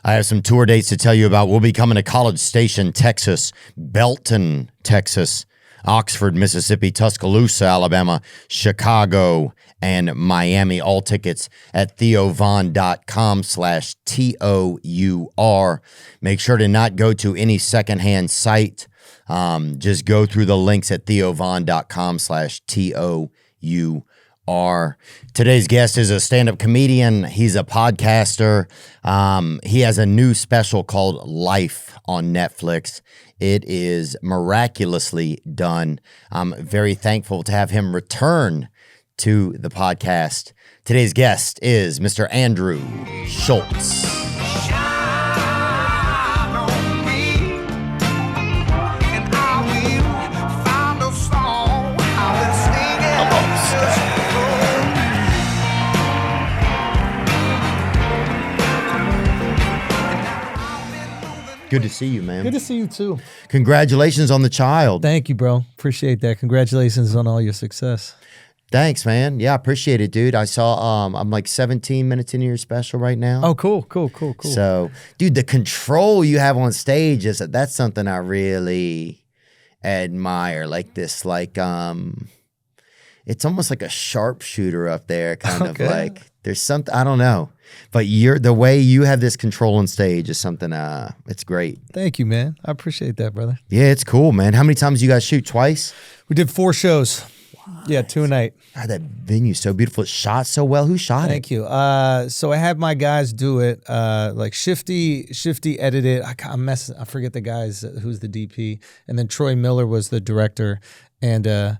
I have some tour dates to tell you about. We'll be coming to College Station, Texas, Belton, Texas, Oxford, Mississippi, Tuscaloosa, Alabama, Chicago, and Miami. All tickets at theovon.com/TOUR. Make sure to not go to any secondhand site. Just go through the links at theovon.com/TOUR. Today's guest is a stand-up comedian. He's a podcaster. He has a new special called Life on Netflix. It is miraculously done. I'm very thankful to have him return to the podcast. Today's guest is Mr. Andrew Schulz. Good to see you, man. Good to see you, too. Congratulations on the child. Thank you, bro. Appreciate that. Congratulations on all your success. Thanks, man. Yeah, I appreciate it, dude. I saw, I'm like 17 minutes into your special right now. Oh, cool. So, dude, the control you have on stage, that's something I really admire. Like this, it's almost like a sharpshooter up there, kind of like, there's something, I don't know. But the way you have this control on stage is something, it's great. Thank you, man. I appreciate that, brother. Yeah, it's cool, man. How many times you guys shoot? Twice? We did 4 shows. What? Yeah, 2 a night. God, that venue's so beautiful. It shot so well. Who shot it? Thank you. So I had my guys do it. Like Shifty edited it. I forget the guys who's the DP. And then Troy Miller was the director. And yeah,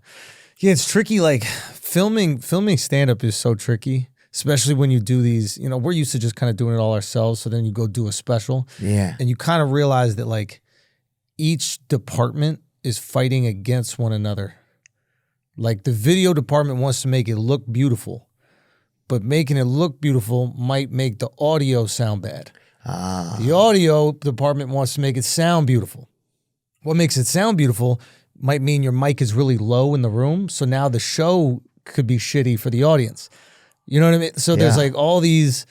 it's tricky. Like filming stand-up is so tricky. Especially when you do these, we're used to just kind of doing it all ourselves. So then you go do a special. Yeah. And you kind of realize that like each department is fighting against one another. Like the video department wants to make it look beautiful, but making it look beautiful might make the audio sound bad. The audio department wants to make it sound beautiful. What makes it sound beautiful might mean your mic is really low in the room. So now the show could be shitty for the audience. You know what I mean? So there's like all these,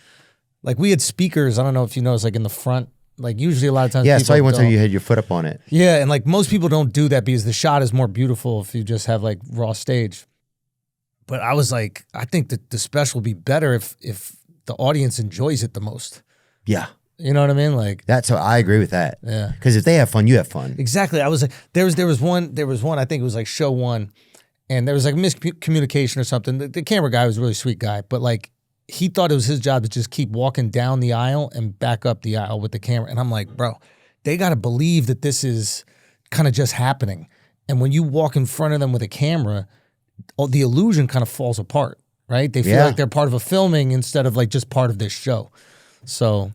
like we had speakers, I don't know if you noticed, like in the front, like usually a lot of times. Yeah, I saw you one time you had your foot up on it. Yeah, and like most people don't do that because the shot is more beautiful if you just have like raw stage. But I was like, I think that the special will be better if the audience enjoys it the most. Yeah. You know what I mean? Like I agree with that. Yeah. Because if they have fun, you have fun. Exactly. I was like, there was one, I think it was like show 1. And there was like miscommunication or something. The camera guy was a really sweet guy, but like he thought it was his job to just keep walking down the aisle and back up the aisle with the camera. And I'm like, bro, they got to believe that this is kind of just happening. And when you walk in front of them with a camera, the illusion kind of falls apart, right? They feel like they're part of a filming instead of like just part of this show. So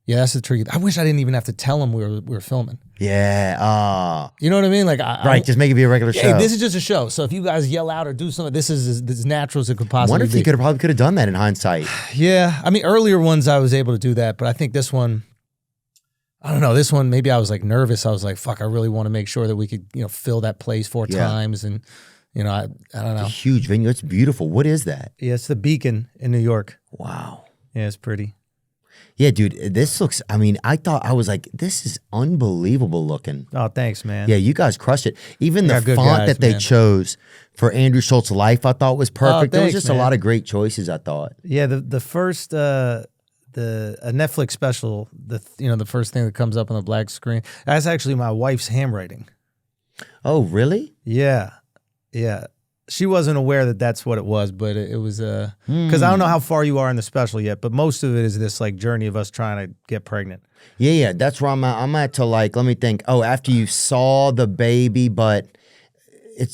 yeah, that's the tricky. I wish I didn't even have to tell them we were filming. Yeah. You know what I mean? Like, right. Just make it be a regular show. Hey, this is just a show. So if you guys yell out or do something, this is as natural as it could possibly be. I wonder if you probably could have done that in hindsight. Yeah. I mean, earlier ones I was able to do that, but I think this one, I don't know. This one, maybe I was like nervous. I was like, fuck, I really want to make sure that we could, fill that place 4 times. And, I don't know. It's a huge venue. It's beautiful. What is that? Yeah, it's the Beacon in New York. Wow. Yeah, it's pretty. Yeah, dude, this looks, I was like, this is unbelievable looking. Oh, thanks, man. Yeah, you guys crushed it. Even the font guys, that they chose for Andrew Schulz Life, I thought was perfect. There was just a lot of great choices, I thought. Yeah, the first, a Netflix special, the first thing that comes up on the black screen, that's actually my wife's handwriting. Oh, really? Yeah. She wasn't aware that that's what it was, but it was because I don't know how far you are in the special yet, but most of it is this like journey of us trying to get pregnant. Yeah, that's where I'm at. I'm at to like, let me think. Oh, after you saw the baby, but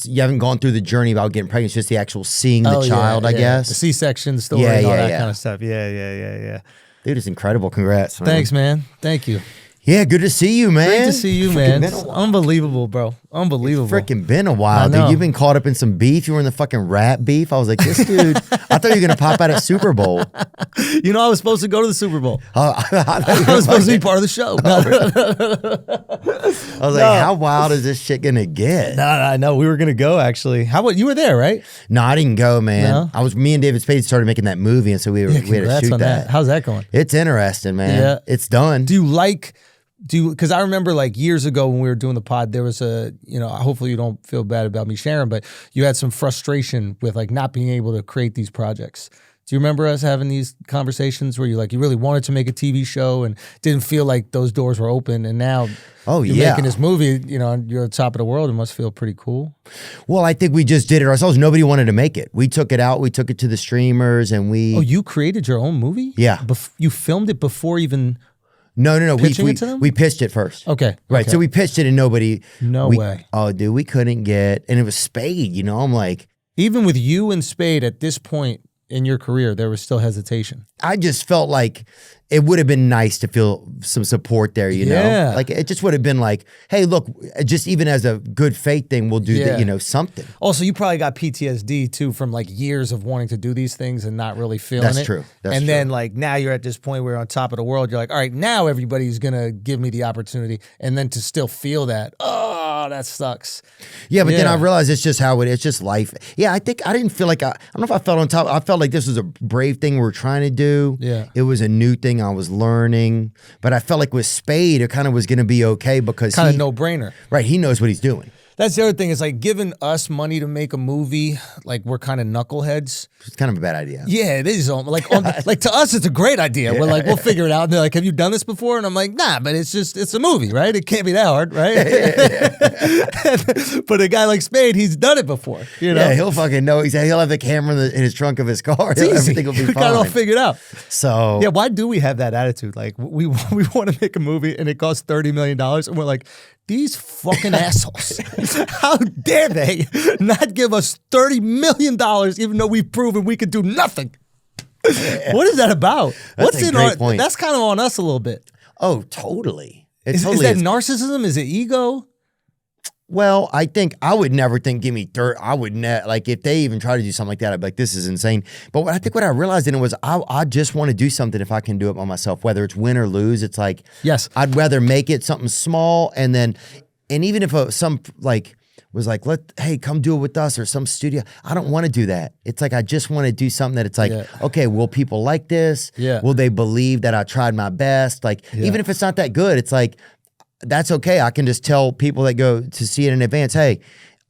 you haven't gone through the journey about getting pregnant. It's just the actual seeing the child, I guess. The C-section story and all that kind of stuff. Yeah. Dude, it's incredible. Congrats, man. Thanks, man. Thank you. Yeah, good to see you, man. Great to see you, man. Unbelievable, bro. Unbelievable. It's freaking been a while, dude. You've been caught up in some beef. You were in the fucking rap beef. I was like, this dude, I thought you were going to pop out at Super Bowl. I was supposed to go to the Super Bowl. I was supposed to be part of the show. I was like, how wild is this shit gonna get? No, I know. We were gonna go actually. How about you were there, right? No, I didn't go, man. No? Me and David Spade started making that movie, and so we had to shoot on that. How's that going? It's interesting, man. Yeah. It's done. Because I remember like years ago when we were doing the pod, there was hopefully you don't feel bad about me sharing, but you had some frustration with like not being able to create these projects. Do you remember us having these conversations where you really wanted to make a TV show and didn't feel like those doors were open, and now you're making this movie, you're on top of the world. It must feel pretty cool. Well, I think we just did it ourselves. Nobody wanted to make it. We took it out. We took it to the streamers, and we. Oh, you created your own movie? Yeah. You filmed it before even. No. Pitching it to them? We pitched it first. Okay. Right. Okay. So we pitched it, and nobody. No way. Oh, dude, we couldn't get, and it was Spade. I'm like, even with you and Spade at this point in your career, there was still hesitation. I just felt like it would have been nice to feel some support there, know? Like, it just would have been like, hey, look, just even as a good faith thing, we'll do something. Also, you probably got PTSD too from like years of wanting to do these things and not really feeling it. That's true. Then like now you're at this point where you're on top of the world. You're like, all right, now everybody's going to give me the opportunity. And then to still feel that, oh, that sucks. Yeah, but then I realized it's just it's just life. Yeah, I think I didn't feel like, I don't know if I felt on top. I felt like this was a brave thing we were trying to do. Yeah. It was a new thing I was learning. But I felt like with Spade, it kind of was going to be okay because kind of no-brainer. Right, he knows what he's doing. That's the other thing is like giving us money to make a movie, like we're kind of knuckleheads. It's kind of a bad idea. Yeah, it is. Like to us, it's a great idea. We're like, we'll figure it out. And they're like, have you done this before? And I'm like, nah, but it's a movie, right? It can't be that hard, right? But a guy like Spade, he's done it before. Yeah, he'll fucking know. He'll have the camera in his trunk of his car. It's easy. Everything will be fine. We got it all figured out. So yeah, why do we have that attitude? Like we want to make a movie and it costs $30 million, and we're like, these fucking assholes. How dare they not give us $30 million even though we've proven we could do nothing? What is that about? That's a great point. That's kind of on us a little bit. Oh, totally. Is that narcissism? Is it ego? Well, I think I would never think, give me dirt. I would like if they even try to do something like that, I'd be like, this is insane. But I think what I realized in it was I just want to do something if I can do it by myself, whether it's win or lose. It's like, yes, I'd rather make it something small and even if some like was like, hey, come do it with us or some studio. I don't want to do that. It's like, I just want to do something that it's like, okay, will people like this? Yeah. Will they believe that I tried my best? Like, even if it's not that good, it's like, that's okay. I can just tell people that go to see it in advance, hey,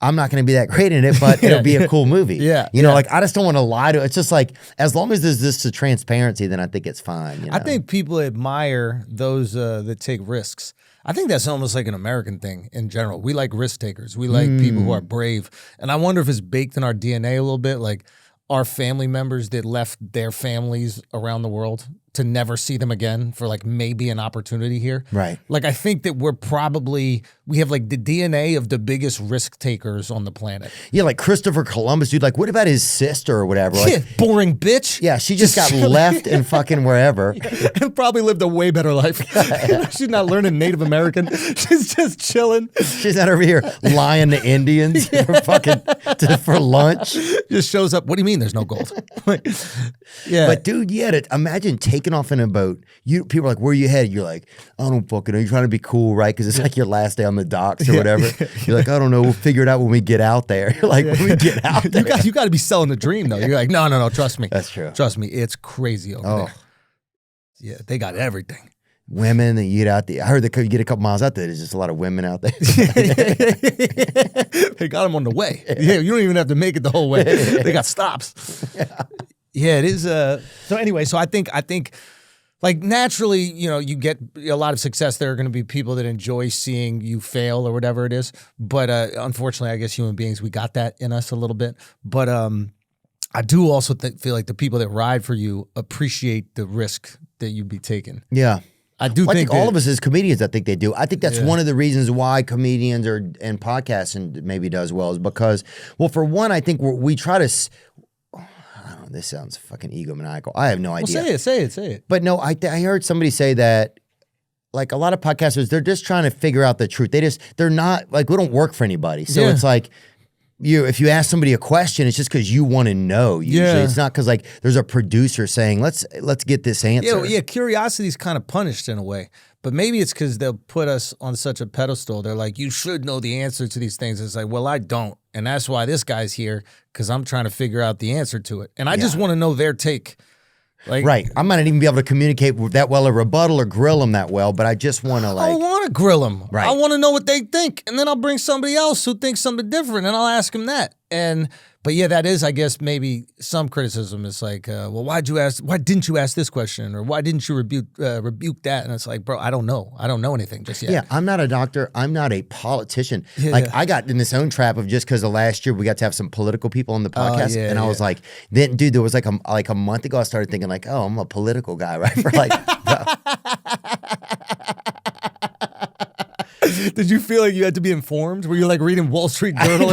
I'm not going to be that great in it, but it'll be a cool movie. You know, like I just don't want to lie to it. It's just like, as long as there's this transparency, then I think it's fine. I think people admire those that take risks. I think that's almost like an American thing in general. We like risk takers. We like people who are brave. And I wonder if it's baked in our DNA a little bit, like our family members that left their families around the world to never see them again for like maybe an opportunity here. Right. Like I think that we have like the DNA of the biggest risk takers on the planet. Yeah, like Christopher Columbus, dude. Like, what about his sister or whatever? Like, yeah, boring bitch. Yeah, she just got left in fucking wherever. And probably lived a way better life. She's not learning Native American. She's just chilling. She's not over here lying to Indians for lunch. Just shows up. What do you mean there's no gold? Yeah. But dude, imagine taking off in a boat. People are like, where are you headed? You're like, I don't fucking know. You're trying to be cool, right? Because it's like your last day on the docks or whatever. You're like, I don't know. We'll figure it out when we get out there. You're like, when we get out there. You got to be selling the dream, though. You're like, no. Trust me. That's true. Trust me. It's crazy over there. Yeah, they got everything. Women that you get out there. I heard that you get a couple miles out there, there's just a lot of women out there. They got them on the way. Yeah, you don't even have to make it the whole way. They got stops. Yeah, it is. So anyway, I think like naturally, you get a lot of success. There are going to be people that enjoy seeing you fail or whatever it is. But unfortunately, I guess human beings, we got that in us a little bit. But I do also feel like the people that ride for you appreciate the risk that you'd be taking. Yeah. I think all of us as comedians, I think they do. I think that's one of the reasons why comedians and podcasting maybe does well is because, well, for one, I think we try to, I don't know, this sounds fucking egomaniacal. I have no idea. Well, say it. But no, I heard somebody say that, like a lot of podcasters, they're just trying to figure out the truth. They're not, like, we don't work for anybody. So it's like, if you ask somebody a question, it's just because you want to know. Usually, it's not because like there's a producer saying, "Let's get this answer." Yeah. Curiosity is kind of punished in a way, but maybe it's because they'll put us on such a pedestal. They're like, "You should know the answer to these things." It's like, well, I don't, and that's why this guy's here because I'm trying to figure out the answer to it, and I just want to know their take. Like, right. I might not even be able to communicate with that well or rebuttal or grill them that well, but I just want to I don't want to grill them. Right. I want to know what they think. And then I'll bring somebody else who thinks something different and I'll ask them that. But yeah, that is, I guess, maybe some criticism. It's like, well, why didn't you ask this question? Or why didn't you rebuke that? And it's like, bro, I don't know. I don't know anything just yet. Yeah, I'm not a doctor. I'm not a politician. I got in this own trap of just because of last year we got to have some political people on the podcast. I was like, then dude, there was like a month ago I started thinking like, oh, I'm a political guy, right? For like, Did you feel like you had to be informed? Were you like reading Wall Street Journal?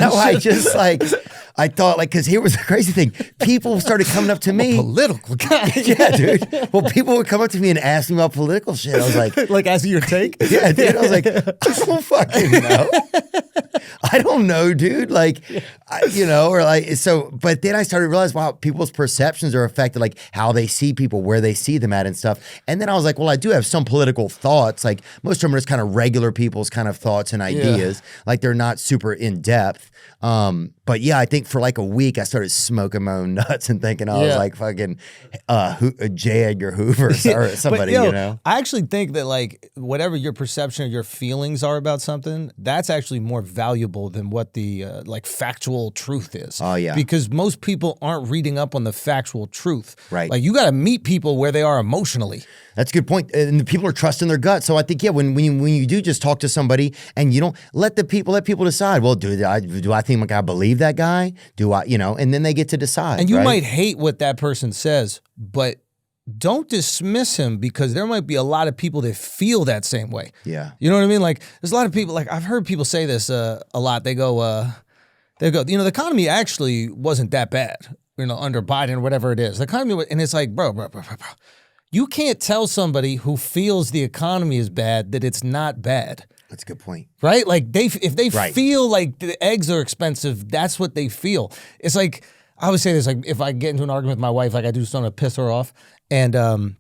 I thought like, because here was the crazy thing. People started coming up to me. A political guy. Yeah, dude. Well, people would come up to me and ask me about political shit. I was like. Like asking your take? Yeah, dude. I was like, I don't fucking know. I don't know, dude. Like, but then I started to realize, wow, people's perceptions are affected, like how they see people, where they see them at and stuff. And then I was like, well, I do have some political thoughts. Like most of them are just kind of regular people's kind of thoughts and ideas. Like they're not super in depth. But yeah, I think for like a week I started smoking my own nuts and thinking I was like fucking J. Edgar Hoover or somebody, but, you know? I actually think that like whatever your perception or your feelings are about something, that's actually more valuable than what the like factual truth is. Oh yeah. Because most people aren't reading up on the factual truth. Right. Like you got to meet people where they are emotionally. That's a good point. And the people are trusting their gut. So I think, when you do just talk to somebody and you don't let people decide, well, do I think like I believe that guy? Do I, and then they get to decide. And you might hate what that person says, but don't dismiss him because there might be a lot of people that feel that same way. Yeah. You know what I mean? Like there's a lot of people, like I've heard people say this a lot. They go, the economy actually wasn't that bad, under Biden or whatever it is. The economy, and it's like, bro. You can't tell somebody who feels the economy is bad that it's not bad. That's a good point. Right? Like if they feel like the eggs are expensive, that's what they feel. It's like, I always say this, like if I get into an argument with my wife, like I do something to piss her off, and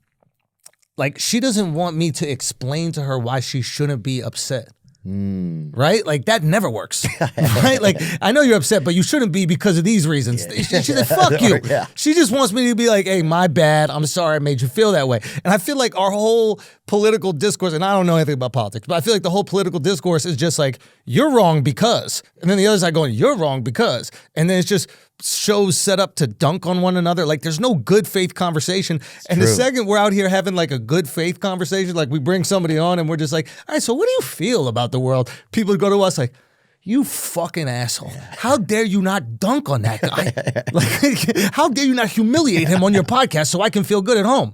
like she doesn't want me to explain to her why she shouldn't be upset. Right? Like that never works. Right? Like I know you're upset, but you shouldn't be because of these reasons. She said, fuck you. Yeah. She just wants me to be like, hey, my bad. I'm sorry I made you feel that way. And I feel like our whole political discourse, and I don't know anything about politics, but I feel like the whole political discourse is just like, you're wrong because. And then the other side going, you're wrong because. And then it's just shows set up to dunk on one another. Like there's no good faith conversation. And the second we're out here having like a good faith conversation, like we bring somebody on and we're just like, all right, so what do you feel about the world? People go to us like, you fucking asshole. How dare you not dunk on that guy? Like, how dare you not humiliate him on your podcast so I can feel good at home?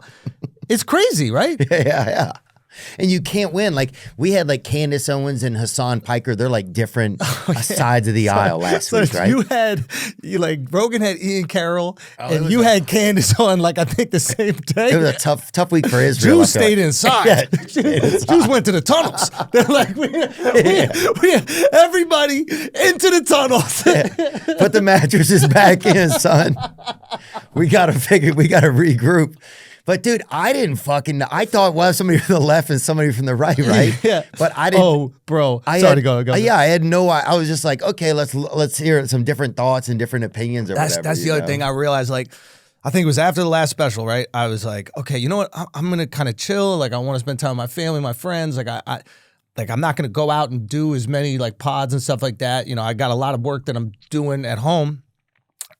It's crazy, right? Yeah. And you can't win. Like we had like Candace Owens and Hassan Piker. They're like different sides of the aisle last week, right? Rogan had Ian Carroll, and you had Candace on like I think the same day. It was a tough week for Israel. Jews stayed inside. Jews went to the tunnels. They're like, we everybody into the tunnels. Put the mattresses back in, son. We gotta regroup. But dude, I didn't fucking know. I thought well, somebody from the left and somebody from the right? Yeah. But I didn't. Oh, bro. Go. Yeah, I had no. I was just like, okay, let's hear some different thoughts and different opinions or whatever. That's the other thing I realized. Like, I think it was after the last special, right? I was like, okay, you know what? I'm gonna kind of chill. Like, I want to spend time with my family, my friends. Like, I'm not gonna go out and do as many like pods and stuff like that. I got a lot of work that I'm doing at home,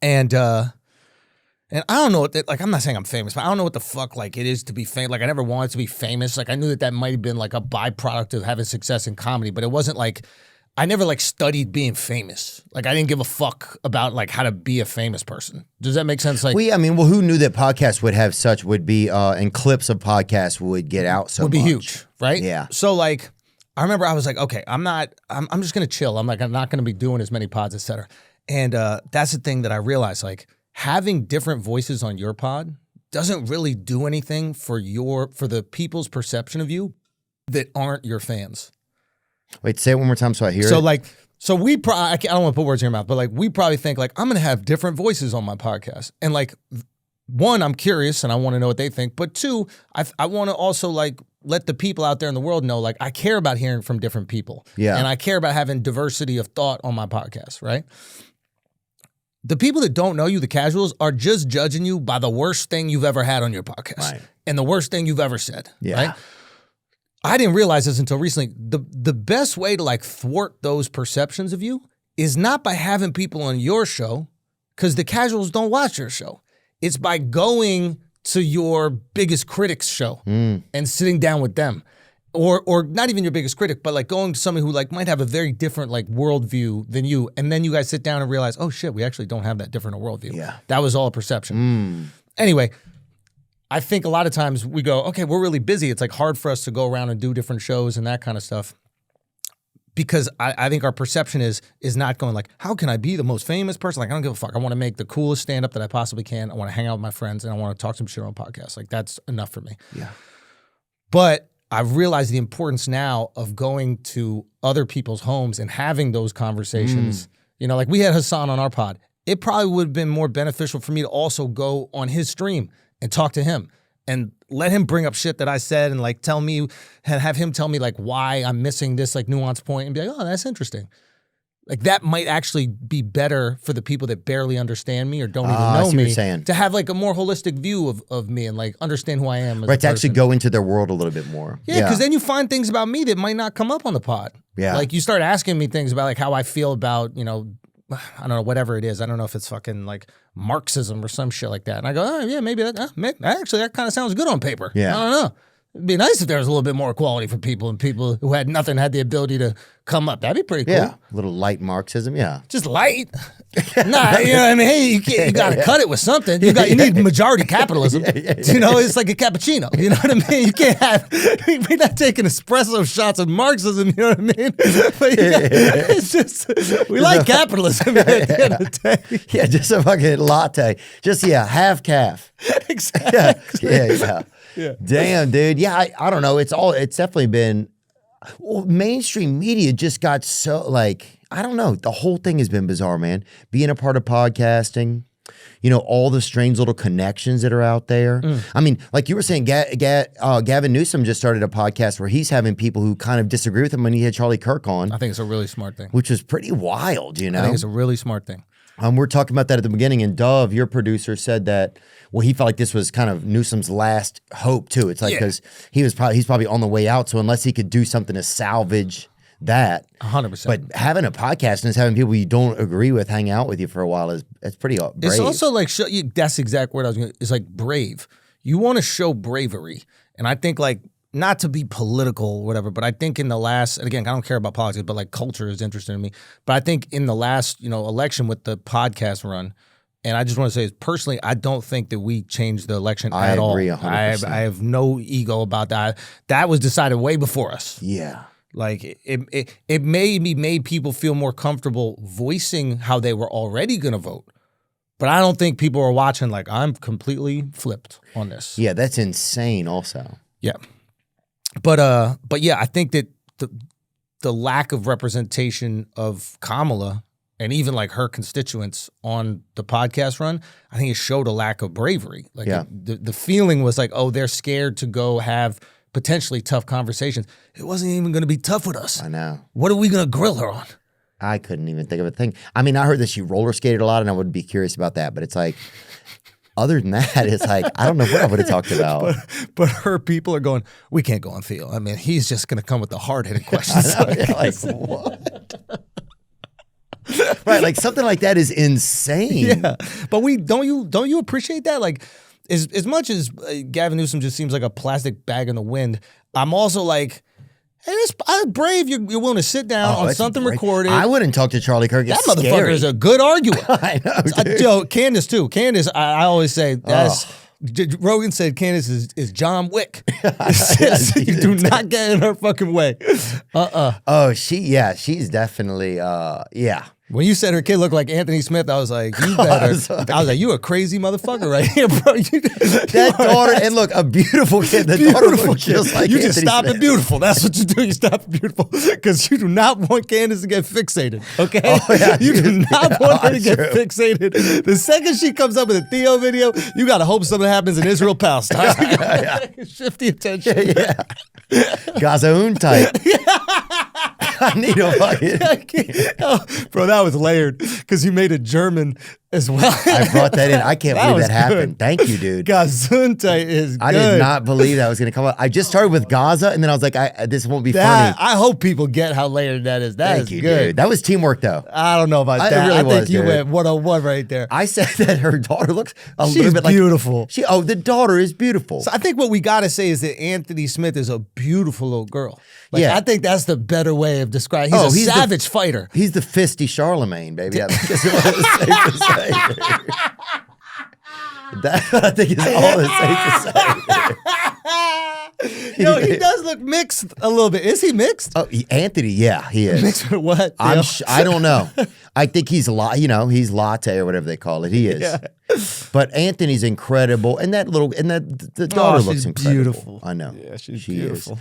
and I don't know, like, I'm not saying I'm famous, but I don't know what the fuck, like, it is to be famous. Like, I never wanted to be famous. Like, I knew that might have been, like, a byproduct of having success in comedy, but it wasn't, like, I never, like, studied being famous. Like, I didn't give a fuck about, like, how to be a famous person. Does that make sense? Like, who knew that podcasts would be, and clips of podcasts would get out so much? Would be huge, right? Yeah. So, like, I remember I was like, okay, I'm just going to chill. I'm not going to be doing as many pods, et cetera. And that's the thing that I realized, like, having different voices on your pod doesn't really do anything for the people's perception of you that aren't your fans. Wait, say it one more time so I hear So it. like, so we I don't want to put words in your mouth, but like we probably think like I'm gonna have different voices on my podcast, and like one, I'm curious and I want to know what they think, but two, I want to also like let the people out there in the world know like I care about hearing from different people, and I care about having diversity of thought on my podcast, right? The people that don't know you, the casuals, are just judging you by the worst thing you've ever had on your podcast and the worst thing you've ever said, right? I didn't realize this until recently. The best way to like thwart those perceptions of you is not by having people on your show, because the casuals don't watch your show. It's by going to your biggest critic's show and sitting down with them. Or not even your biggest critic, but like going to somebody who like might have a very different like worldview than you, and then you guys sit down and realize, oh shit, we actually don't have that different a worldview. Yeah. That was all a perception. Anyway, I think a lot of times we go, okay, we're really busy. It's like hard for us to go around and do different shows and that kind of stuff. Because I think our perception is not going like, how can I be the most famous person? Like, I don't give a fuck. I want to make the coolest stand-up that I possibly can. I want to hang out with my friends, and I want to talk some shit on podcasts. Like, that's enough for me. Yeah. But I've realized the importance now of going to other people's homes and having those conversations. You know, like we had Hassan on our pod. It probably would have been more beneficial for me to also go on his stream and talk to him and let him bring up shit that I said and like tell me, and have him tell me like why I'm missing this like nuanced point and be like, oh, that's interesting. Like that might actually be better for the people that barely understand me or don't even know me, to have like a more holistic view of me and like understand who I am as a person. To actually go into their world a little bit more. Yeah, because then you find things about me that might not come up on the pod. Yeah. Like you start asking me things about like how I feel about, you know, I don't know, whatever it is. I don't know if it's fucking like Marxism or some shit like that. And I go, oh yeah, maybe that, actually that kind of sounds good on paper. Yeah. I don't know. It'd be nice if there was a little bit more equality for people, and people who had nothing had the ability to come up. That'd be pretty cool. Yeah, a little light Marxism, yeah. Just light. Nah, you know what I mean? Hey, you got to cut it with something. You need majority capitalism. You know, it's like a cappuccino. You know what I mean? You can't have, we're not taking espresso shots of Marxism, you know what I mean? But it's just, we like capitalism at the end of the day. Yeah, just a fucking latte. Just, half calf. Exactly. Yeah. Damn, dude. Yeah, I don't know. It's definitely been, mainstream media just got so like, I don't know. The whole thing has been bizarre, man. Being a part of podcasting, you know, all the strange little connections that are out there. I mean, like you were saying, Gavin Newsom just started a podcast where he's having people who kind of disagree with him when he had Charlie Kirk on. I think it's a really smart thing. Which was pretty wild, you know? I think it's a really smart thing. We're talking about that at the beginning, and Dove, your producer, said that, well, he felt like this was kind of Newsom's last hope, too. It's like, because he's probably on the way out, so unless he could do something to salvage that. 100%. But having a podcast and just having people you don't agree with hang out with you for a while it's pretty brave. It's also like, that's the exact word I was going to, it's like brave. You want to show bravery. And I think like, not to be political or whatever, but I think in the last, and again, I don't care about politics, but like culture is interesting to me. But I think in the last, election with the podcast run, and I just want to say, personally, I don't think that we changed the election at all. I agree 100%. I have no ego about that. That was decided way before us. Yeah. Like it maybe made people feel more comfortable voicing how they were already going to vote. But I don't think people are watching like, I'm completely flipped on this. Yeah, that's insane also. Yeah. But yeah, I think that the lack of representation of Kamala and even like her constituents on the podcast run, I think it showed a lack of bravery. Like the feeling was like, oh, they're scared to go have potentially tough conversations. It wasn't even going to be tough with us. I know. What are we going to grill her on? I couldn't even think of a thing. I mean, I heard that she roller skated a lot, and I would be curious about that. But it's like, other than that, it's like, I don't know what I would have talked about. But her people are going, we can't go on Theo. I mean, he's just going to come with the hard-hitting questions. Like what? Right, like something like that is insane. Yeah, but don't you appreciate that? Like, as much as Gavin Newsom just seems like a plastic bag in the wind, I'm also like, hey, I'm brave. You're willing to sit down on something recorded. I wouldn't talk to Charlie Kirk. It's that motherfucker is a good arguer. I know, dude. Candace too. Candace, I always say that's. Rogan said Candace is John Wick. You do not get in her fucking way. Oh, she's definitely. Yeah. When you said her kid looked like Anthony Smith, I was like, you better. I was like, you a crazy motherfucker right here, bro. That daughter, and look, a beautiful kid. The daughter looks just like you Anthony just stop Smith. it beautiful. That's what you do. You stop it beautiful because you do not want Candace to get fixated. Okay, you do not want her to get fixated. The second she comes up with a Theo video, you gotta hope something happens in Israel, Palestine. Shift the attention. Gaza type. I need a fucking. Bro, that was layered because you made a German as well. I brought that in. I can't believe that happened. Good. Thank you, dude. Gesundheit is good. I did not believe that was going to come up. I just started with Gaza, and then I was like, this won't be funny. I hope people get how layered that is. Thank you, good. Dude. That was teamwork, though. I don't know about that. It really I was, think you dude. went 101 right there. I said that her daughter looks a She's little bit like beautiful. The daughter is beautiful. So I think what we got to say is that Anthony Smith is a beautiful little girl. Like, Yeah. I think that's the better way of describing. He's a savage fighter. He's the fisty Charlemagne, baby. I think that's what it's safe to say. That's what I think is all it's safe to say. Yo, he does look mixed a little bit. Is he mixed? Oh, Anthony, yeah, he is. Mixed with what? I don't know. I think he's he's latte or whatever they call it. He is. Yeah. But Anthony's incredible, and the daughter looks she's incredible. beautiful. I know. Yeah, she's She beautiful.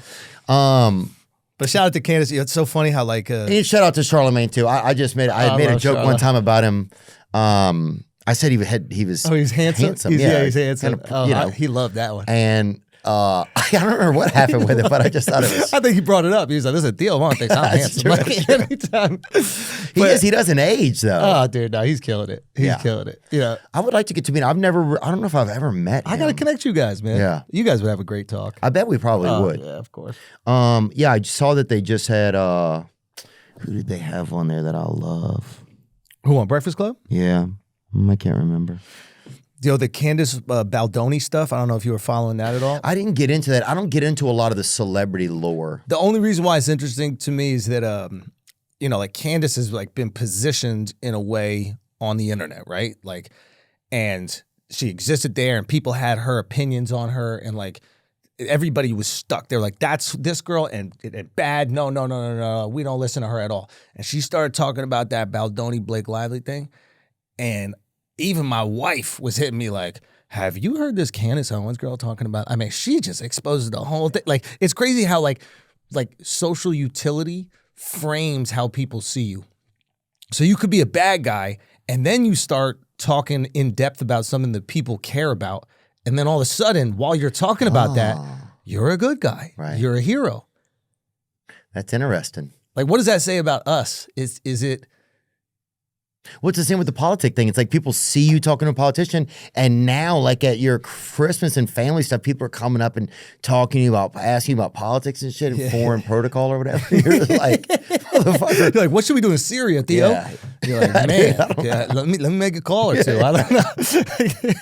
Is. But shout out to Candace. It's so funny how like And shout out to Charlemagne too. I just made I made a joke one time about him. I said he was he's handsome. He's handsome. Kind of, he loved that one. And I don't remember what happened with it, but I just thought it was. I think he brought it up. He was like, "Listen, Theo Vaughn thinks I'm handsome." true. Like, anytime. He doesn't age though. Oh, dude, no, he's killing it. He's killing it. Yeah. I would like to get to meet him. I don't know if I've ever met him. I gotta connect you guys, man. Yeah. You guys would have a great talk. I bet we probably would. Yeah, of course. Yeah, I saw that they just had who did they have on there that I love? Who on Breakfast Club? Yeah. I can't remember. Yo, the Candace Baldoni stuff. I don't know if you were following that at all. I didn't get into that. I don't get into a lot of the celebrity lore. The only reason why it's interesting to me is that like Candace has like been positioned in a way on the internet, right? Like, and she existed there, and people had her opinions on her, and like everybody was stuck. They're like, "That's this girl," and bad. No, we don't listen to her at all. And she started talking about that Baldoni Blake Lively thing, and even my wife was hitting me like, "Have you heard this Candace Owens girl talking about?" I mean, she just exposes the whole thing. Like, it's crazy how like social utility frames how people see you. So you could be a bad guy, and then you start talking in depth about something that people care about, and then all of a sudden, while you're talking about that, you're a good guy. Right. You're a hero. That's interesting. Like, what does that say about us? Is it? What's the same with the politic thing? It's like people see you talking to a politician, and now, like at your Christmas and family stuff, people are coming up and talking to you about, asking you about politics and shit, and foreign protocol or whatever. You're just like, motherfucker. You're like, what should we do in Syria, Theo? Yeah. You're like, man, let me make a call or two. I don't know.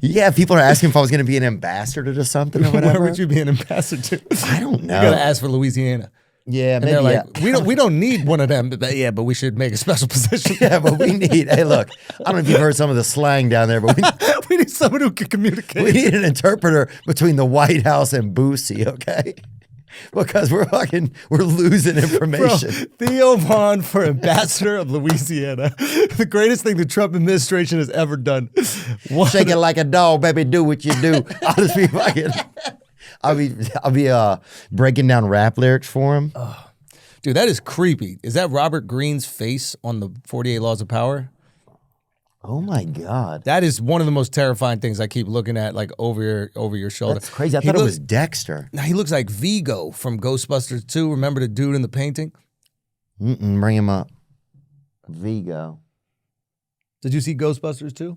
Yeah, people are asking if I was going to be an ambassador to something or whatever. Where would you be an ambassador to? I don't know. You gotta ask for Louisiana. Yeah, And maybe. they're like, we don't need one of them, but we should make a special position. Yeah, but we need. Hey, look, I don't know if you've heard some of the slang down there, but we need someone who can communicate. we need an interpreter between the White House and Boosie, okay? Because we're losing information. Bro, Theo Vaughn for ambassador of Louisiana, the greatest thing the Trump administration has ever done. What? Shake it like a dog, baby. Do what you do. I'll just be fucking. I'll be breaking down rap lyrics for him. Dude, that is creepy. Is that Robert Greene's face on the 48 Laws of Power? Oh my God. That is one of the most terrifying things I keep looking at, like over your shoulder. That's crazy. I thought it was Dexter. Now he looks like Vigo from Ghostbusters 2. Remember the dude in the painting? Bring him up. Vigo. Did you see Ghostbusters 2?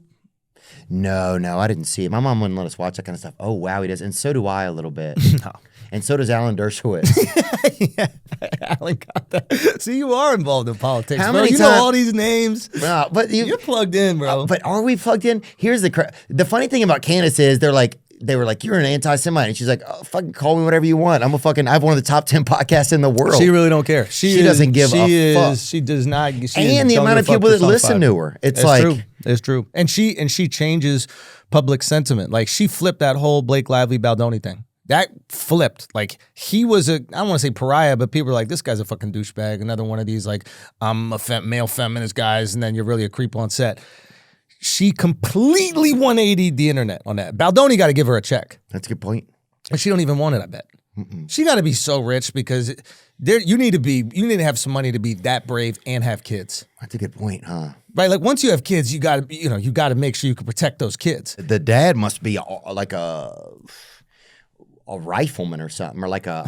No, I didn't see it. My mom wouldn't let us watch that kind of stuff. Oh, wow, he does. And so do I a little bit. No. And so does Alan Dershowitz. Yeah, Alan got that. See, you are involved in politics, How bro. many You know times- all these names. But You're plugged in, bro. But are we plugged in? Here's the funny thing about Candace is they were like, you're an anti-Semite. And she's like, oh, fucking call me whatever you want. I have one of the top 10 podcasts in the world. She really don't care. She doesn't give a fuck. She does not. And the amount of people that listen to her. It's like, true. It's true. And she changes public sentiment. Like she flipped that whole Blake Lively Baldoni thing. That flipped. Like, he was I don't want to say pariah, but people were like, this guy's a fucking douchebag. Another one of these, like, I'm a male feminist guys, and then you're really a creep on set. She completely 180'd the internet on that. Baldoni got to give her a check. That's a good point. And she don't even want it, I bet. She got to be so rich because you need to have some money to be that brave and have kids. That's a good point, huh? Right, like once you have kids, you got to make sure you can protect those kids. The dad must be like a rifleman or something, or like a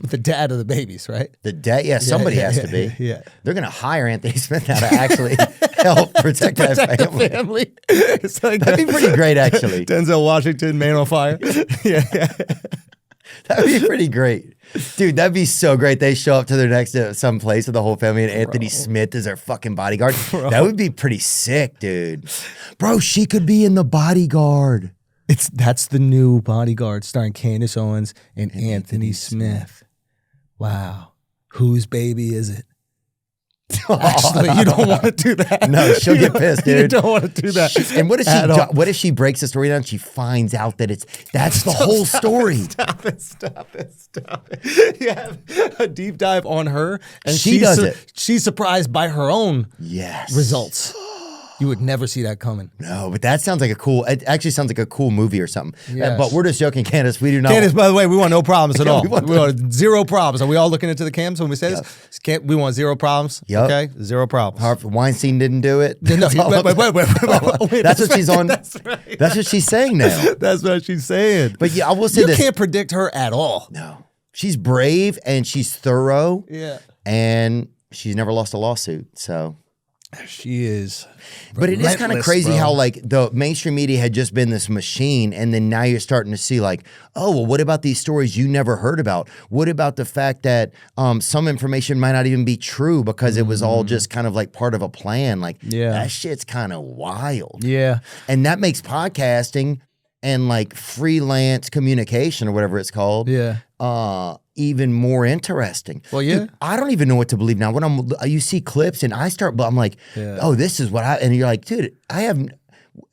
The dad of the babies, right? the dad. Yeah, somebody has to be. Yeah, they're gonna hire Anthony Smith now to actually help protect that the family. family. It's like That'd be pretty great, actually. Denzel Washington, Man on Fire. yeah. That'd be pretty great. Dude, that'd be so great. They show up to their next some place with the whole family and Anthony Smith is their fucking bodyguard. Bro. That would be pretty sick, dude. Bro, she could be in The Bodyguard. That's the new Bodyguard starring Candace Owens and Anthony Smith. Wow. Whose baby is it? Actually, you don't want to do that. No, she'll get pissed, dude. You don't want to do that. And what if she breaks the story down and she finds out that that's the whole story? Stop it. You have a deep dive on her, and She does it. She's surprised by her own results. You would never see that coming. No, but that sounds like it actually sounds like a cool movie or something. Yes. But we're just joking, Candace. We do not. Candace, by the way, we want no problems at all. we want zero problems. Are we all looking into the cams when we say this? We want zero problems. Yep. Okay, zero problems. Harvey Weinstein didn't do it. No, wait, That's what she's on. That's right. That's what she's saying now. That's what she's saying. But yeah, I will say you this. can't predict her at all. No, she's brave and she's thorough. Yeah, and she's never lost a lawsuit. So. She is. But it is kind of crazy, bro. how like the mainstream media had just been this machine, and then now you're starting to see like, oh, well, what about these stories you never heard about? What about the fact that some information might not even be true because it was all just kind of like part of a plan? Like, that shit's kind of wild. Yeah. And that makes podcasting and like freelance communication or whatever it's called. Yeah. Even more interesting. Well, yeah. Dude, I don't even know what to believe now. When you see clips and I'm like, oh, this is what and you're like, dude,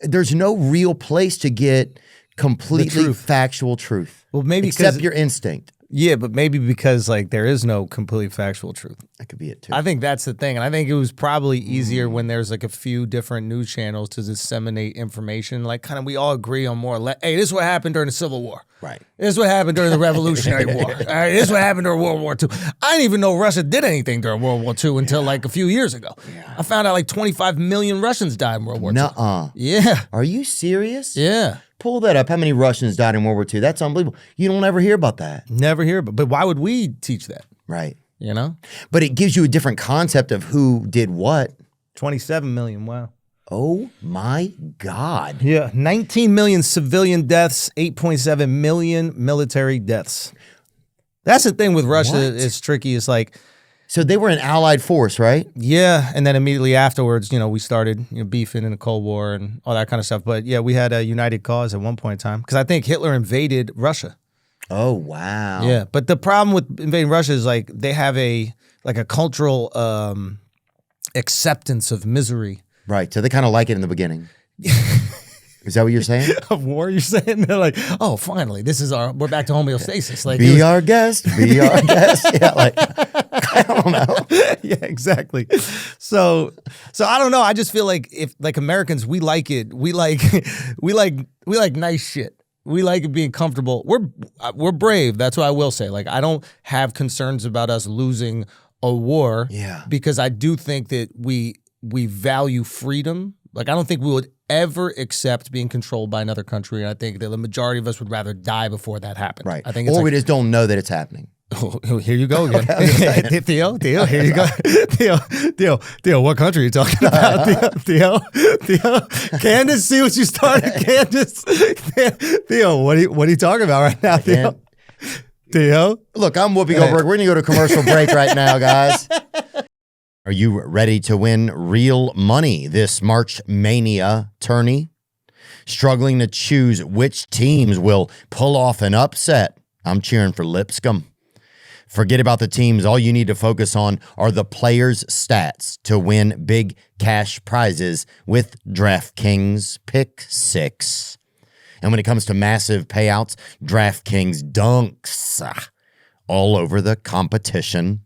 there's no real place to get completely factual truth. Well, maybe except your instinct. Yeah, but maybe because like there is no completely factual truth. That could be it too. I think that's the thing. And I think it was probably easier when there's like a few different news channels to disseminate information. Like kind of we all agree on more or less, hey, this is what happened during the Civil War. Right. This is what happened during the Revolutionary War. All right, this is what happened during World War II. I didn't even know Russia did anything during World War II until like a few years ago. Yeah. I found out like 25 million Russians died in World War II. Nuh-uh. Yeah. Are you serious? Yeah. Pull that up. How many Russians died in World War II? That's unbelievable. You don't ever hear about that. Never hear about. But why would we teach that? Right. You know? But it gives you a different concept of who did what. 27 million. Wow. Oh my God. Yeah. 19 million civilian deaths, 8.7 million military deaths. That's the thing with Russia. What? It's tricky. It's like, so they were an allied force, right? yeah, and then immediately afterwards, we started beefing in the Cold War and all that kind of stuff. But yeah, we had a united cause at one point in time because I think Hitler invaded Russia. Oh wow! Yeah, but the problem with invading Russia is like they have a cultural acceptance of misery. Right. So they kind of like it in the beginning. Is that what you're saying? Of war, you're saying? They're like, oh, finally, we're back to homeostasis. Like, be our guest. Yeah, like I don't know. Yeah, exactly. So I don't know. I just feel like if like Americans, we like it. We like nice shit. We like it being comfortable. We're brave. That's what I will say. Like I don't have concerns about us losing a war. Yeah. Because I do think that we value freedom. Like I don't think we would ever accept being controlled by another country. And I think that the majority of us would rather die before that happened. Right. I think it's we just don't know that it's happening. Oh, here you go again. Okay, Theo, here you go. Theo, what country are you talking about? Theo. Candace, see what you started, Candace. Theo, what are you talking about right now, Theo? Look, I'm Whoopi Goldberg. We're going to go to commercial break right now, guys. Are you ready to win real money this March Mania tourney? Struggling to choose which teams will pull off an upset? I'm cheering for Lipscomb. Forget about the teams. All you need to focus on are the players' stats to win big cash prizes with DraftKings Pick 6. And when it comes to massive payouts, DraftKings dunks all over the competition.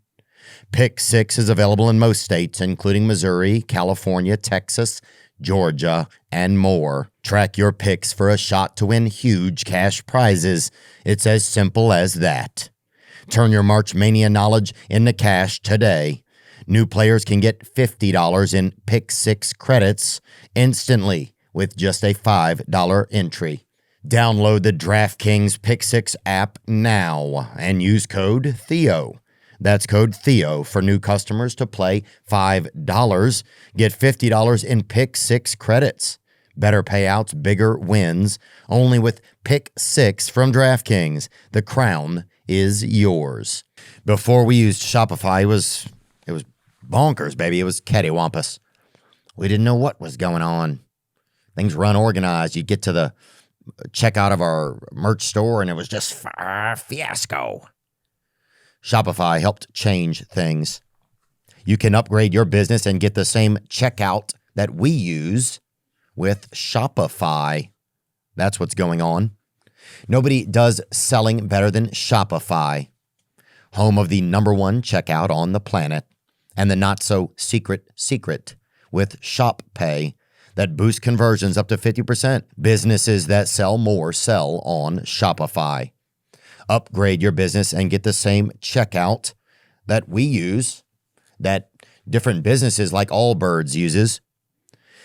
Pick 6 is available in most states, including Missouri, California, Texas, Georgia, and more. Track your picks for a shot to win huge cash prizes. It's as simple as that. Turn your March Mania knowledge into cash today. New players can get $50 in Pick 6 credits instantly with just a $5 entry. Download the DraftKings Pick 6 app now and use code Theo. That's code Theo for new customers to play $5. Get $50 in Pick 6 credits. Better payouts, bigger wins. Only with Pick 6 from DraftKings. The crown is yours. Before we used Shopify, it was bonkers, baby. It was cattywampus. We didn't know what was going on. Things were unorganized. You get to the checkout of our merch store, and it was just fiasco. Shopify helped change things. You can upgrade your business and get the same checkout that we use with Shopify. That's what's going on. Nobody does selling better than Shopify, home of the #1 checkout on the planet, and the not-so-secret with Shop Pay that boosts conversions up to 50%. Businesses that sell more sell on Shopify. Upgrade your business and get the same checkout that we use, that different businesses like Allbirds uses.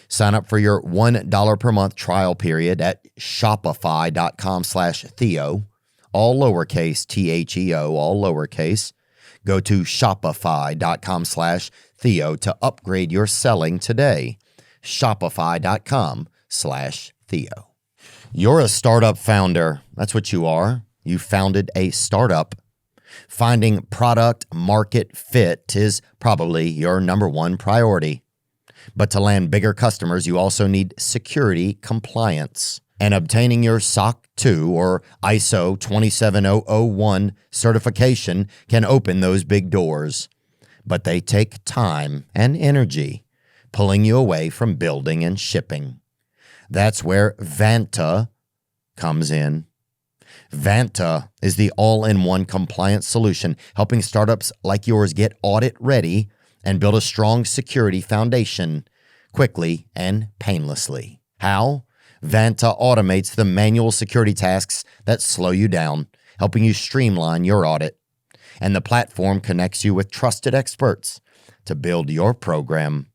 Sign up for your $1 per month trial period at shopify.com/Theo, all lowercase, THEO, all lowercase. Go to shopify.com/Theo to upgrade your selling today. Shopify.com/Theo. You're a startup founder. That's what you are. You founded a startup. Finding product market fit is probably your #1 priority. But to land bigger customers, you also need security compliance. And obtaining your SOC 2 or ISO 27001 certification can open those big doors. But they take time and energy, pulling you away from building and shipping. That's where Vanta comes in. Vanta is the all-in-one compliance solution, helping startups like yours get audit ready and build a strong security foundation quickly and painlessly. How? Vanta automates the manual security tasks that slow you down, helping you streamline your audit. And the platform connects you with trusted experts to build your program,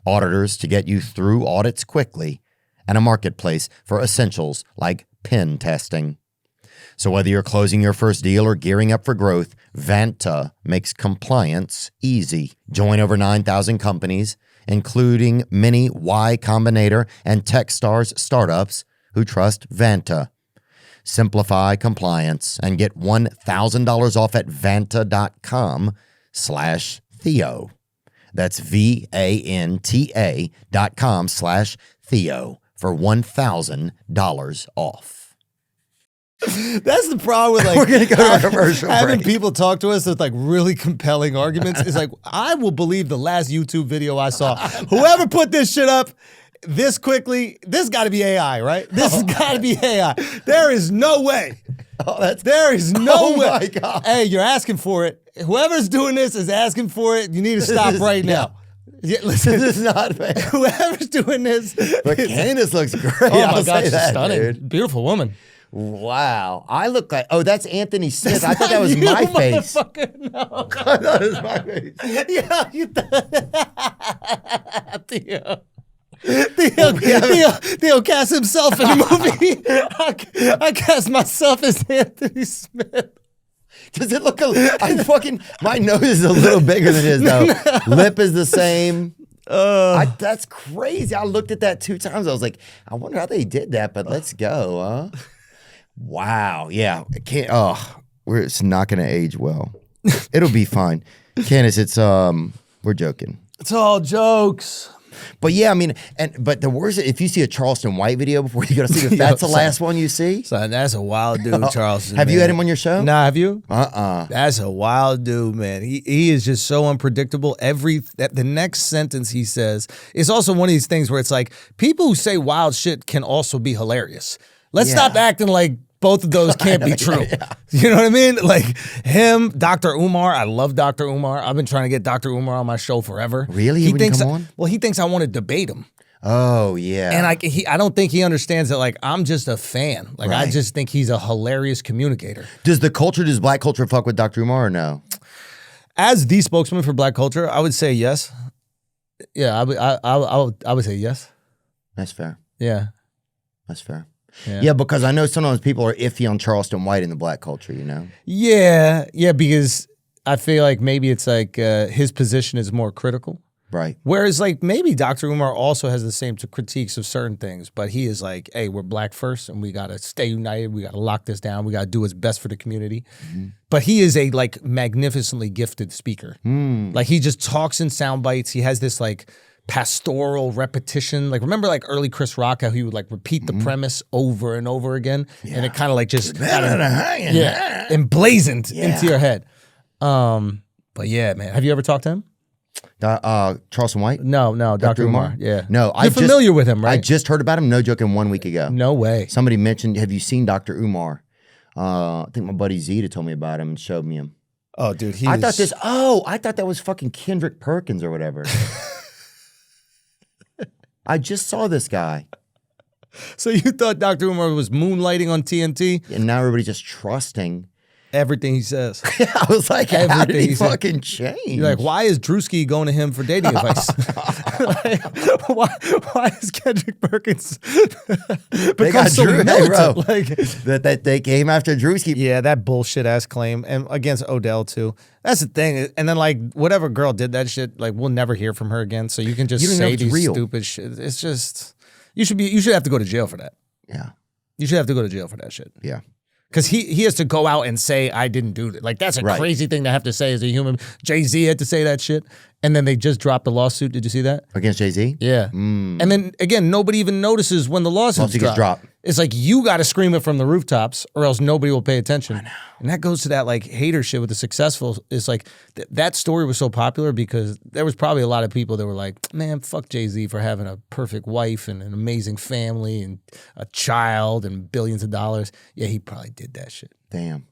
auditors to get you through audits quickly, and a marketplace for essentials like pen testing. So whether you're closing your first deal or gearing up for growth, Vanta makes compliance easy. Join over 9,000 companies, including many Y Combinator and Techstars startups who trust Vanta. Simplify compliance and get $1,000 off at vanta.com/Theo. That's VANTA.com/Theo for $1,000 off. That's the problem with like We're gonna go to a commercial having break. people talk to us with like really compelling arguments. It's like, I will believe the last YouTube video I saw. Whoever put this shit up this quickly, this got to be AI, right? This has got to be AI. There is no way. There is no way. My God. Hey, you're asking for it. Whoever's doing this is asking for it. You need to stop right now. Yeah, listen, This is not fair. whoever's doing this. But Candace looks great. Oh I'll my God, say she's that, stunning. dude. Beautiful woman. Wow. I look like, that's Anthony Smith. I thought that Not was you, my face. motherfucker. No. I thought it was my face. Yeah, you Theo cast himself in the movie. I cast myself as Anthony Smith. Does it look my nose is a little bigger than his though. Lip is the same. That's crazy. I looked at that 2 times. I was like, I wonder how they did that, but let's go, huh? Wow. Yeah. It's not going to age well. It'll be fine. Candace, it's, we're joking. It's all jokes. But yeah, I mean, but the worst, if you see a Charleston White video before you go to see if that's the last one you see. Son, that's a wild dude, Charleston. Have you had him on your show? Nah, have you? That's a wild dude, man. He is just so unpredictable. The next sentence he says is also one of these things where it's like, people who say wild shit can also be hilarious. Let's stop acting like both of those can't be true. You know what I mean? Like him, Dr. Umar. I love Dr. Umar. I've been trying to get Dr. Umar on my show forever. Really? He thinks come on? Well, he thinks I want to debate him. Oh, yeah. And I don't think he understands that, like, I'm just a fan. Like, I just think he's a hilarious communicator. Does black culture fuck with Dr. Umar or no? As the spokesman for black culture, I would say yes. Yeah, I would say yes. That's fair. Yeah. That's fair. Yeah, because I know sometimes people are iffy on Charleston White in the black culture, you know? Yeah, because I feel like maybe it's like his position is more critical. Right. Whereas like maybe Dr. Umar also has the same critiques of certain things, but he is like, hey, we're black first and we got to stay united. We got to lock this down. We got to do what's best for the community. Mm-hmm. But he is a like magnificently gifted speaker. Like he just talks in sound bites. He has this like pastoral repetition. Like remember like early Chris Rock, how he would like repeat the premise over and over again. Yeah. And it kind of like just emblazoned into your head. But yeah, man. Have you ever talked to him? Charleston White? No, Dr. Umar. Yeah. No, You're familiar with him, right? I just heard about him, no joking, 1 week ago. No way. Somebody mentioned, have you seen Dr. Umar? I think my buddy Zeta told me about him and showed me him. Oh, dude, I thought that was fucking Kendrick Perkins or whatever. I just saw this guy. So you thought Dr. Umar was moonlighting on TNT? And now everybody's just trusting everything he says. I was like, how did he fucking change? You're like, why is Drewski going to him for dating advice? Like, why is Kendrick Perkins become so militant? Like, that they came after Drewski. Yeah, that bullshit ass claim, and against Odell too. That's the thing. And then like whatever girl did that shit, like we'll never hear from her again. So you can just say these stupid shit. It's just you should have to go to jail for that. Yeah, you should have to go to jail for that shit. Yeah. Because he has to go out and say, I didn't do it. Like, that's a crazy thing to have to say as a human. Jay-Z had to say that shit. And then they just dropped the lawsuit. Did you see that? Against Jay-Z? Yeah. And then, again, nobody even notices when the lawsuit gets dropped. It's like, you got to scream it from the rooftops or else nobody will pay attention. I know. And that goes to that, like, hater shit with the successful. It's like, that story was so popular because there was probably a lot of people that were like, man, fuck Jay-Z for having a perfect wife and an amazing family and a child and billions of dollars. Yeah, he probably did that shit. Damn.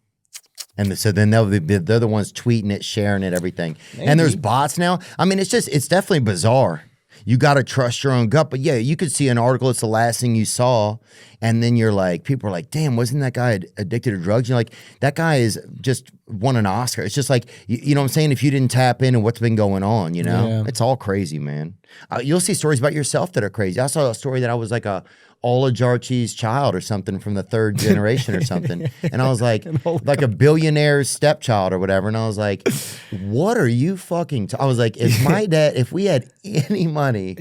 And so then they're the ones tweeting it, sharing it, everything. Maybe. And there's bots now. I mean, it's definitely bizarre. You got to trust your own gut. But yeah, you could see an article, it's the last thing you saw. And then you're like, people are like, damn, wasn't that guy addicted to drugs? You're like, that guy is just won an Oscar. It's just like, you know what I'm saying? If you didn't tap into what's been going on, you know? It's all crazy, man. You'll see stories about yourself that are crazy. I saw a story that I was like a oligarchy's child or something from the third generation or something. And I was like a billionaire's stepchild or whatever. And I was like, what are you fucking I was like, if my dad, if we had any money,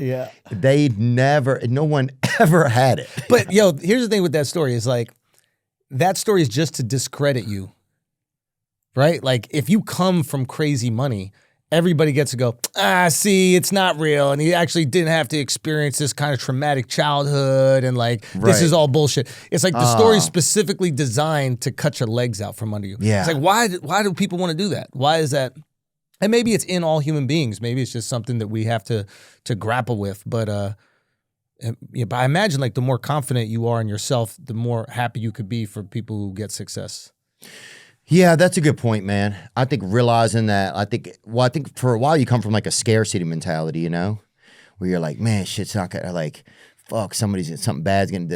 no one ever had it. But yo, here's the thing with that story is like, that story is just to discredit you, right? Like if you come from crazy money, everybody gets to go, see, it's not real. And he actually didn't have to experience this kind of traumatic childhood. And like, this is all bullshit. It's like the story's specifically designed to cut your legs out from under you. Yeah. It's like, why do people want to do that? Why is that? And maybe it's in all human beings. Maybe it's just something that we have to grapple with. But I imagine like the more confident you are in yourself, the more happy you could be for people who get success. Yeah, that's a good point, man. I think realizing that, I think for a while you come from like a scarcity mentality, you know, where you're like, man, shit's not gonna like, fuck, something bad's gonna,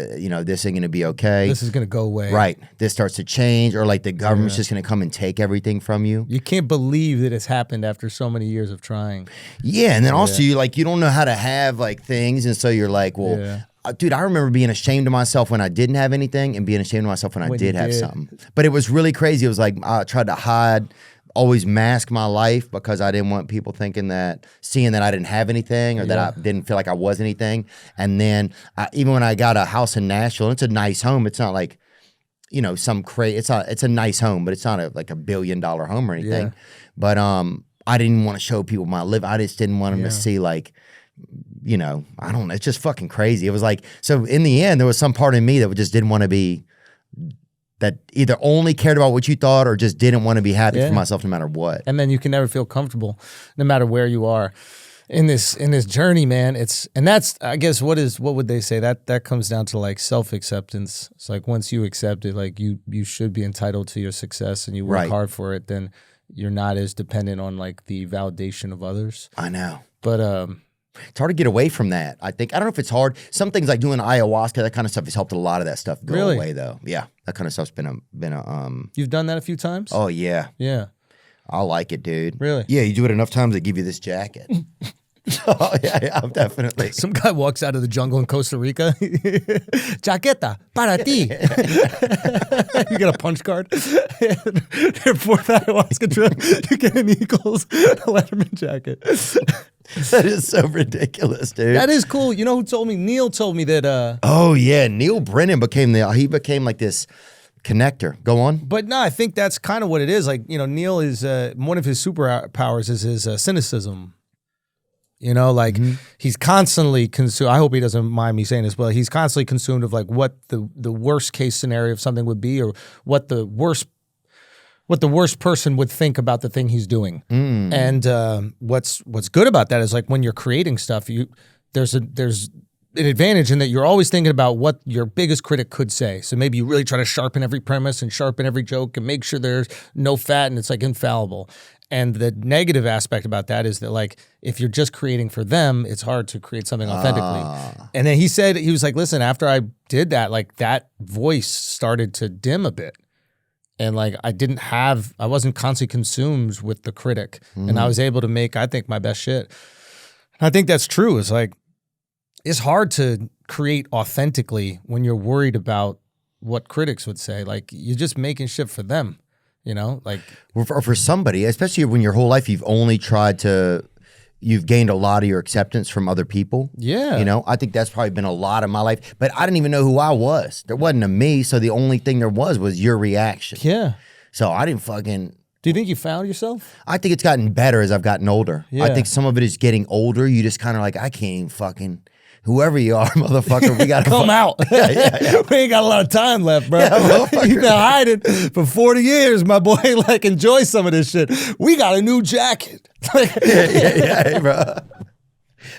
this ain't gonna be okay. This is gonna go away. Right. This starts to change, or like the government's just gonna come and take everything from you. You can't believe that it's happened after so many years of trying. Yeah, and then also you don't know how to have like things, and so you're like, well. Dude, I remember being ashamed of myself when I didn't have anything and being ashamed of myself when I did have something. But it was really crazy. It was like I tried to hide, always mask my life because I didn't want people seeing that I didn't have anything or that I didn't feel like I was anything. And then even when I got a house in Nashville, it's a nice home. It's not like, some crazy. It's a nice home, but it's not like $1 billion home or anything. Yeah. But I didn't want to show people my live. I just didn't want them to see like. I don't know. It's just fucking crazy. It was like, so in the end, there was some part of me that just didn't want to be, that either only cared about what you thought or just didn't want to be happy for myself no matter what. And then you can never feel comfortable no matter where you are. in this journey, man. That's, I guess, what would they say? That comes down to like self-acceptance. It's like once you accept it, like you should be entitled to your success and you work hard for it, then you're not as dependent on like the validation of others. I know. But it's hard to get away from that. I think, I don't know if it's hard. Some things like doing ayahuasca, that kind of stuff has helped a lot of that stuff go away though. Yeah. That kind of stuff's been a You've done that a few times? Oh yeah. Yeah. I like it, dude. Really? Yeah, you do it enough times, they give you this jacket. Oh, yeah, definitely. Some guy walks out of the jungle in Costa Rica. Chaqueta, para ti. You get a punch card. Your fourth ayahuasca trip, you get an Eagles Letterman jacket. That is so ridiculous, dude. That is cool. You know who told me? Neil told me that. Oh, yeah. Neil Brennan became like this connector. Go on. But no, I think that's kind of what it is. Like, you know, Neil is, one of his superpowers is his cynicism. You know, like he's constantly consumed. I hope he doesn't mind me saying this, but he's constantly consumed of like what the worst case scenario of something would be, or what the worst person would think about the thing he's doing. And what's good about that is like when you're creating stuff, there's an advantage in that you're always thinking about what your biggest critic could say. So maybe you really try to sharpen every premise and sharpen every joke and make sure there's no fat and it's like infallible. And the negative aspect about that is that, like, if you're just creating for them, it's hard to create something authentically. And then he was like, listen, after I did that, like, that voice started to dim a bit. And, like, I wasn't constantly consumed with the critic. And I was able to make, I think, my best shit. And I think that's true. It's like, it's hard to create authentically when you're worried about what critics would say. Like, you're just making shit for them. You know, like for somebody, especially when your whole life you've gained a lot of your acceptance from other people. Yeah. You know, I think that's probably been a lot of my life, but I didn't even know who I was. There wasn't a me. So the only thing there was your reaction. Yeah. So I didn't fucking. Do you think you found yourself? I think it's gotten better as I've gotten older. Yeah. I think some of it is getting older. You just kind of like, I can't even fucking. Whoever you are, motherfucker, we gotta come out. Yeah. We ain't got a lot of time left, bro. Yeah, You've been hiding for 40 years, my boy. Like, enjoy some of this shit. We got a new jacket. Yeah, hey, bro.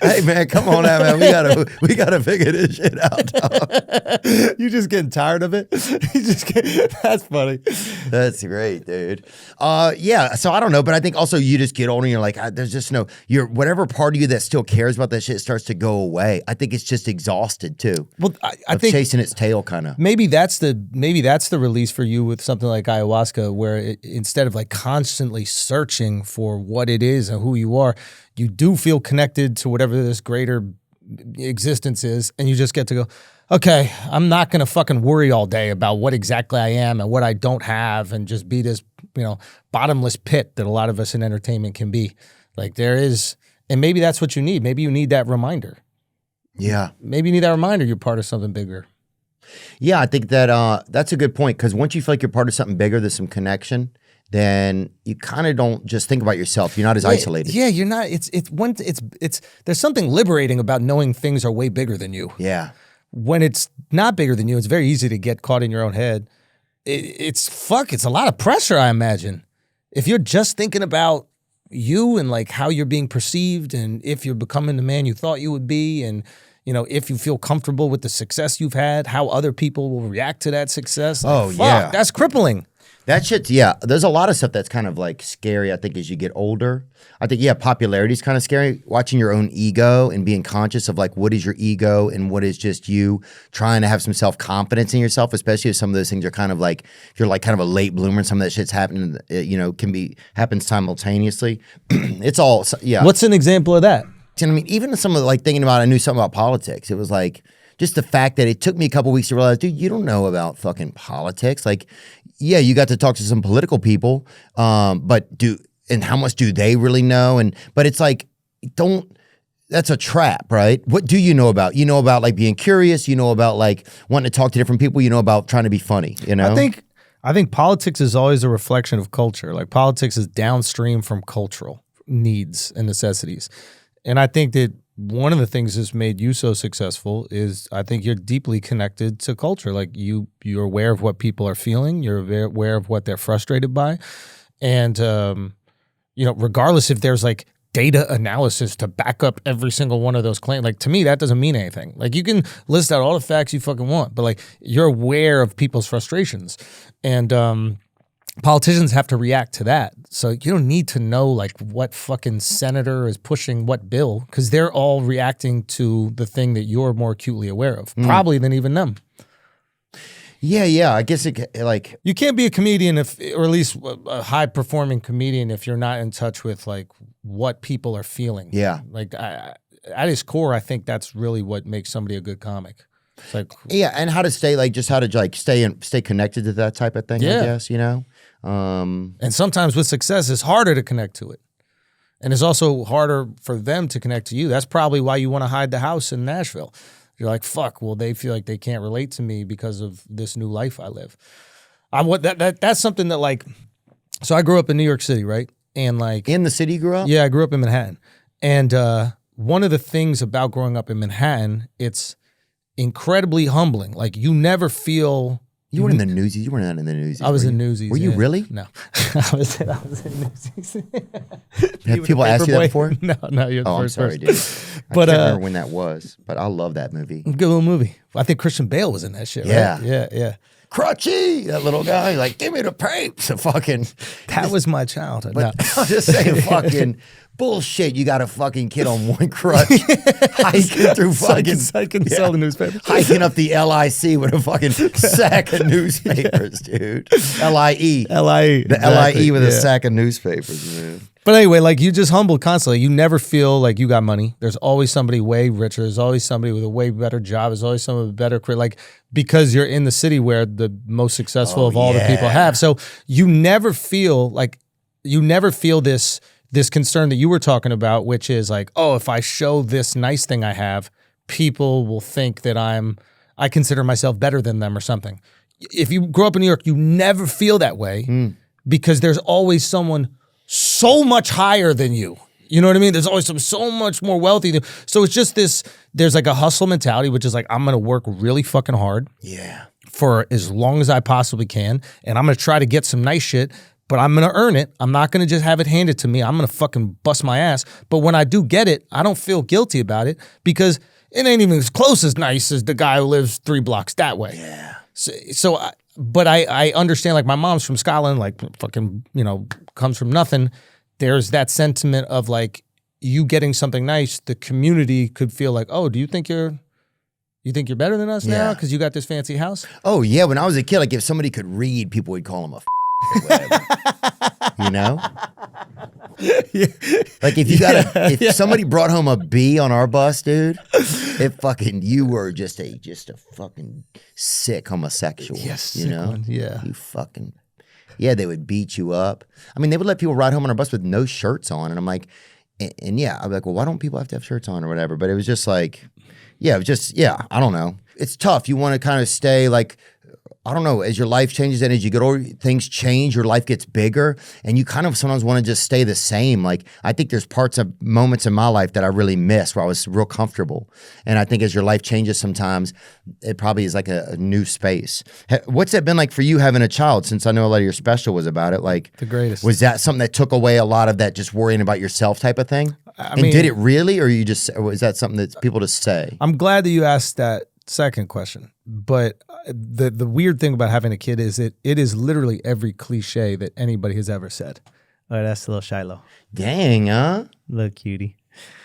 Hey man, come on out, man. We gotta figure this shit out, dog. You just getting tired of it? That's funny. That's great, dude. Yeah. So I don't know, but I think also you just get older and you're like, there's just whatever part of you that still cares about that shit starts to go away. I think it's just exhausted too. Well, I think chasing its tail, kind of. Maybe that's the release for you with something like ayahuasca, where instead of like constantly searching for what it is and who you are, you do feel connected to whatever this greater existence is, and you just get to go, okay, I'm not going to fucking worry all day about what exactly I am and what I don't have, and just be this, bottomless pit that a lot of us in entertainment can be. Like, there is, and maybe that's what you need. Maybe you need that reminder. Yeah. Maybe you need that reminder you're part of something bigger. Yeah, I think that that's a good point, because once you feel like you're part of something bigger, there's some connection, then you kind of don't just think about yourself. You're not as isolated. Yeah, you're not. It's there's something liberating about knowing things are way bigger than you. Yeah. When it's not bigger than you, it's very easy to get caught in your own head. It's a lot of pressure, I imagine. If you're just thinking about you and like how you're being perceived, and if you're becoming the man you thought you would be, and if you feel comfortable with the success you've had, how other people will react to that success. Like, yeah. That's crippling. That shit, yeah. There's a lot of stuff that's kind of like scary, I think, as you get older. I think, yeah, popularity is kind of scary. Watching your own ego and being conscious of like what is your ego and what is just you trying to have some self-confidence in yourself, especially if some of those things are kind of like, if you're like kind of a late bloomer and some of that shit's happening, happens simultaneously. It's all, yeah. What's an example of that? I mean, even some of like thinking about, I knew something about politics. It was like, just the fact that it took me a couple weeks to realize, dude, you don't know about fucking politics. Like, yeah, you got to talk to some political people, but how much do they really know? But it's like, that's a trap, right? What do you know about? You know about like being curious, you know about like wanting to talk to different people, you know about trying to be funny, I think politics is always a reflection of culture. Like, politics is downstream from cultural needs and necessities. And I think that one of the things that's made you so successful is, I think, you're deeply connected to culture. Like, you're aware of what people are feeling. You're aware of what they're frustrated by. And, regardless if there's like data analysis to back up every single one of those claims. Like, to me, that doesn't mean anything. Like, you can list out all the facts you fucking want, but like, you're aware of people's frustrations, and politicians have to react to that. So you don't need to know like what fucking senator is pushing what bill, because they're all reacting to the thing that you're more acutely aware of, probably than even them. Yeah. I guess like you can't be a comedian or at least a high performing comedian if you're not in touch with like what people are feeling. Yeah. Like at its core, I think that's really what makes somebody a good comic. It's like, yeah, and how to stay stay connected to that type of thing. I guess, you know. And sometimes with success, it's harder to connect to it, and it's also harder for them to connect to you. That's probably why you want to hide the house in Nashville. You're like, fuck, well, they feel like they can't relate to me because of this new life I live. That's something that, like, so I grew up in New York City, right? And like in the city you grew up? Yeah, I grew up in Manhattan. And one of the things about growing up in Manhattan, it's incredibly humbling. Like, you never feel... You weren't in the Newsies. You weren't in the Newsies. I was in Newsies. Were you really? No. I was in Newsies. Have people asked you that before? No, you're the first sorry, person. Dude. I can't remember when that was, but I love that movie. Good little movie. I think Christian Bale was in that shit, right? Yeah. Crutchy, that little guy, like, give me the papes. That was my childhood. But I'm just saying, fucking bullshit. You got a fucking kid on one crutch hiking through fucking sell the newspapers, hiking up the LIC with a fucking sack of newspapers, dude. LIE, the LIE with a sack of newspapers, man. But anyway, like, you just humbled constantly. You never feel like you got money. There's always somebody way richer. There's always somebody with a way better job. There's always someone with a better career. Like, because you're in the city where the most successful of all the people have. So you never feel this concern that you were talking about, which is like, oh, if I show this nice thing I have, people will think that I consider myself better than them or something. If you grow up in New York, you never feel that way because there's always someone so much higher than you. You know what I mean? There's always so much more wealthy than, so it's just this, there's like a hustle mentality, which is like, I'm going to work really fucking hard for as long as I possibly can. And I'm going to try to get some nice shit, but I'm going to earn it. I'm not going to just have it handed to me. I'm going to fucking bust my ass. But when I do get it, I don't feel guilty about it because it ain't even as close as nice as the guy who lives 3 blocks that way. Yeah. But I understand, like, my mom's from Scotland, like, fucking, you know, comes from nothing. There's that sentiment of like, you getting something nice, the community could feel like, oh, do you think you're better than us now because you got this fancy house? Oh yeah, when I was a kid, like, if somebody could read, people would call him a or whatever. You know? Like, if somebody brought home a B on our bus, dude, you were just a fucking sick homosexual. Yes, you know? Yeah. You fucking, they would beat you up. I mean, they would let people ride home on our bus with no shirts on, and I'm like, and I'm like, well, why don't people have to have shirts on or whatever? But it was just like, I don't know. It's tough. You want to kind of stay like, I don't know, as your life changes and as you get older, things change, your life gets bigger, and you kind of sometimes want to just stay the same. Like, I think there's moments in my life that I really miss where I was real comfortable. And I think as your life changes sometimes, it probably is like a new space. What's it been like for you having a child, since I know a lot of your special was about it? Like, the greatest. Was that something that took away a lot of that just worrying about yourself type of thing? I mean, did it really, or is that something that people just say? I'm glad that you asked that second question, but the weird thing about having a kid is it is literally every cliche that anybody has ever said. Oh, that's a little Shiloh. Dang, huh? Little cutie.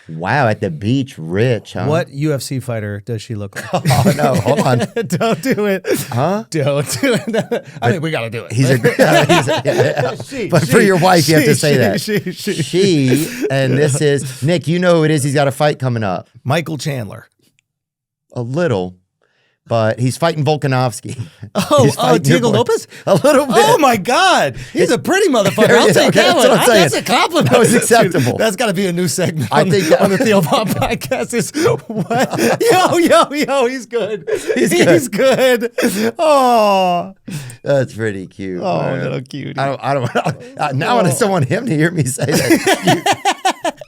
Wow, at the beach, rich, huh? What UFC fighter does she look like? Oh, no, hold on. Don't do it. Huh? Don't do it. I think we got to do it. But for your wife, you have to say that. She, and this is, Nick, you know who it is. He's got a fight coming up. Michael Chandler. A little. But he's fighting Volkanovski. Diego Lopez? A little bit. Oh, my God. He's a pretty motherfucker. I'll take that one. That's a compliment. That was acceptable. That's got to be a new segment on the Theo Von podcast. Is what? Yo, he's good. He's good. Oh. That's pretty cute. Oh, man. little cutie. Now I still want him to hear me say that.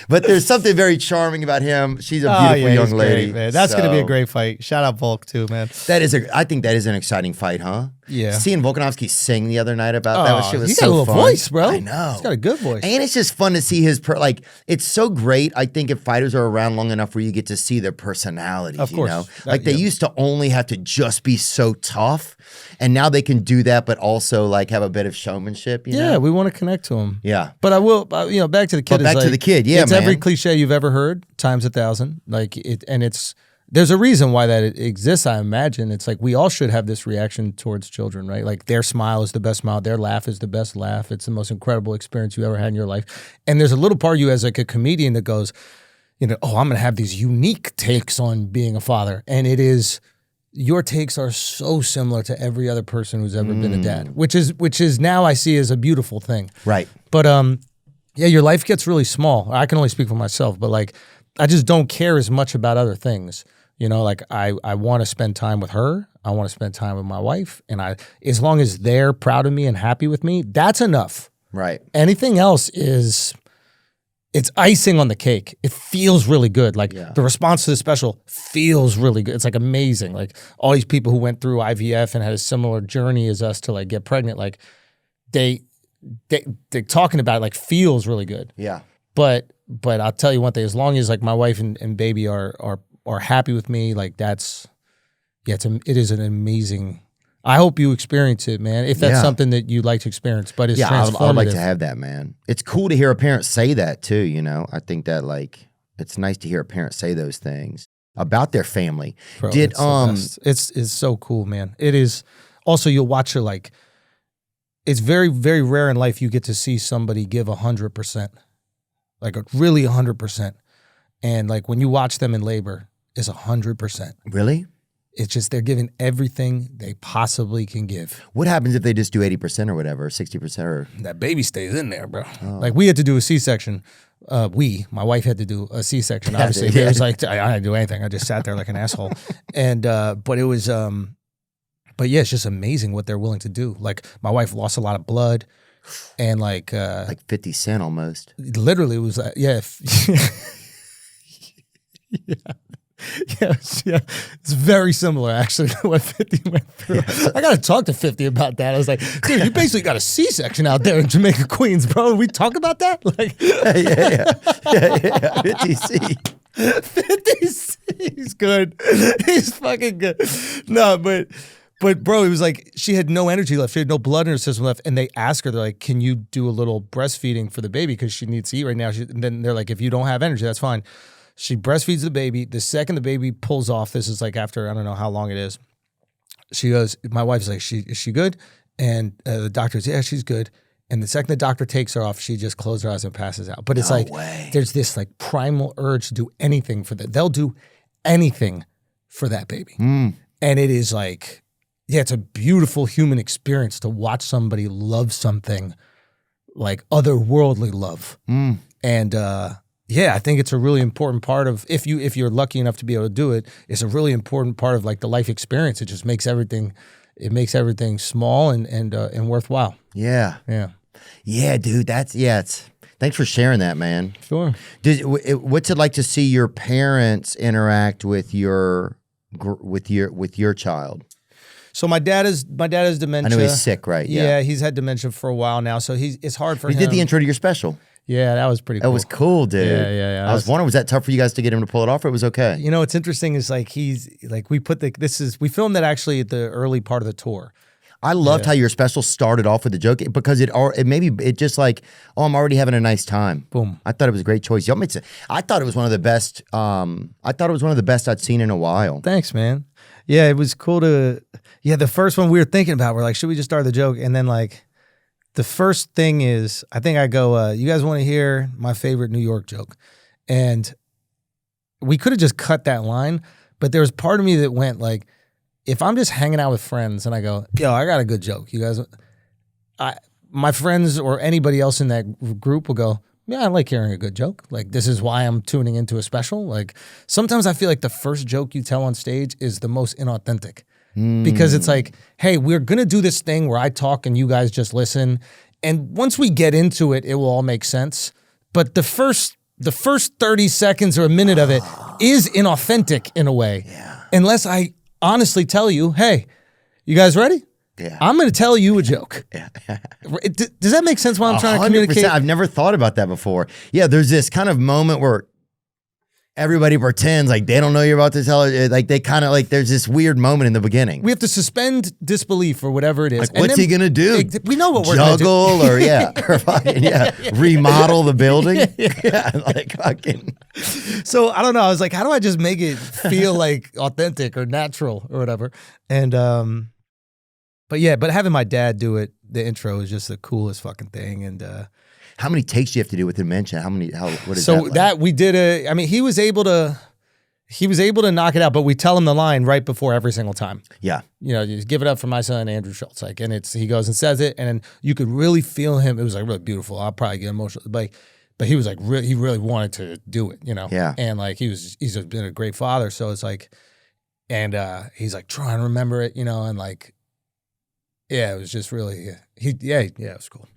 But there's something very charming about him. She's a beautiful young lady. Great, man. That's going to be a great fight. Shout out Volk too, man. I think that is an exciting fight, huh? Yeah. Seeing Volkanovski sing the other night about that shit was he so got a little fun. voice, bro. I know. He's got a good voice. And it's just fun to see his it's so great. I think if fighters are around long enough where you get to see their personalities, Of course. you know, like they used to only have to just be so tough, and now they can do that, but also like have a bit of showmanship. You know? We want to connect to him. Yeah. But I will, back to the kid. But back to the kid, yeah, it's man. every cliche you've ever heard times 1,000. Like it, and it's there's a reason why that it exists. I imagine it's like we all should have this reaction towards children, right? Like their smile is the best smile, their laugh is the best laugh. It's the most incredible experience you ever had in your life. And there's a little part of you as like a comedian that goes, I'm going to have these unique takes on being a father, and it is. Your takes are so similar to every other person who's ever been a dad, which is now I see as a beautiful thing. Right. But your life gets really small. I can only speak for myself, but like I just don't care as much about other things. Like I want to spend time with her. I want to spend time with my wife, and as long as they're proud of me and happy with me, that's enough. Right. Anything else it's icing on the cake. It feels really good. Like the response to the special feels really good. It's like amazing. Like all these people who went through IVF and had a similar journey as us to like get pregnant, like they're talking about it like feels really good. Yeah. But I'll tell you one thing, as long as like my wife and baby are happy with me, like it is an amazing. I hope you experience it, man. If that's something that you'd like to experience, but it's transformative. I would like to have that, man. It's cool to hear a parent say that too. I think that like it's nice to hear a parent say those things about their family. Bro, it's so cool, man. It is. Also, you'll watch her like. It's very, very rare in life you get to see somebody give 100%, like really 100%, and like when you watch them in labor, it's 100%. Really? It's just they're giving everything they possibly can give. What happens if they just do 80% or whatever, 60% or? That baby stays in there, bro. Oh. Like we had to do a C-section. My wife had to do a C-section. Obviously, it was like I didn't do anything. I just sat there like an asshole. And but it was, but yeah, it's just amazing what they're willing to do. Like my wife lost a lot of blood, and like 50 Cent almost. Literally, it was yeah. Yeah, it's very similar actually to what 50 went through. Yeah. I got to talk to 50 about that. I was like, dude, you basically got a C-section out there in Jamaica, Queens, bro. We talk about that? Like, yeah. 50C. 50C. He's good. He's fucking good. No, but bro, it was like she had no energy left. She had no blood in her system left. And they asked her, they're like, can you do a little breastfeeding for the baby? Because she needs to eat right now. And then they're like, if you don't have energy, that's fine. She breastfeeds the baby. The second the baby pulls off, this is like after, I don't know how long it is. She goes, my wife's like, is she good? And the doctor goes, yeah, she's good. And the second the doctor takes her off, she just closes her eyes and passes out. But it's there's this like primal urge to do anything for that. They'll do anything for that baby. And it is like, yeah, it's a beautiful human experience to watch somebody love something like otherworldly love. And, yeah, I think it's a really important part of if you're lucky enough to be able to do it. It's a really important part of like the life experience. It just makes everything small and worthwhile. Yeah, dude. Thanks for sharing that, man. Sure. What's it like to see your parents interact with your child? So my dad is dementia. I know he's sick, right? Yeah, he's had dementia for a while now. So it's hard for him. He did the intro to your special. Yeah, that was pretty cool. That was cool, dude. Yeah. I was wondering, was that tough for you guys to get him to pull it off, or it was okay? What's interesting is like he's like we filmed that actually at the early part of the tour. I loved how your special started off with the joke because it just like, oh, I'm already having a nice time. Boom. I thought it was a great choice. I thought it was one of the best. I thought it was one of the best I'd seen in a while. Thanks, man. Yeah, it was cool to. Yeah, the first one we were thinking about, we're like, should we just start the joke? And then like. The first thing is, I think I go, you guys want to hear my favorite New York joke? And we could have just cut that line, but there was part of me that went like, if I'm just hanging out with friends and I go, yo, I got a good joke. You guys, my friends or anybody else in that group will go, yeah, I like hearing a good joke. Like, this is why I'm tuning into a special. Like, sometimes I feel like the first joke you tell on stage is the most inauthentic. Because it's like, hey, we're going to do this thing where I talk and you guys just listen. And once we get into it, it will all make sense. But the first 30 seconds or a minute of it is inauthentic in a way. Yeah. Unless I honestly tell you, hey, you guys ready? Yeah. I'm going to tell you a joke. Yeah. Does that make sense while I'm trying to 100%. communicate? I've never thought about that before. Yeah, there's this kind of moment where everybody pretends like they don't know you're about to tell it. Like they kind of like there's this weird moment in the beginning. We have to suspend disbelief or whatever it is. Like, what's he gonna do? We know what we're gonna do. Juggle or or fucking, remodel the building. Yeah, like fucking. So I don't know. I was like, how do I just make it feel like authentic or natural or whatever? And but having my dad do it, the intro is just the coolest fucking thing. And how many takes do you have to do with dementia? What is so that? Like? that we did I mean, he was able to knock it out, but we tell him the line right before every single time. Yeah. You know, you just give it up for my son, Andrew Schulz. Like, and he goes and says it, and then you could really feel him. It was like really beautiful. I'll probably get emotional, but he was like, he really wanted to do it, you know? Yeah. And like, he's been a great father. So it's like, and he's like, try and remember it, you know? And like, yeah, it was just really, it was cool.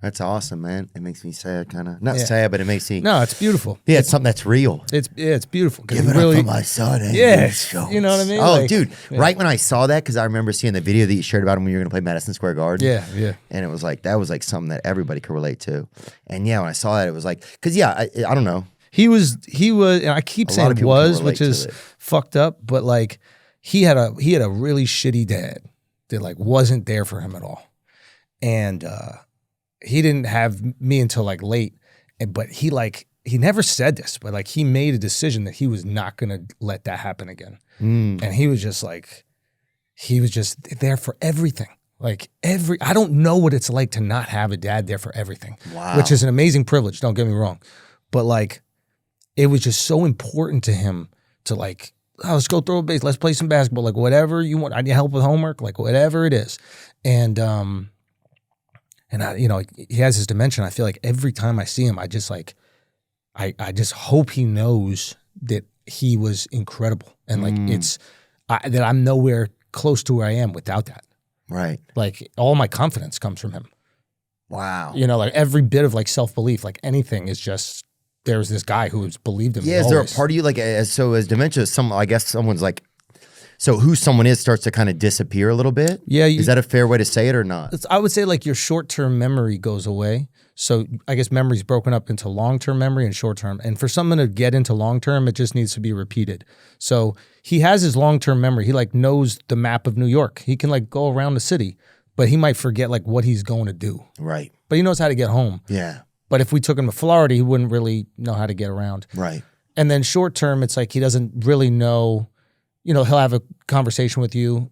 That's awesome, man. It makes me sad, kind of. Not sad, but it makes me. No, it's beautiful. Yeah, it's something that's real. It's beautiful. Give it really, up for my son. You know what I mean? Oh, like, dude, right when I saw that, because I remember seeing the video that you shared about him when you were going to play Madison Square Garden. Yeah. And it was like, that was like something that everybody could relate to. And yeah, when I saw that, it was like, because I don't know. He was, and I keep saying was, which is fucked up, but like he had a really shitty dad that like wasn't there for him at all. And he didn't have me until like late, but he never said this, but like he made a decision that he was not going to let that happen again. And he was just there for everything. Like I don't know what it's like to not have a dad there for everything, which is an amazing privilege. Don't get me wrong. But like, it was just so important to him to like, oh, let's go throw a base. Let's play some basketball. Like whatever you want. I need help with homework, like whatever it is. And I, you know, he has his dementia. I feel like every time I see him, I just like, I just hope he knows that he was incredible. And like, that I'm nowhere close to where I am without that. Right. Like all my confidence comes from him. Wow. You know, like every bit of like self-belief, like anything is just, there's this guy who's believed in me. Yeah. Is there a part of you like, as dementia, I guess someone's like, so who someone is starts to kind of disappear a little bit? Yeah. Is that a fair way to say it or not? I would say like your short-term memory goes away. So I guess memory's broken up into long-term memory and short-term. And for someone to get into long-term, it just needs to be repeated. So he has his long-term memory. He like knows the map of New York. He can like go around the city, but he might forget like what he's going to do. Right. But he knows how to get home. Yeah. But if we took him to Florida, he wouldn't really know how to get around. Right. And then short-term, it's like he doesn't really know. You know, he'll have a conversation with you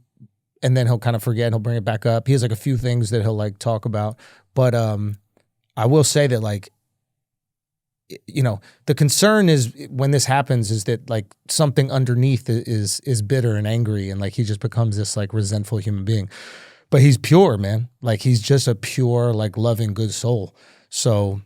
and then he'll kind of forget and he'll bring it back up. He has like a few things that he'll like talk about. But I will say that like, you know, the concern is when this happens is that like something underneath is bitter and angry and like he just becomes this like resentful human being. But he's pure, man. Like he's just a pure, like loving, good soul. So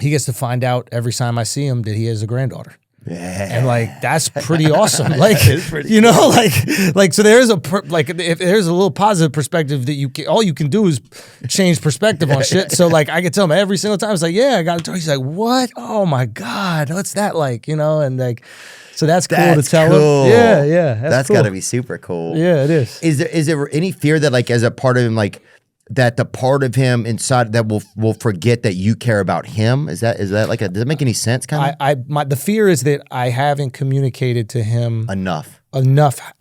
he gets to find out every time I see him that he has a granddaughter. Yeah. And like that's pretty awesome. Like pretty you know, cool. like so there is if there's a little positive perspective that all you can do is change perspective on shit. So like I can tell him every single time. It's like, yeah, I got to. He's like, what? Oh my god, what's that like? You know, and like, so that's cool to tell him. Yeah, that's cool. got to be super cool. Yeah, it is. Is there any fear that like as a part of him like that the part of him inside that will forget that you care about him? Is that like does it make any sense? Kind of. The fear is that I haven't communicated to him enough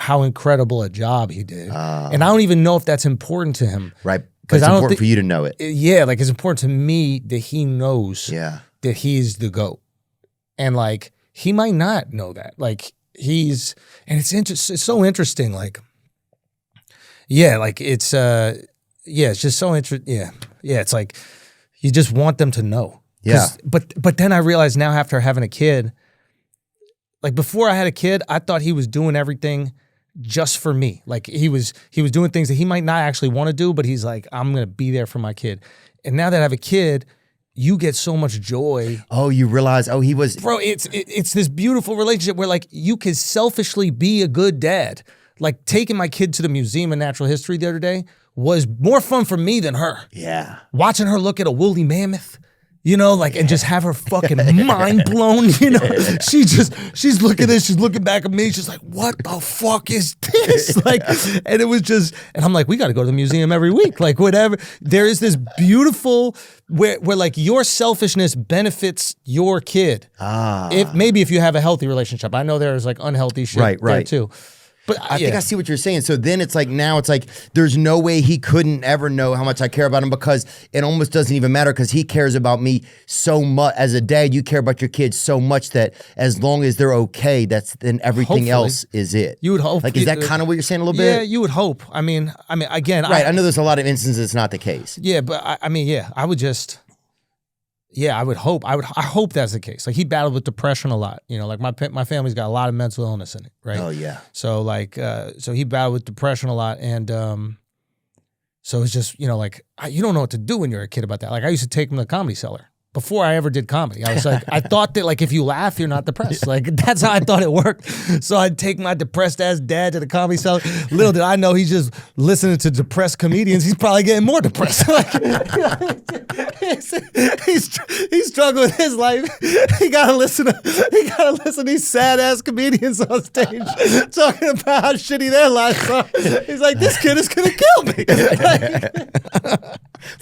how incredible a job he did, and I don't even know if that's important to him. Right, because it's important for you to know it. Yeah, like it's important to me that he knows. Yeah. That he's the GOAT, and like he might not know that. Like and it's so interesting. Like, yeah, like it's yeah, it's just so interesting. Yeah, it's like you just want them to know. Yeah. But then I realized now after having a kid, like before I had a kid, I thought he was doing everything just for me. Like he was doing things that he might not actually want to do, but he's like, I'm gonna be there for my kid. And now that I have a kid, you get so much joy. Oh, you realize? Oh, he was. Bro, it's this beautiful relationship where like you could selfishly be a good dad. Like taking my kid to the Museum of Natural History the other day was more fun for me than her. Yeah. Watching her look at a woolly mammoth, You know, like, and just have her fucking mind blown, you know? She's looking at this, she's looking back at me, she's like, what the fuck is this? Like, and it was just, and I'm like, we got to go to the museum every week, like, whatever. There is this beautiful, where like, your selfishness benefits your kid. If you have a healthy relationship. I know there's like unhealthy shit there too. But I think I see what you're saying. So then it's like, now it's like, there's no way he couldn't ever know how much I care about him, because it almost doesn't even matter, because he cares about me so much. As a dad, you care about your kids so much that as long as they're okay, then everything else is it. You would hope. Like, is that kind of what you're saying a little bit? Yeah, you would hope. I mean, again. Right, I know there's a lot of instances it's not the case. Yeah, but I would just... Yeah, I would hope. I hope that's the case. Like, he battled with depression a lot. You know, like my family's got a lot of mental illness in it, right? Oh yeah. So like, so he battled with depression a lot, and so it's just, you know, like, you don't know what to do when you're a kid about that. Like, I used to take him to the Comedy Cellar before I ever did comedy. I was like, I thought that, like, if you laugh, you're not depressed. Like, that's how I thought it worked. So I'd take my depressed ass dad to the Comedy Cellar. Little did I know, he's just listening to depressed comedians. He's probably getting more depressed. Like, he's struggling with his life. He gotta listen to these sad ass comedians on stage talking about how shitty their lives are. He's like, this kid is gonna kill me.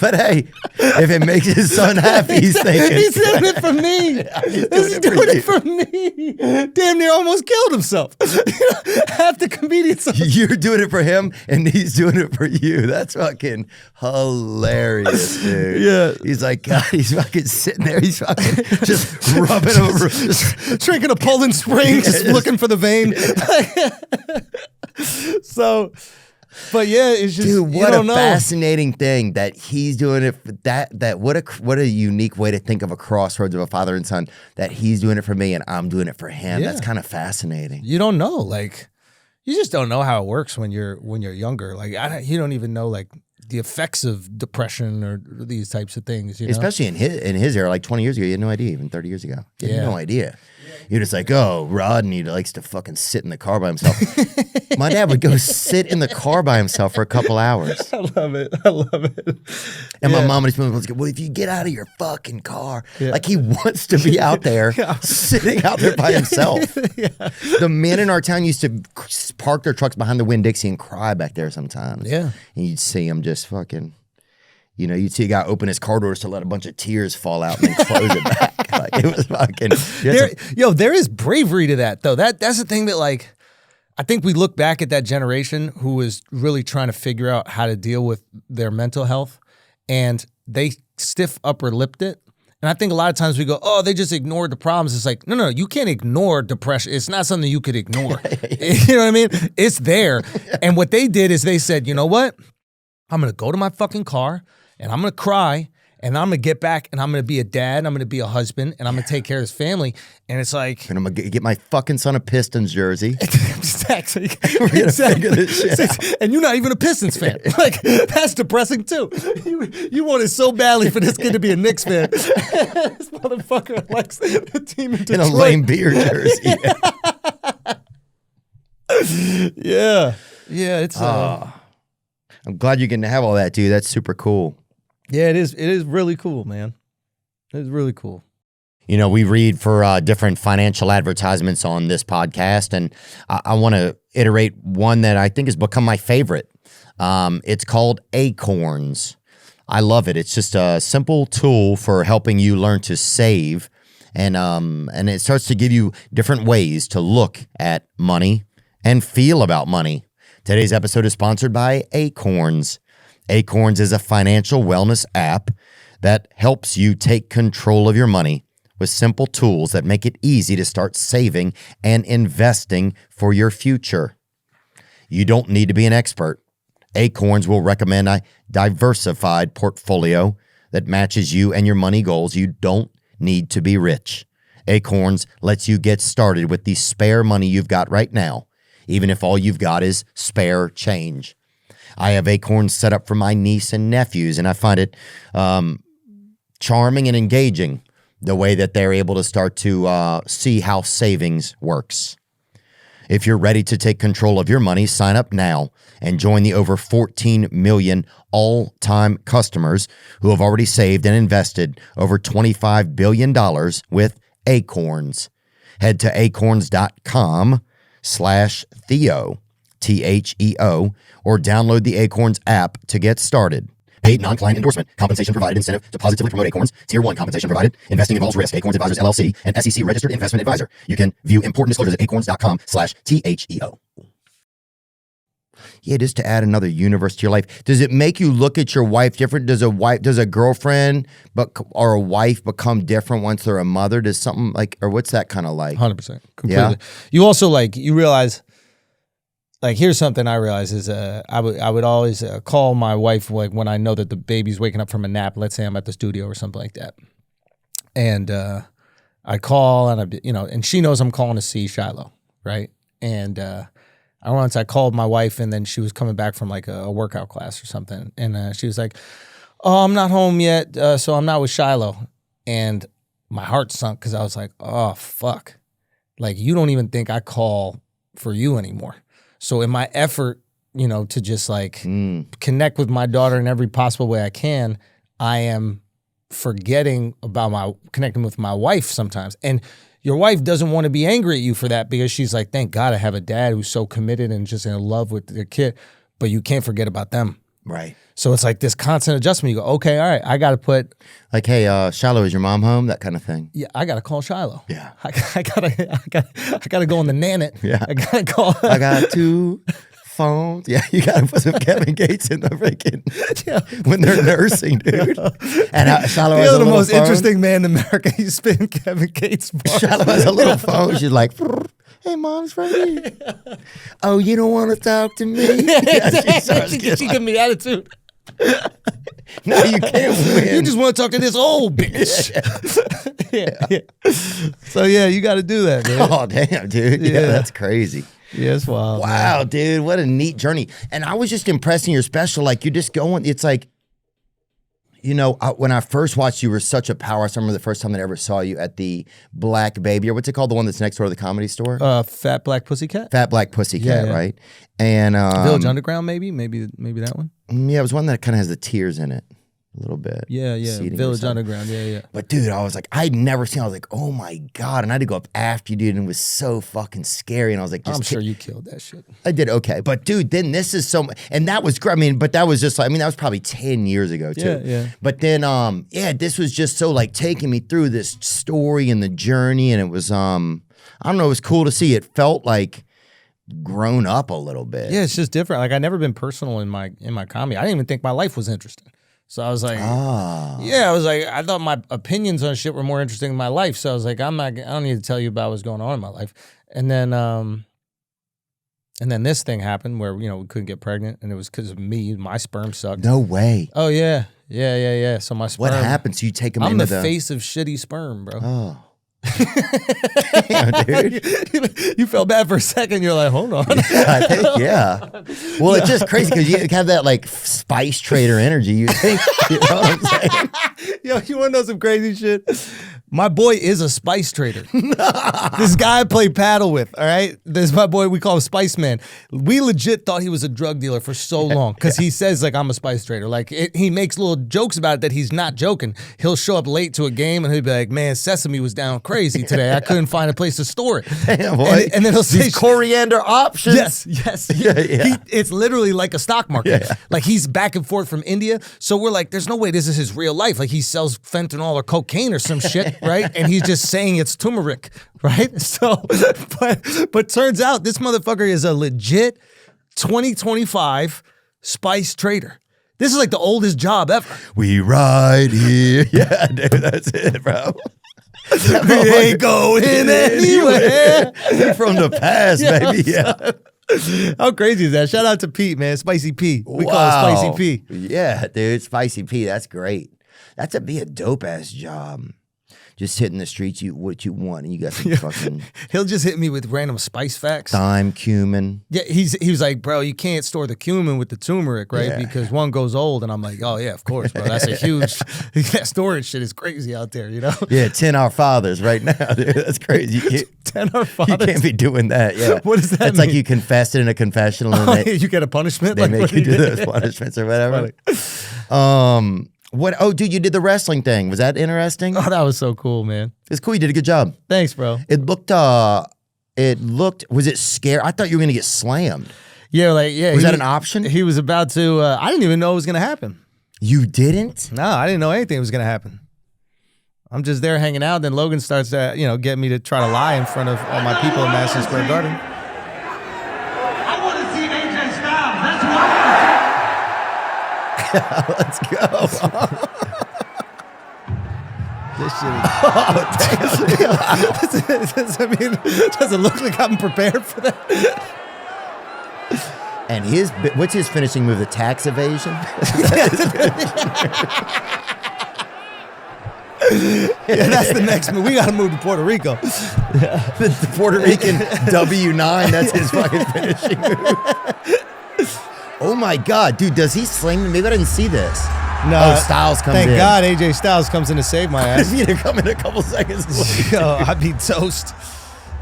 But hey, if it makes his son happy, he's doing it for me. He's doing it for me. Damn near almost killed himself. Half the comedians. You're doing it for him, and he's doing it for you. That's fucking hilarious, dude. Yeah. He's like, God, he's fucking sitting there. He's fucking just rubbing over. Just drinking a Poland Spring, just looking for the vein. So... But yeah, it's just, dude, what you don't know. Fascinating thing that he's doing it for that what a unique way to think of a crossroads of a father and son, that he's doing it for me and I'm doing it for him. Yeah. That's kind of fascinating. You don't know, like, you just don't know how it works when you're younger. Like, you don't even know, like, the effects of depression or these types of things, you know? Especially in his era, like 20 years ago, you had no idea. Even 30 years ago, you had no idea. You're just like, oh, Rodney likes to fucking sit in the car by himself. My dad would go sit in the car by himself for a couple hours. I love it. I love it. And my mom would just go, well, if you get out of your fucking car, like, he wants to be out there sitting out there by himself. The men in our town used to park their trucks behind the Winn-Dixie and cry back there sometimes. Yeah. And you'd see him just fucking... You know, you'd see a guy open his car doors to let a bunch of tears fall out and then close it back. Like, it was fucking... There is bravery to that, though. That's the thing that, like, I think we look back at that generation who was really trying to figure out how to deal with their mental health, and they stiff upper lipped it. And I think a lot of times we go, oh, they just ignored the problems. It's like, no, you can't ignore depression. It's not something you could ignore. You know what I mean? It's there. And what they did is they said, you know what? I'm going to go to my fucking car, and I'm going to cry, and I'm going to get back, and I'm going to be a dad, and I'm going to be a husband, and I'm going to take care of his family. And it's like... And I'm going to get my fucking son a Pistons jersey. Exactly. And you're not even a Pistons fan. Like, that's depressing, too. You wanted so badly for this kid to be a Knicks fan. This motherfucker likes the team in Detroit. In a lame beer jersey. Yeah. Yeah, it's... I'm glad you're getting to have all that, dude. That's super cool. Yeah, it is. It is really cool, man. It is really cool. You know, we read for different financial advertisements on this podcast, and I want to iterate one that I think has become my favorite. It's called Acorns. I love it. It's just a simple tool for helping you learn to save, and it starts to give you different ways to look at money and feel about money. Today's episode is sponsored by Acorns. Acorns is a financial wellness app that helps you take control of your money with simple tools that make it easy to start saving and investing for your future. You don't need to be an expert. Acorns will recommend a diversified portfolio that matches you and your money goals. You don't need to be rich. Acorns lets you get started with the spare money you've got right now, even if all you've got is spare change. I have Acorns set up for my niece and nephews, and I find it charming and engaging, the way that they're able to start to see how savings works. If you're ready to take control of your money, sign up now and join the over 14 million all-time customers who have already saved and invested over $25 billion with Acorns. Head to acorns.com/Theo, Theo, or download the Acorns app to get started. Paid non-client endorsement. Compensation provided. Incentive to positively promote Acorns. Tier 1 compensation provided. Investing involves risk. Acorns Advisors LLC, an SEC registered investment advisor. You can view important disclosures at acorns.com/Theo. Yeah, just to add another universe to your life. Does it make you look at your wife different? Does a girlfriend or a wife become different once they're a mother? Does something like, or what's that kind of like? 100%. Completely. Yeah. You also you realize, here's something I realize is I would always call my wife when I know that the baby's waking up from a nap. Let's say I'm at the studio or something like that, and I call and and she knows I'm calling to see Shiloh, right? And once I called my wife, and then she was coming back from a workout class or something, and she was like, "Oh, I'm not home yet, so I'm not with Shiloh," and my heart sunk because I was like, "Oh fuck, you don't even think I call for you anymore." So in my effort, to just connect with my daughter in every possible way I can, I am forgetting about connecting with my wife sometimes. And your wife doesn't want to be angry at you for that because she's like, thank God I have a dad who's so committed and just in love with their kid, but you can't forget about them. Right. So it's this constant adjustment. You go, okay, all right, I got to put hey, Shiloh, is your mom home? That kind of thing. Yeah, I got to call Shiloh. Yeah. I gotta go on the Nanit. Yeah. I got to call. I got 2 phones. Yeah, you got to put some Kevin Gates in the freaking, when they're nursing, dude. And Shiloh has You're the a most phone. interesting man in America. You spin Kevin Gates bars. Shiloh has a little phone. She's like, hey, mom's right here. Oh, you don't want to talk to me? Yeah, she give me attitude. No, you can't win. You just want to talk to this old bitch. Yeah. So yeah, you got to do that, man. Oh, damn, dude. Yeah, that's crazy. Yeah, it's wild. Wow, man. dude, what a neat journey. And I was just impressed in your special. You're just going, it's when I first watched you, were such a power. I remember the first time that I ever saw you at the Black Baby, or what's it called? The one that's next door to the Comedy Store? Fat Black Pussycat? Fat Black Pussycat, right? And Village Underground, maybe that one? Yeah, it was one that kind of has the tears in it. A little bit. Yeah. Village Underground, yeah. But dude, I was like, I'd never seen, I was like, oh my God. And I had to go up after you, dude, and it was so fucking scary. And I was like, I'm sure you killed that shit. I did okay. But dude, then this is so, and that was great. But that was just that was probably 10 years ago too. Yeah. But then, this was just so taking me through this story and the journey. And it was, I don't know, it was cool to see. It felt grown up a little bit. Yeah, it's just different. I never been personal in my comedy. I didn't even think my life was interesting. So I was like, I thought my opinions on shit were more interesting than my life. So I was like, I don't need to tell you about what's going on in my life. And then this thing happened where, we couldn't get pregnant, and it was because of me. My sperm sucked. No way. Oh, yeah. Yeah. So my sperm. What happened? So you take them I'm into the face of shitty sperm, bro. Oh. Damn, dude. You felt bad for a second. You're like, hold on. Yeah. Well, it's just crazy because you have that spice trader energy. You think, you know what I'm saying? Yo, you want to know some crazy shit? My boy is a spice trader. This guy I play paddle with, all right? This is my boy, we call him Spice Man. We legit thought he was a drug dealer for so long because he says, I'm a spice trader. He makes little jokes about it that he's not joking. He'll show up late to a game and he'll be like, man, sesame was down crazy today. I couldn't find a place to store it. Damn, boy. And then he'll say, these coriander options. Yes. Yeah. It's literally like a stock market. Yeah. He's back and forth from India. So we're like, there's no way this is his real life. He sells fentanyl or cocaine or some shit. Right? And he's just saying it's turmeric, right? So, but turns out this motherfucker is a legit 2025 spice trader. This is the oldest job ever. We ride here. Yeah, dude, that's it, bro. We ain't going anywhere. You're from the past, baby. Yeah. How crazy is that? Shout out to Pete, man. Spicy P. We call it Spicy P. Yeah, dude. Spicy P. That's great. That'd be a dope ass job. Just hitting the streets, what you want, and you got some fucking. He'll just hit me with random spice facts. Thyme, cumin. Yeah, he was like, bro, you can't store the cumin with the turmeric, right? Yeah. Because one goes old, and I'm like, oh yeah, of course, bro. That's a huge. That storage shit is crazy out there, you know. Yeah, 10 Our Fathers right now, dude. That's crazy. and our You fathers. can't be doing that. Yeah. What does that It's like mean? you confessed it in a confessional and You get a punishment. they Like, make what you do did? those punishments or whatever. What? Oh, dude, you did the wrestling thing. Was that interesting? Oh, that was so cool, man. It's cool. You did a good job. Thanks, bro. It looked. Was it scary? I thought you were gonna get slammed. Yeah, like yeah. Was that an option? He was about to. I didn't even know it was gonna happen. You didn't? No, I didn't know anything was gonna happen. I'm just there hanging out. Then Logan starts to, get me to try to lie in front of all my people in Madison Square Garden. I want to see AJ Styles. That's what I want. Let's go. This shit. I mean, does it look like I'm prepared for that? And what's his finishing move? The tax evasion? Yeah, that's the next move. We got to move to Puerto Rico. The Puerto Rican W9, that's his fucking finishing move. Oh my God, dude, does he slam him? Maybe I didn't see this. No, Oh, Styles comes in. Thank God AJ Styles comes in to save my ass. He's gonna come in a couple seconds. Yo, I'd be toast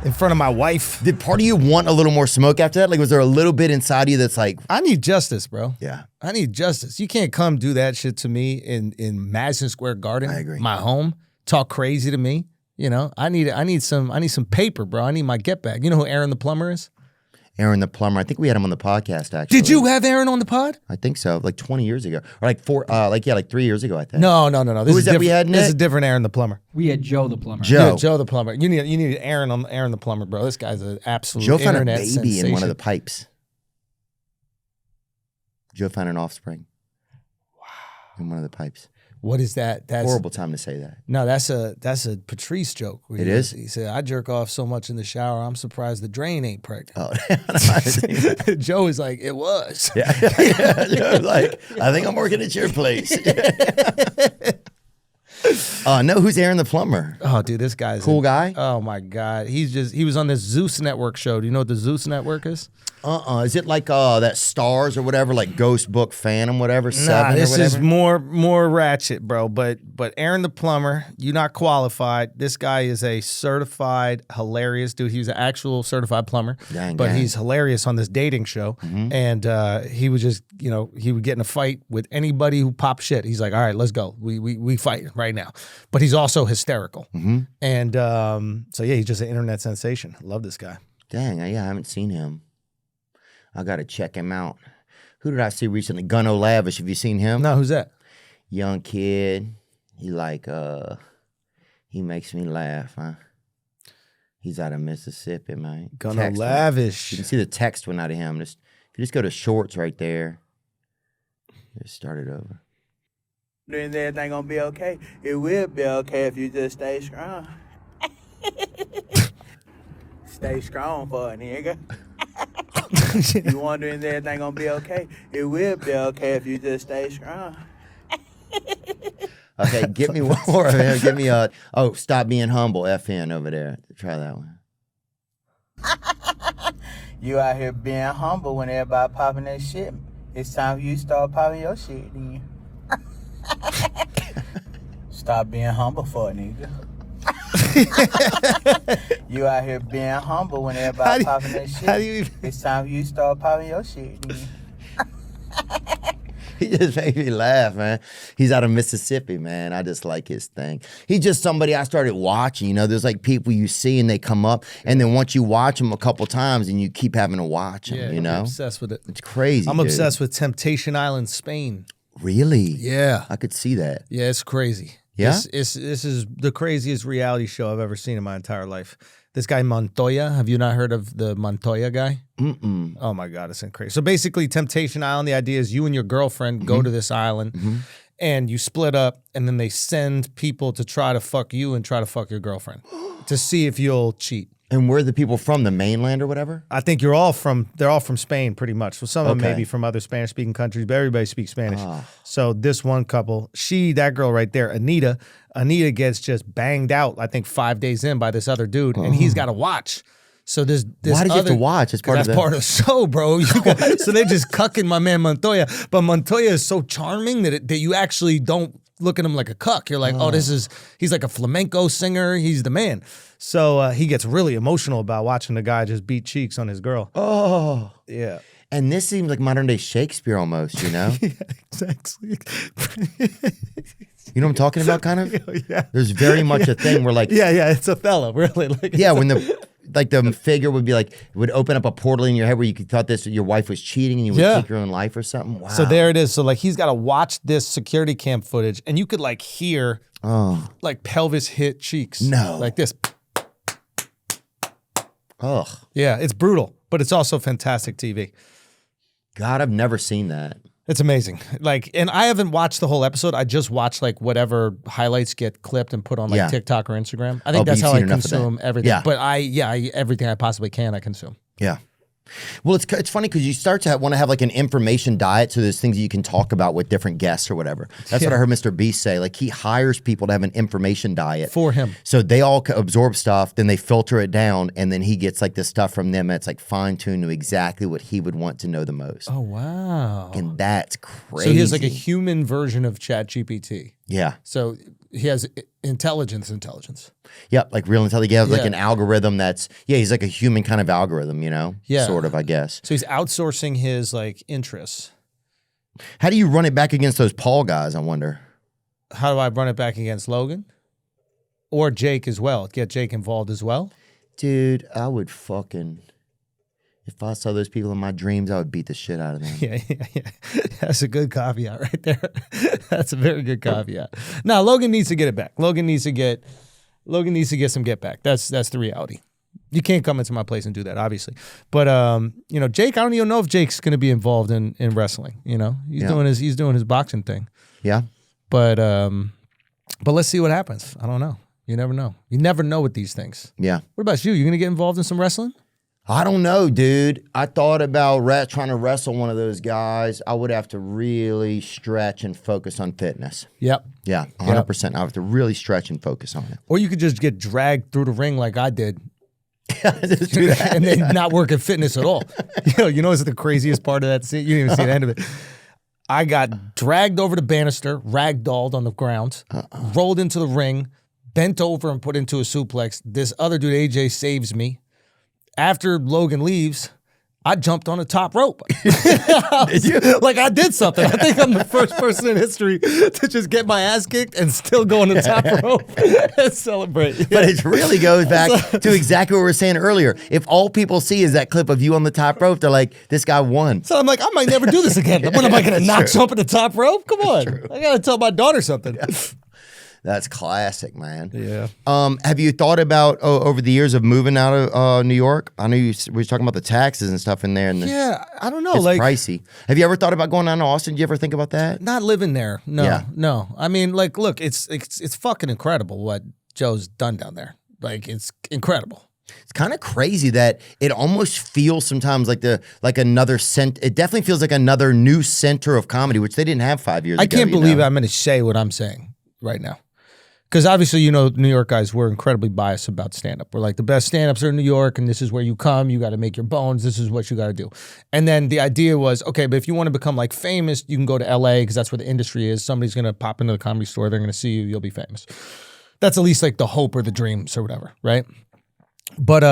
in front of my wife. Did part of you want a little more smoke after that? Like, was there a little bit inside you that's like, I need justice, bro. yeah, I need justice. You can't come do that shit to me in Madison Square Garden. I agree. My home. Talk crazy to me. I need some paper, bro. I need my get back. You know who Aaron the plumber is? Aaron the plumber? I think we had him on the podcast, actually. Did you have Aaron on the pod? I think so, like 20 years ago. Or like 3 years ago, I think. No. This Who is was that we had, This is Nick? a different Aaron the plumber. We had Joe the plumber. Joe. Yeah, Joe the plumber. You need Aaron the plumber, bro. This guy's an absolute Joe found a internet baby sensation. in one of the pipes. Joe found an offspring. Wow. In one of the pipes. What is that? That's Horrible time to say that. No, that's a Patrice joke. It is? He said, "I jerk off so much in the shower, I'm surprised the drain ain't pregnant." Oh, I haven't seen that. Joe is like, "It was." Yeah. Joe's like, I think I'm working at your place. No, who's Aaron the plumber? Oh, dude, this guy's Cool guy? Oh my God, he was on this Zeus Network show. Do you know what the Zeus Network is? Is it like that Stars or whatever, like Ghost Book Phantom, whatever, Nah, Seven or this whatever? is more ratchet, bro. But Aaron the plumber, you're not qualified. This guy is a certified hilarious dude. He's an actual certified plumber, Dang, but dang. he's hilarious on this dating show. And he was just, he would get in a fight with anybody who popped shit. He's like, all right, let's go. We fight right now. But he's also hysterical. And so yeah, he's just an internet sensation. I love this guy. Dang, yeah, I haven't seen him. I got to check him out. Who did I see recently? Gunno Lavish. Have you seen him? No, who's that? Young kid. He makes me laugh, huh? He's out of Mississippi, man. Gunno Text went- Lavish. You can see the text went out of him. If you just go to shorts right there. Just start it over. Then everything gonna be okay. It will be okay if you just stay strong. Stay strong for a nigga. You wondering if everything gonna be okay? It will be okay if you just stay strong. Okay, get me one more of him. Give me Stop Being Humble, FN over there. Try that one. You out here being humble when everybody popping that shit. It's time for you to start popping your shit then. Stop being humble for a nigga. You out here being humble when everybody popping that shit. It's time for you to start popping your shit then. He just made me laugh, man. He's out of Mississippi, man. I just like his thing. He's just somebody I started watching. There's like people you see and they come up, and then once you watch them a couple times, and you keep having to watch them. I'm obsessed with it. It's crazy. I'm dude. obsessed with Temptation Island, Spain. Really? Yeah. I could see that. Yeah, it's crazy. Yeah? This is the craziest reality show I've ever seen in my entire life. This guy Montoya, have you not heard of the Montoya guy? Mm-mm. Oh my God, it's crazy. So basically, Temptation Island, the idea is you and your girlfriend go to this island and you split up, and then they send people to try to fuck you and try to fuck your girlfriend to see if you'll cheat. And where are the people from? The mainland or whatever? I think they're all from Spain pretty much. So some of them Okay. maybe from other Spanish-speaking countries, but everybody speaks Spanish. So this one couple, that girl right there, Anita gets just banged out, I think 5 days in by this other dude, and he's got to watch. So this Why did you have to watch? As part of that's part of the show, bro. So they're just cucking my man Montoya. But Montoya is so charming that you actually don't look at him like a cuck. You're like, he's like a flamenco singer. He's the man. So he gets really emotional about watching the guy just beat cheeks on his girl. Oh. Yeah. And this seems like modern day Shakespeare almost, you know? Yeah, exactly. You know what I'm talking about, kind of? Yeah. There's very much a thing where like... Yeah, it's Othello, really. Like, Yeah, when the figure would be like, it would open up a portal in your head where you thought your wife was cheating and you would take your own life or something. Wow. So there it is. So like he's got to watch this security cam footage and you could like hear like pelvis hit cheeks. No. Like this. Ugh. Yeah, it's brutal, but it's also fantastic TV. God, I've never seen that. It's amazing. Like, and I haven't watched the whole episode. I just watched like whatever highlights get clipped and put on like TikTok or Instagram. I think that's how I consume everything. Yeah. But everything I possibly can, I consume. Yeah. Well, it's funny because you start to want to have like an information diet. So there's things you can talk about with different guests or whatever. That's what I heard Mr. Beast say. Like he hires people to have an information diet for him. So they all absorb stuff, then they filter it down, and then he gets like the stuff from them that's like fine tuned to exactly what he would want to know the most. Oh wow! And that's crazy. So he has like a human version of ChatGPT. Yeah. So he has intelligence. Yep, like real intelligence. He has like an algorithm that's, he's like a human kind of algorithm, you know? Yeah. Sort of, I guess. So he's outsourcing his like interests. How do you run it back against those Paul guys, I wonder? How do I run it back against Logan? Or Jake as well? Get Jake involved as well? Dude, I would fucking... If I saw those people in my dreams, I would beat the shit out of them. Yeah. That's a good caveat right there. That's a very good caveat. Now, Logan needs to get it back. Logan needs to get some get back. That's the reality. You can't come into my place and do that, obviously. But Jake, I don't even know if Jake's going to be involved in wrestling. You know, he's doing his boxing thing. Yeah. But let's see what happens. I don't know. You never know. You never know with these things. Yeah. What about you? You going to get involved in some wrestling? I don't know, dude. I thought about trying to wrestle one of those guys. I would have to really stretch and focus on fitness. Yep. Yeah, 100%. I have to really stretch and focus on it. Or you could just get dragged through the ring like I did. Just do that. And then not work at fitness at all. You know what's the craziest part of that scene? You didn't even see the end of it. I got dragged over the banister, ragdolled on the ground, rolled into the ring, bent over and put into a suplex. This other dude, AJ, saves me. After Logan leaves, I jumped on the top rope. Like I did something. I think I'm the first person in history to just get my ass kicked and still go on the top rope and celebrate. But it really goes back to exactly what we were saying earlier. If all people see is that clip of you on the top rope, they're like, this guy won. So I'm like, I might never do this again. When am I going to not jump at the top rope? Come on. I got to tell my daughter something. Yeah. That's classic, man. Yeah. Have you thought about over the years of moving out of New York? I know we were talking about the taxes and stuff in there. And yeah, I don't know. It's like pricey. Have you ever thought about going down to Austin? Did you ever think about that? Not living there. No, Yeah. no. I mean, like, look, it's fucking incredible what Joe's done down there. Like, it's incredible. It's kind of crazy that it almost feels sometimes like another It definitely feels like another new center of comedy, which they didn't have 5 years ago. I can't believe I'm going to say what I'm saying right now. Because obviously, New York guys, we're incredibly biased about stand-up. We're like, the best stand-ups are in New York, and this is where you come. You got to make your bones. This is what you got to do. And then the idea was, okay, but if you want to become like famous, you can go to LA because that's where the industry is. Somebody's going to pop into the Comedy Store. They're going to see you. You'll be famous. That's at least like the hope or the dreams or whatever, right? But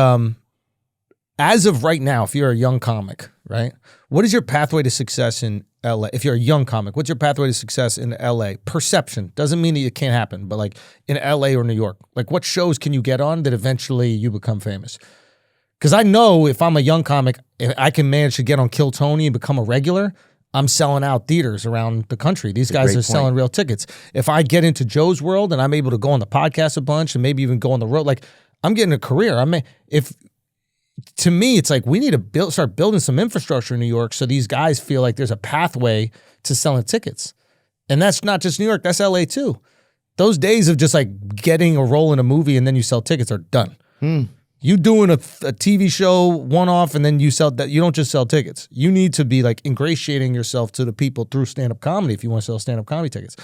as of right now, if you're a young comic, right, what is your pathway to success in LA? If you're a young comic, what's your pathway to success in LA? Perception doesn't mean that it can't happen, but like in LA or New York, like what shows can you get on that eventually you become famous? Because I know if I'm a young comic, if I can manage to get on Kill Tony and become a regular, I'm selling out theaters around the country. These guys are selling real tickets. If I get into Joe's world and I'm able to go on the podcast a bunch and maybe even go on the road, like I'm getting a career. To me, it's like we need to start building some infrastructure in New York so these guys feel like there's a pathway to selling tickets. And that's not just New York, that's LA too. Those days of just like getting a role in a movie and then you sell tickets are done. You doing a TV show one-off and then you don't just sell tickets. You need to be like ingratiating yourself to the people through stand-up comedy if you want to sell stand-up comedy tickets.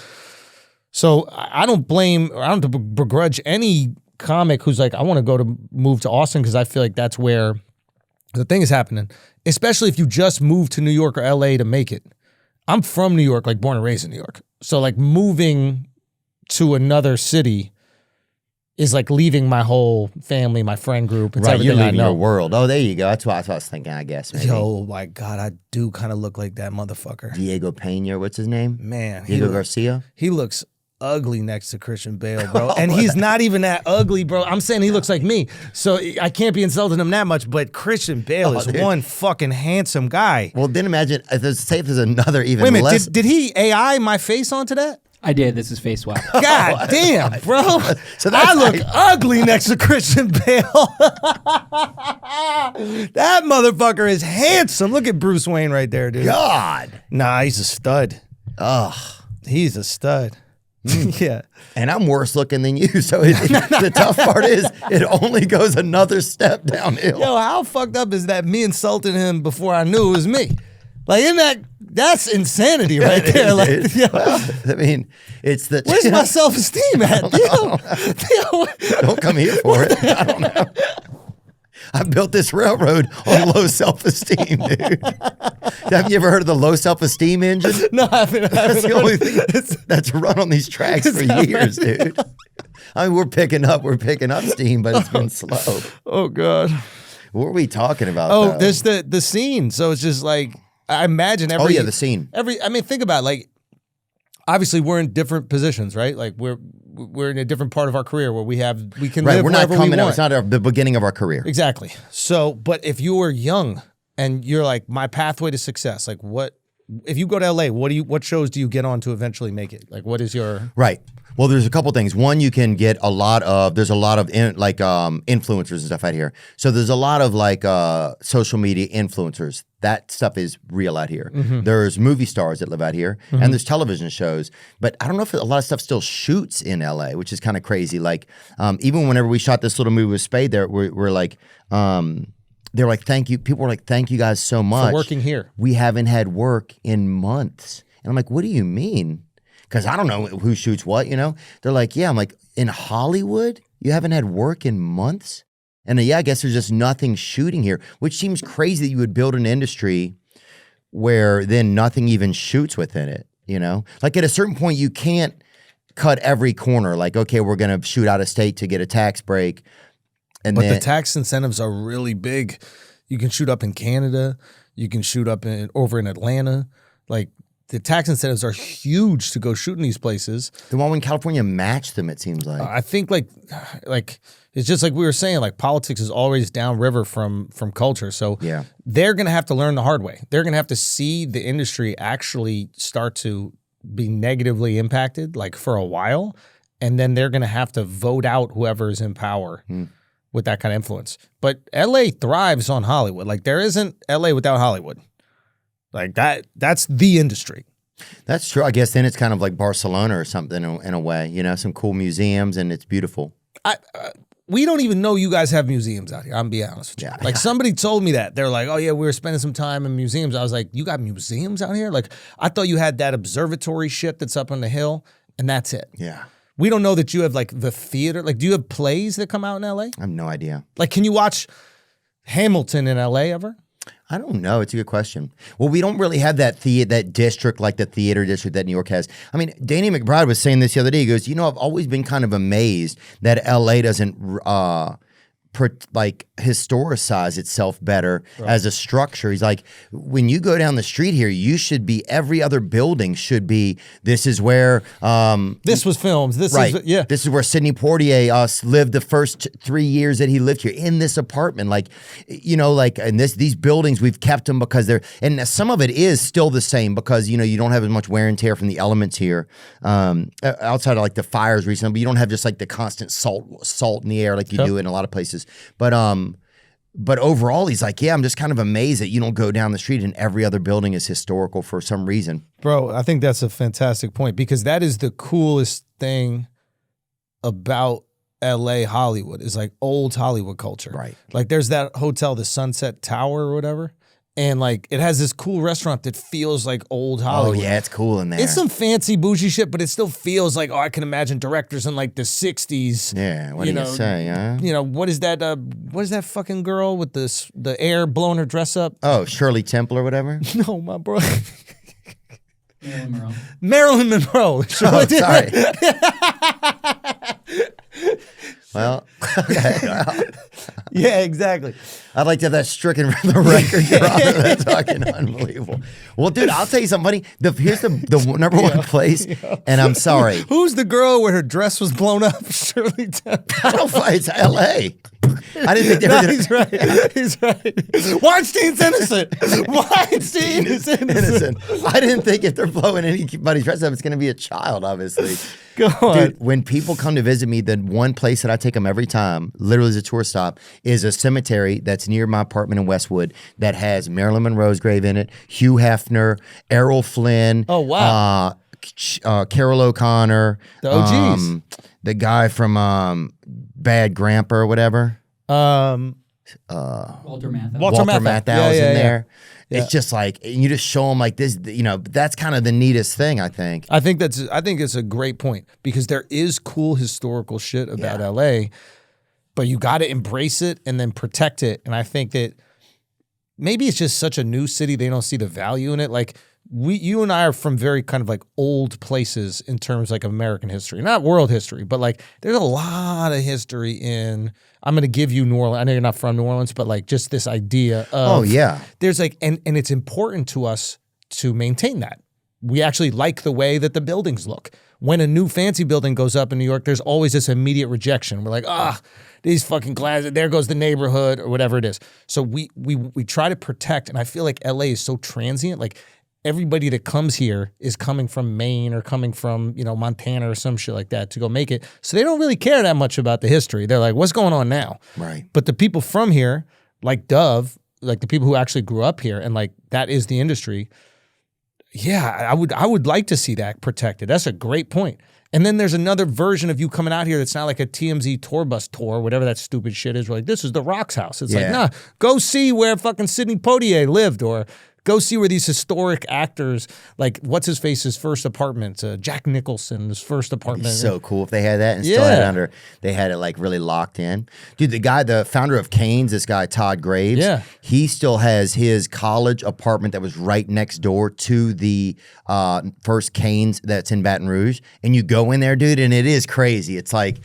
So I don't begrudge any comic who's like, I want to move to Austin because I feel like that's where the thing is happening, especially if you just move to New York or LA to make it. I'm from New York, like born and raised in New York. So like moving to another city is like leaving my whole family, my friend group. It's Right, you're everything I leaving know. your world. Oh, there you go. That's what I was thinking, I guess. Maybe. Yo, my God, I do kind of look like that motherfucker. Diego Pena, what's his name? Man, Diego Garcia? he looks ugly next to Christian Bale, bro. And he's not even that ugly, bro. I'm saying he looks like me. So I can't be insulting him that much, but Christian Bale is dude. one fucking handsome guy. Well, then imagine, say if there's another even Wait a minute, less. did he AI my face onto that? I did. This is face swap. God damn, bro. So that's I look like- ugly next to Christian Bale. That motherfucker is handsome. Look at Bruce Wayne right there, dude. God. Nah, he's a stud. Ugh. He's a stud. Yeah. And I'm worse looking than you. So the tough part is it only goes another step downhill. Yo, how fucked up is that me insulting him before I knew it was me? Like, that's insanity right there. Like, Dude. yo, Well, I mean, it's the. where's my self-esteem at? Theo? Don't come here for it. I don't know. I built this railroad on low self-esteem, dude. Have you ever heard of the low self-esteem engine? No, I haven't. That's the only thing that's run on these tracks for years, dude. I mean, we're picking up steam, but it's been slow. Oh, God. What were we talking about? Oh, though? there's the scene. So it's just like, I imagine every. Oh, yeah, the scene. I mean, think about it, like, obviously we're in different positions, right? Like we're in a different part of our career where we can Right, live we're not wherever we coming out. want. It's not the beginning of our career. Exactly. So, but if you were young and you're like, my pathway to success, like if you go to LA, what shows do you get on to eventually make it? Like, what is your Right. Well, there's a couple things. One, you can get there's a lot of influencers and stuff out here. So there's a lot of social media influencers. That stuff is real out here. Mm-hmm. There's movie stars that live out here, and there's television shows. But I don't know if a lot of stuff still shoots in LA, which is kind of crazy. Like even whenever we shot this little movie with Spade, we're like, they're like, thank you. People were like, thank you guys so much for working here? We haven't had work in months, and I'm like, what do you mean? Because I don't know who shoots what, you know? They're like, yeah. I'm like, in Hollywood, you haven't had work in months? And yeah, I guess there's just nothing shooting here, which seems crazy that you would build an industry where then nothing even shoots within it, you know? Like at a certain point, you can't cut every corner. Like, okay, we're going to shoot out of state to get a tax break. But the tax incentives are really big. You can shoot up in Canada. You can shoot up over in Atlanta. Like, the tax incentives are huge to go shoot in these places. The one in California matched them, it seems like. I think like it's just like we were saying, like politics is always downriver from culture. So Yeah. they're going to have to learn the hard way. They're going to have to see the industry actually start to be negatively impacted like for a while. And then they're going to have to vote out whoever is in power with that kind of influence. But LA thrives on Hollywood. Like there isn't LA without Hollywood. Like that's the industry. That's true. I guess then it's kind of like Barcelona or something in a way, you know, some cool museums and it's beautiful. We don't even know you guys have museums out here. I'm being honest with you. Yeah. Like somebody told me that. They're like, oh yeah, we were spending some time in museums. I was like, you got museums out here? Like I thought you had that observatory shit that's up on the hill and that's it. Yeah. We don't know that you have like the theater. Like do you have plays that come out in LA? I have no idea. Like can you watch Hamilton in LA ever? I don't know. It's a good question. Well, we don't really have that district like the theater district that New York has. I mean, Danny McBride was saying this the other day. He goes, you know, I've always been kind of amazed that LA doesn't historicize itself better as a structure. He's like, when you go down the street here, you should be, every other building should be, this is where This was filmed. This right. is yeah. This is where Sidney Poitier lived the first 3 years that he lived here in this apartment. Like, you know, like, and these buildings, we've kept them because they're, and some of it is still the same because, you know, you don't have as much wear and tear from the elements here. Outside of like the fires recently, but you don't have just like the constant salt in the air like you do in a lot of places. But overall, he's like, yeah, I'm just kind of amazed that you don't go down the street and every other building is historical for some reason. Bro, I think that's a fantastic point because that is the coolest thing about LA Hollywood is like old Hollywood culture. Right. Like there's that hotel, the Sunset Tower or whatever. And like it has this cool restaurant that feels like old Oh, Hollywood. yeah, it's cool in there. It's some fancy bougie shit, but it still feels like, oh, I can imagine directors in like the 60s. Yeah, what do you say, huh? You know, what is that fucking girl with the air blowing her dress up? Oh, Shirley Temple or whatever? No, my bro. Marilyn Monroe. Oh, sorry. Well, okay. Well, Yeah, exactly. I'd like to have that stricken from the record. Your Honor. That's fucking unbelievable. Well, dude, I'll tell you something funny. Here's the number one place, and I'm sorry. Who's the girl where her dress was blown up? Shirley Temple. I don't fight. It's L.A. I didn't think they were No, gonna. he's right. He's right. Weinstein's innocent. Weinstein is innocent. I didn't think if they're blowing anybody's dress up, it's going to be a child, obviously. Go on. Dude, when people come to visit me, the one place that I take them every time, literally as a tour stop, is a cemetery that's near my apartment in Westwood that has Marilyn Monroe's grave in it, Hugh Hefner, Errol Flynn. Oh, wow. Carol O'Connor. The OGs. The guy from Bad Grandpa or whatever. Walter Matthau. Walter Matthau is in there. Yeah. It's just like, you just show them like this, that's kind of the neatest thing, I think. I think it's a great point because there is cool historical shit about LA, but you got to embrace it and then protect it. And I think that maybe it's just such a new city, they don't see the value in it. Like you and I are from very kind of like old places in terms like of American history, not world history, but like there's a lot of history in, I'm going to give you New Orleans. I know you're not from New Orleans, but like just this idea of, there's like, and it's important to us to maintain that. We actually like the way that the buildings look. When a new fancy building goes up in New York, there's always this immediate rejection. We're like, these fucking glasses, there goes the neighborhood or whatever it is. So we try to protect, and I feel like LA is so transient. Like everybody that comes here is coming from Maine or coming from, Montana or some shit like that to go make it. So they don't really care that much about the history. They're like, what's going on now? Right. But the people from here, like Dove, like the people who actually grew up here and like that is the industry. Yeah, I would like to see that protected. That's a great point. And then there's another version of you coming out here that's not like a TMZ tour bus tour, whatever that stupid shit is. We're like, this is the Rock's house. It's like, nah, go see where fucking Sidney Poitier lived, or go see where these historic actors, like what's his face's first apartment, Jack Nicholson's first apartment. It'd be so cool if they had that and still had it they had it like really locked in. Dude, the founder of Canes, this guy Todd Graves, he still has his college apartment that was right next door to the first Canes that's in Baton Rouge. And you go in there, dude, and it is crazy. It's like,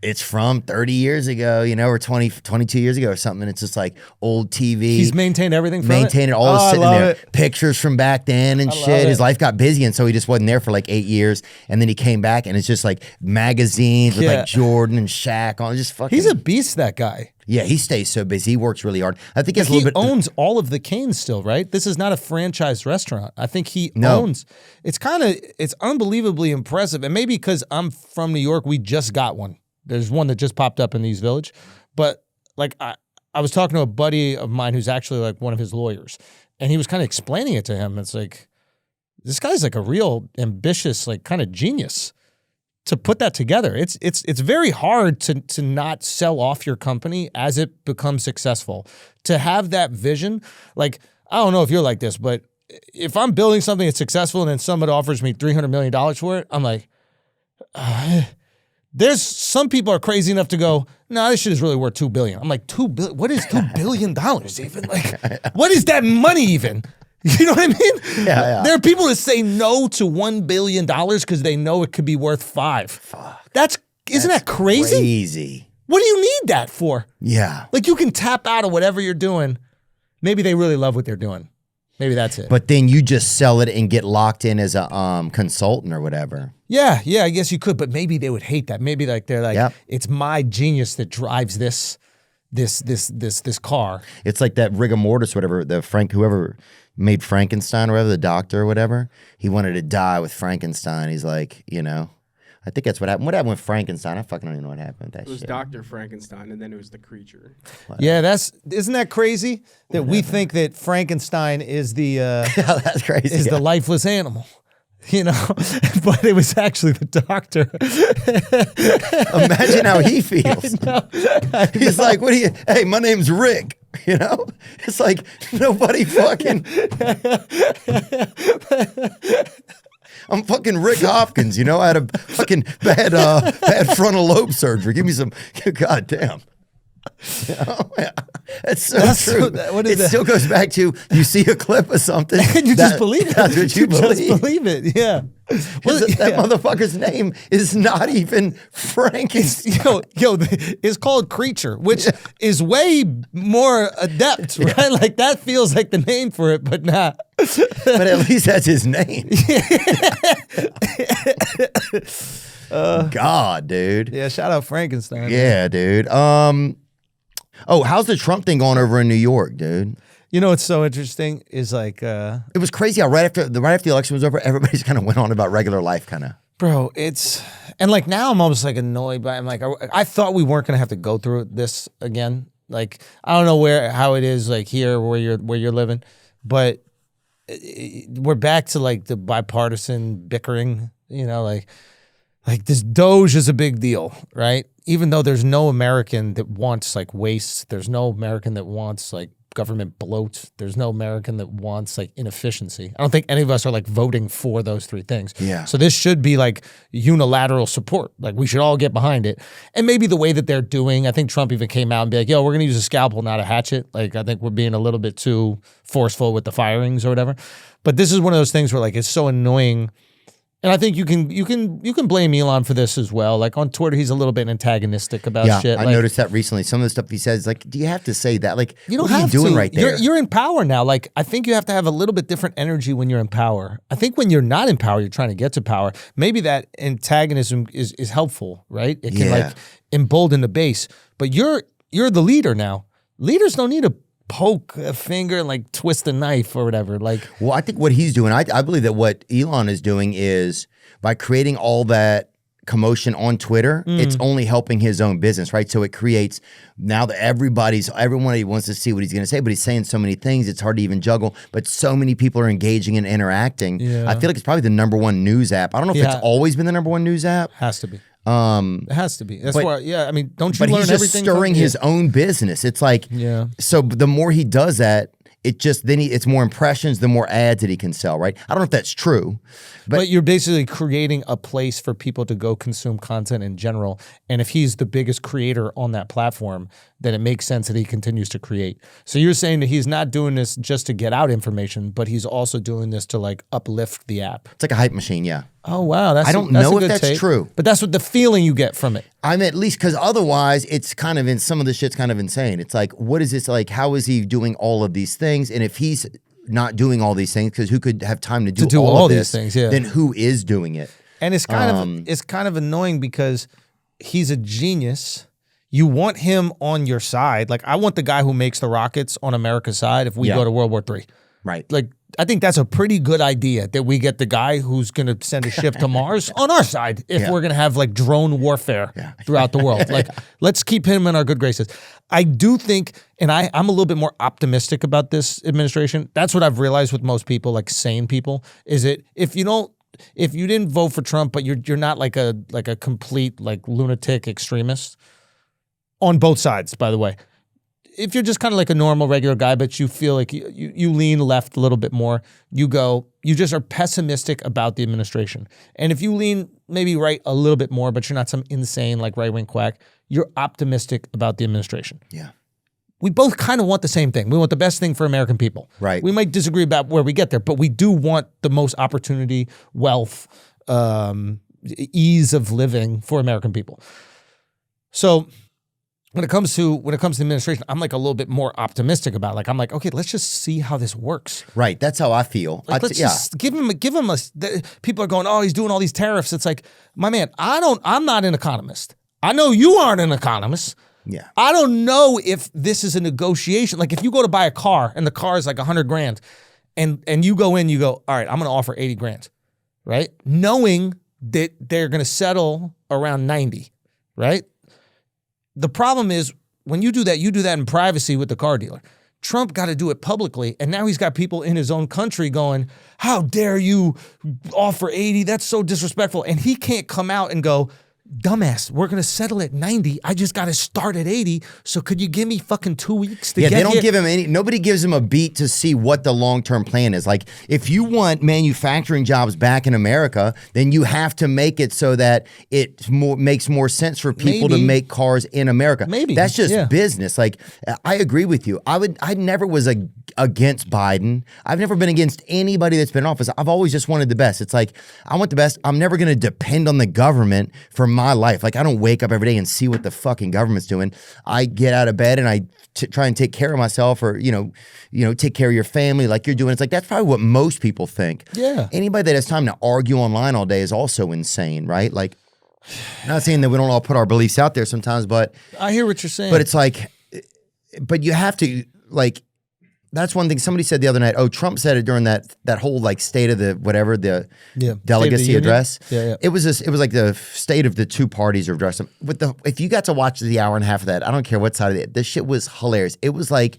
it's from 30 years ago, or 22 years ago or something. And it's just like old TV. He's maintained everything from Maintained it. All is sitting there. it. Pictures from back then and shit. His life got busy, and so he just wasn't there for like 8 years. And then he came back, and it's just like magazines with like Jordan and Shaq on. Just fucking. He's a beast, that guy. Yeah, he stays so busy. He works really hard. I think he owns all of the Canes still, right? This is not a franchise restaurant. I think he owns. It's unbelievably impressive. And maybe because I'm from New York, we just got one. There's one that just popped up in East Village. But like I was talking to a buddy of mine who's actually like one of his lawyers, and he was kind of explaining it to him. It's like, this guy's like a real ambitious, like kind of genius to put that together. It's very hard to not sell off your company as it becomes successful. To have that vision, like, I don't know if you're like this, but if I'm building something that's successful and then somebody offers me $300 million for it, I'm like, there's some people are crazy enough to go, no, this shit is really worth $2 billion. I'm like, $2 billion? What is $2 billion even? Like, what is that money even? You know what I mean? Yeah. There are people that say no to $1 billion because they know it could be worth $5 billion. Fuck. Isn't that crazy? Crazy. What do you need that for? Yeah. Like, you can tap out of whatever you're doing. Maybe they really love what they're doing. Maybe that's it. But then you just sell it and get locked in as a consultant or whatever. Yeah, I guess you could, but maybe they would hate that. Maybe like they're like, it's my genius that drives this car. It's like that rigor mortis, whatever, whoever made Frankenstein or whatever, the doctor or whatever, he wanted to die with Frankenstein. He's like, I think that's what happened. What happened with Frankenstein? I fucking don't even know what happened with that shit. It was Dr. Frankenstein, and then it was the creature. Yeah, isn't that crazy that we think that Frankenstein is the that's crazy. Is the lifeless animal, but it was actually the doctor. Imagine how he feels. I know. He's like, hey, my name's Rick. It's like nobody fucking. I'm fucking Rick Hopkins, I had a fucking bad frontal lobe surgery. Give me some, goddamn. That's so true. What is it that? still goes back to you see a clip of something And you just believe it. That's what you believe. Just believe it. Yeah. That motherfucker's name is not even Frankenstein. It's called Creature, which is way more adept, right? Like that feels like the name for it, but nah. But at least that's his name. God, dude. Yeah, shout out Frankenstein. Yeah, dude. How's the Trump thing going over in New York, dude? You know what's so interesting is like it was crazy how right after the election was over, everybody's kind of went on about regular life, kind of. Bro, and like now I'm almost like annoyed by. I'm like I thought we weren't gonna have to go through this again. Like I don't know how it is like here where you're living, but we're back to like the bipartisan bickering. You know, like this Doge is a big deal, right? Even though there's no American that wants like waste, there's no American that wants like government bloat, there's no American that wants like inefficiency. I don't think any of us are like voting for those three things. Yeah. So this should be like unilateral support. Like we should all get behind it. And maybe the way that they're doing, I think Trump even came out and be like, yo, we're going to use a scalpel, not a hatchet. Like I think we're being a little bit too forceful with the firings or whatever. But this is one of those things where like it's so annoying. And I think you can blame Elon for this as well. Like on Twitter, he's a little bit antagonistic about shit. I like, noticed that recently. Some of the stuff he says, like, do you have to say that? Like, you don't what are have you doing to. right there? You're in power now. Like, I think you have to have a little bit different energy when you're in power. I think when you're not in power, you're trying to get to power. Maybe that antagonism is helpful, right? It can like embolden the base. But you're the leader now. Leaders don't need to poke a finger and like twist a knife or whatever. Like, well, I think what he's doing, I believe that what Elon is doing is by creating all that commotion on Twitter, it's only helping his own business, right? So it creates now that everyone wants to see what he's going to say, but he's saying so many things, it's hard to even juggle. But so many people are engaging and interacting. Yeah. I feel like it's probably the #1 news app. I don't know if it's always been the #1 news app. has to be. It has to be. That's why. Yeah, I mean, don't you But learn he's just everything? stirring his own business. It's like, so the more he does that, it's more impressions, the more ads that he can sell, right? I don't know if that's true. But you're basically creating a place for people to go consume content in general. And if he's the biggest creator on that platform, then it makes sense that he continues to create. So you're saying that he's not doing this just to get out information, but he's also doing this to like uplift the app. It's like a hype machine, yeah. Oh, wow. I don't know if that's true. But that's what the feeling you get from it. I'm at least, because otherwise it's kind of some of the shit's kind of insane. It's like, what is this like? How is he doing all of these things? And if he's not doing all these things, because who could have time to do all of these this, things? Yeah. Then who is doing it? And it's kind of annoying because he's a genius. You want him on your side. Like I want the guy who makes the rockets on America's side if we go to World War III. Right. Like I think that's a pretty good idea that we get the guy who's going to send a ship to Mars on our side if we're going to have like drone warfare throughout the world. Like let's keep him in our good graces. I do think, and I'm a little bit more optimistic about this administration. That's what I've realized with most people, like sane people, is that if you didn't vote for Trump, but you're not like a complete like lunatic extremist on both sides, by the way. If you're just kind of like a normal, regular guy, but you feel like you lean left a little bit more, you just are pessimistic about the administration. And if you lean maybe right a little bit more, but you're not some insane like right-wing quack, you're optimistic about the administration. Yeah. We both kind of want the same thing. We want the best thing for American people. Right. We might disagree about where we get there, but we do want the most opportunity, wealth, ease of living for American people. So when it comes to the administration, I'm like a little bit more optimistic about it. Like I'm like, okay, let's just see how this works. Right. That's how I feel. Like, let's just give him people are going, oh, he's doing all these tariffs. It's like, my man, I'm not an economist. I know you aren't an economist. Yeah. I don't know if this is a negotiation. Like if you go to buy a car and the car is like $100,000 and you go in, you go, all right, I'm going to offer $80,000, right? Knowing that they're going to settle around 90, right? The problem is when you do that in privacy with the car dealer. Trump got to do it publicly, and now he's got people in his own country going, how dare you offer 80? That's so disrespectful. And he can't come out and go, dumbass, we're going to settle at 90. I just got to start at 80. So could you give me fucking 2 weeks to get they don't here? give him nobody gives him a beat to see what the long-term plan is. Like, if you want manufacturing jobs back in America, then you have to make it so that it makes more sense for people to make cars in America. Maybe. That's just business. Like, I agree with you. I never was against Biden. I've never been against anybody that's been in office. I've always just wanted the best. It's like, I want the best. I'm never going to depend on the government for my life. Like, I don't wake up every day and see what the fucking government's doing. I get out of bed and I try and take care of myself, or, take care of your family like you're doing. It's like, that's probably what most people think. Yeah. Anybody that has time to argue online all day is also insane, right? Like, not saying that we don't all put our beliefs out there sometimes, but I hear what you're saying. But it's like, but you have to, like, that's one thing somebody said the other night. Oh, Trump said it during that whole like state of the whatever, the delegacy address. Yeah. It was like the state of the two parties address. If you got to watch the hour and a half of that, I don't care what side of it, this shit was hilarious. It was like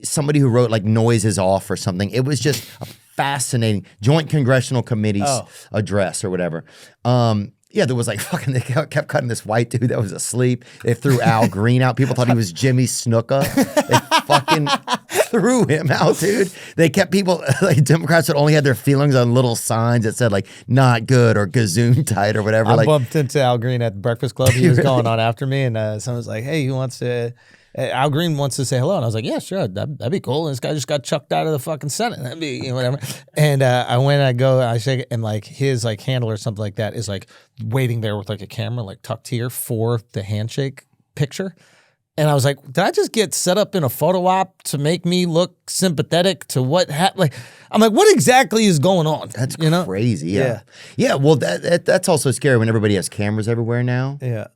somebody who wrote like Noises Off or something. It was just a fascinating Joint Congressional Committee's address or whatever. Yeah, there was like fucking, they kept cutting this white dude that was asleep. They threw Al Green out. People thought he was Jimmy Snuka. They fucking threw him out, dude. They kept people, like Democrats that only had their feelings on little signs that said like not good or gazoon tight or whatever. I bumped into Al Green at the Breakfast Club. He was going on after me, and someone was like, hey, who wants to... Al Green wants to say hello, and I was like, "Yeah, sure, that'd be cool." And this guy just got chucked out of the fucking Senate. That'd be whatever. And I went, I go, I shake it, and like his like handler or something like that is like waiting there with like a camera, like tucked here for the handshake picture. And I was like, "Did I just get set up in a photo op to make me look sympathetic to what happened?" Like, I'm like, "What exactly is going on?" That's crazy. Yeah. Well, that's also scary when everybody has cameras everywhere now. Yeah.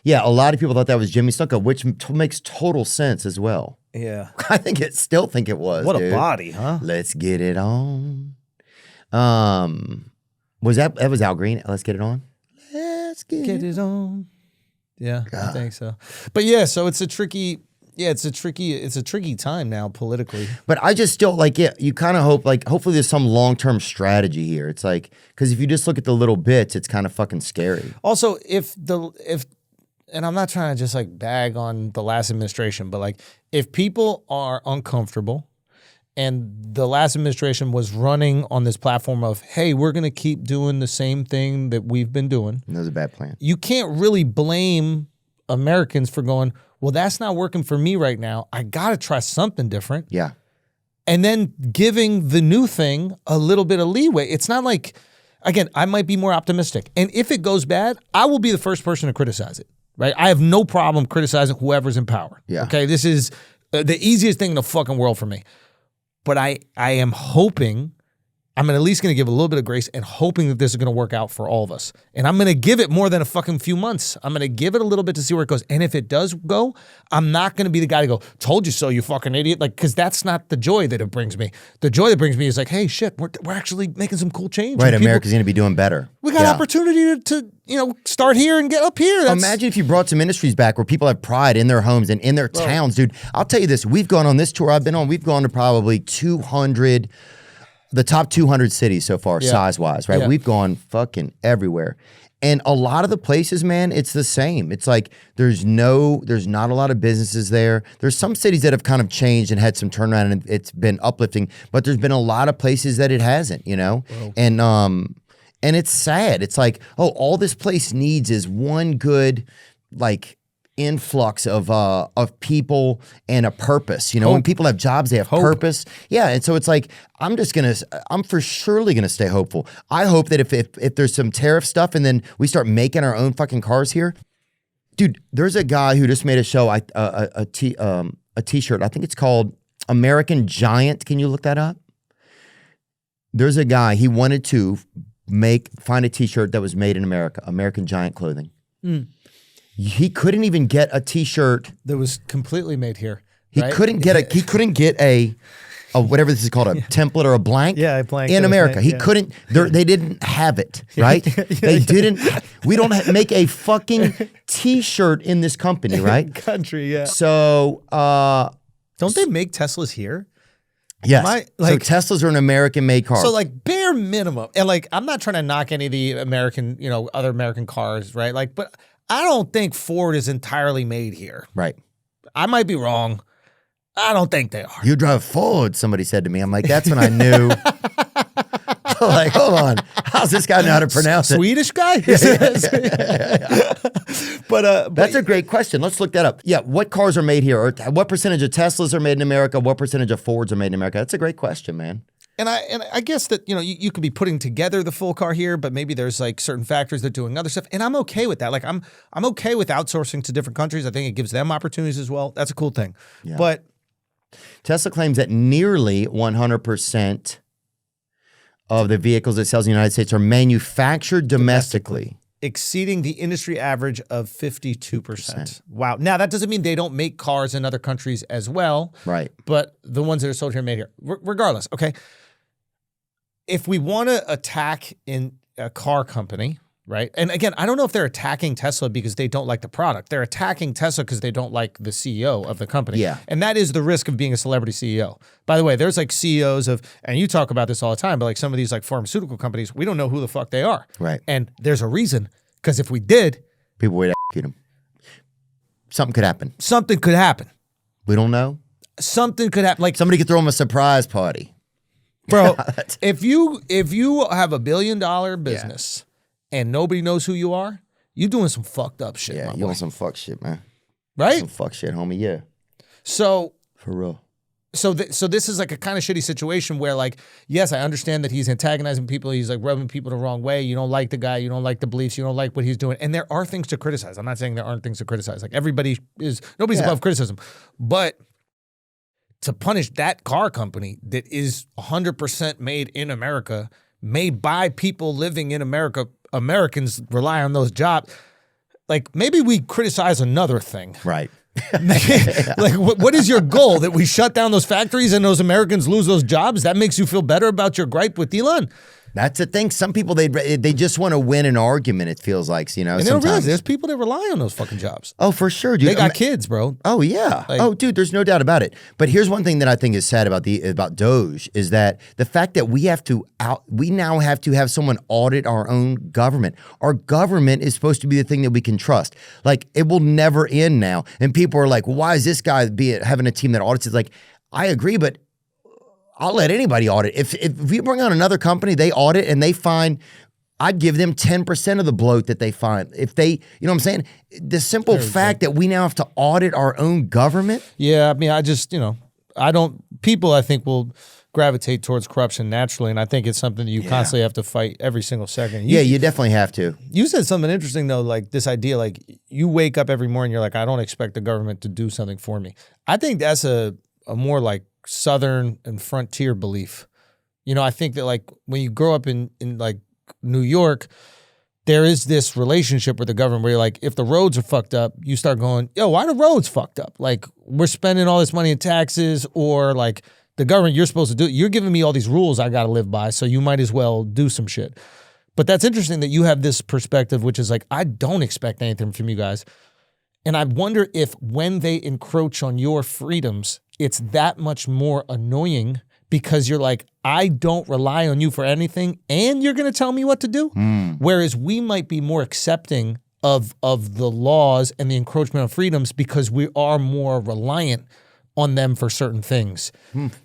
Yeah, a lot of people thought that was Jimmy Snuka, which makes total sense as well. Yeah. I still think it was. What dude. a body, huh? Let's get it on. Was that was Al Green? Let's get it on. Let's get it on. Yeah, I think so. But yeah, so it's a tricky time now politically. But I just still like, yeah, you kind of hope, like, hopefully there's some long-term strategy here. It's like, because if you just look at the little bits, it's kind of fucking scary. Also, and I'm not trying to just like bag on the last administration, but like if people are uncomfortable and the last administration was running on this platform of, hey, we're going to keep doing the same thing that we've been doing. And that was a bad plan. You can't really blame Americans for going, well, that's not working for me right now. I got to try something different. Yeah. And then giving the new thing a little bit of leeway. It's not like, again, I might be more optimistic. And if it goes bad, I will be the first person to criticize it. Right, I have no problem criticizing whoever's in power. Yeah. Okay, this is the easiest thing in the fucking world for me. But I am hoping, I'm at least going to give a little bit of grace and hoping that this is going to work out for all of us. And I'm going to give it more than a fucking few months. I'm going to give it a little bit to see where it goes. And if it does go, I'm not going to be the guy to go, told you so, you fucking idiot. Like, because that's not the joy that it brings me. The joy that brings me is like, hey, shit, we're actually making some cool change. Right, America's going to be doing better. We got opportunity to start here and get up here. Imagine if you brought some industries back where people have pride in their homes and in their towns, dude. I'll tell you this. We've gone on this tour I've been on. We've gone to probably 200, the top 200 cities so far, size-wise, right? Yeah. We've gone fucking everywhere. And a lot of the places, man, it's the same. It's like there's not a lot of businesses there. There's some cities that have kind of changed and had some turnaround and it's been uplifting, but there's been a lot of places that it hasn't, And it's sad. It's like, all this place needs is one good, like, influx of people and a purpose. When people have jobs, they have purpose. Yeah, and so it's like, I'm for surely gonna stay hopeful. I hope that if there's some tariff stuff and then we start making our own fucking cars here, dude. There's a guy who just made a show, a t-shirt. I think it's called American Giant. Can you look that up? There's a guy, he wanted to find a t-shirt that was made in America, American Giant clothing. He couldn't even get a t-shirt that was completely made here. He couldn't get a whatever this is called, a template or a blank. Yeah, a blank in America. made, He couldn't. They didn't have it. Right? They didn't. We don't make a fucking t-shirt in this company. Right? Country. Yeah. So don't they make Teslas here? Yes. like- so Teslas are an American-made car. So like bare minimum, and like I'm not trying to knock any of the American, other American cars, right? Like, but I don't think Ford is entirely made here. right. I might be wrong. I don't think they are. You drive Ford, somebody said to me. I'm like, that's when I knew. Like, hold on. How's this guy know how to pronounce it? Swedish guy? But That's a great question. Let's look that up. Yeah, what cars are made here? Or what percentage of Teslas are made in America? What percentage of Fords are made in America? That's a great question, man. And I guess that, you could be putting together the full car here, but maybe there's like certain factories that are doing other stuff. And I'm okay with that. Like I'm okay with outsourcing to different countries. I think it gives them opportunities as well. That's a cool thing. Yeah. But Tesla claims that nearly 100% of the vehicles it sells in the United States are manufactured domestically. exceeding the industry average of 52%. Wow. Now, that doesn't mean they don't make cars in other countries as well. Right. But the ones that are sold here are made here. Regardless, okay? If we want to attack in a car company, right? And again, I don't know if they're attacking Tesla because they don't like the product. They're attacking Tesla because they don't like the CEO of the company. Yeah. And that is the risk of being a celebrity CEO. By the way, there's like CEOs of, and you talk about this all the time, but like some of these like pharmaceutical companies, we don't know who the fuck they are. Right. And there's a reason, because if we did, People would execute them. Something could happen. something could happen. We don't know. Something could happen. Like, Somebody could throw them a surprise party. bro, if you have $1 billion business and nobody knows who you are, you doing some fucked up shit, Yeah, my you boy. want some fuck shit, man. Right? Some fuck shit, homie. Yeah, So for real. So this is like a kind of shitty situation where, like, yes, I understand that he's antagonizing people. He's like rubbing people the wrong way. You don't like the guy. You don't like the beliefs. You don't like what he's doing. And there are things to criticize. I'm not saying there aren't things to criticize. Like nobody's above criticism. But to punish that car company that is 100% made in America, made by people living in America, Americans rely on those jobs. Like maybe we criticize another thing. Right. Like, what is your goal? That we shut down those factories and those Americans lose those jobs? That makes you feel better about your gripe with Elon? That's the thing. Some people, they just want to win an argument, it feels like, you know. And they don't realize sometimes. there's people that rely on those fucking jobs. Oh, for sure, dude. They got kids, bro. Oh yeah. Like- Oh, dude, there's no doubt about it. But here's one thing that I think is sad about Doge is that the fact that we now have to have someone audit our own government. Our government is supposed to be the thing that we can trust. Like it will never end now. And people are like, well, why is this guy having a team that audits? It's like, I agree, but I'll let anybody audit. If we bring on another company, they audit and they find, I'd give them 10% of the bloat that they find. If they, you know what I'm saying? The simple fact that we now have to audit our own government. Yeah, I mean, I just, people I think will gravitate towards corruption naturally, and I think it's something that you constantly have to fight every single second. You definitely have to. You said something interesting though, like this idea, like you wake up every morning, you're like, I don't expect the government to do something for me. I think that's a more like Southern and frontier belief. I think that like when you grow up in like New York, there is this relationship with the government where you're like, if the roads are fucked up, you start going, yo, why are the roads fucked up? Like we're spending all this money in taxes, or like the government, you're supposed to do, you're giving me all these rules I got to live by, so you might as well do some shit. But that's interesting that you have this perspective, which is like, I don't expect anything from you guys. And I wonder if when they encroach on your freedoms, it's that much more annoying because you're like, I don't rely on you for anything and you're going to tell me what to do. Whereas we might be more accepting of the laws and the encroachment of freedoms because we are more reliant on them for certain things.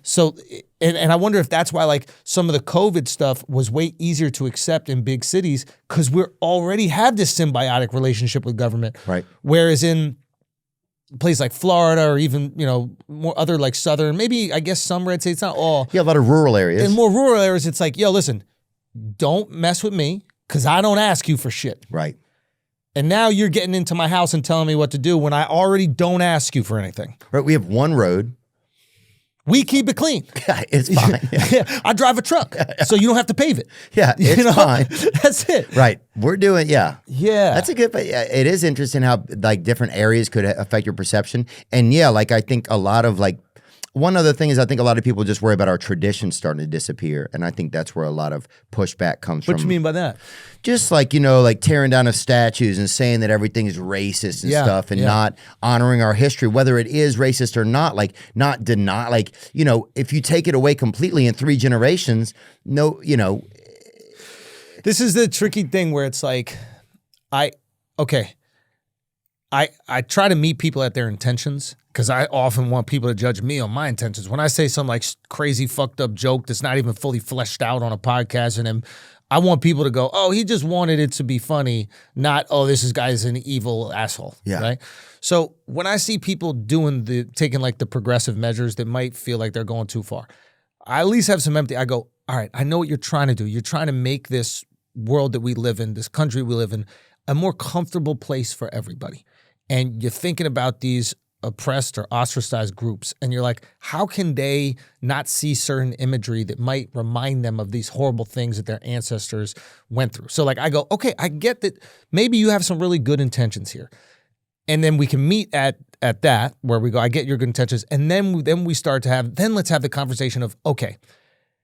So, and I wonder if that's why like some of the COVID stuff was way easier to accept in big cities because we already have this symbiotic relationship with government. Right. Whereas in places like Florida or even, more other like Southern, maybe I guess some red states, not all. Yeah, a lot of rural areas. In more rural areas, it's like, yo, listen, don't mess with me because I don't ask you for shit. Right. And now you're getting into my house and telling me what to do when I already don't ask you for anything. Right. We have one road. We keep it clean. It's fine. Yeah, I drive a truck, so you don't have to pave it. Yeah, it's fine. That's it. Right. We're doing, yeah. Yeah. It is interesting how like different areas could affect your perception. And yeah, like I think a lot of like one other thing is I think a lot of people just worry about our traditions starting to disappear. And I think that's where a lot of pushback comes from. What you mean by that? Just like, like tearing down of statues and saying that everything is racist and stuff and not honoring our history, whether it is racist or not, like not deny, like, if you take it away completely in 3 generations, This is the tricky thing where it's like, I try to meet people at their intentions because I often want people to judge me on my intentions. When I say some like crazy fucked up joke that's not even fully fleshed out on a podcast, and then I want people to go, oh, he just wanted it to be funny, not, oh, this guy's an evil asshole. Yeah. Right. So when I see people taking like the progressive measures that might feel like they're going too far, I at least have some empathy. I go, all right, I know what you're trying to do. You're trying to make this world that we live in, this country we live in, a more comfortable place for everybody. And you're thinking about these oppressed or ostracized groups, and you're like, how can they not see certain imagery that might remind them of these horrible things that their ancestors went through? So like I go, okay, I get that maybe you have some really good intentions here. And then we can meet at that where we go, I get your good intentions. And then we start to let's have the conversation of, okay,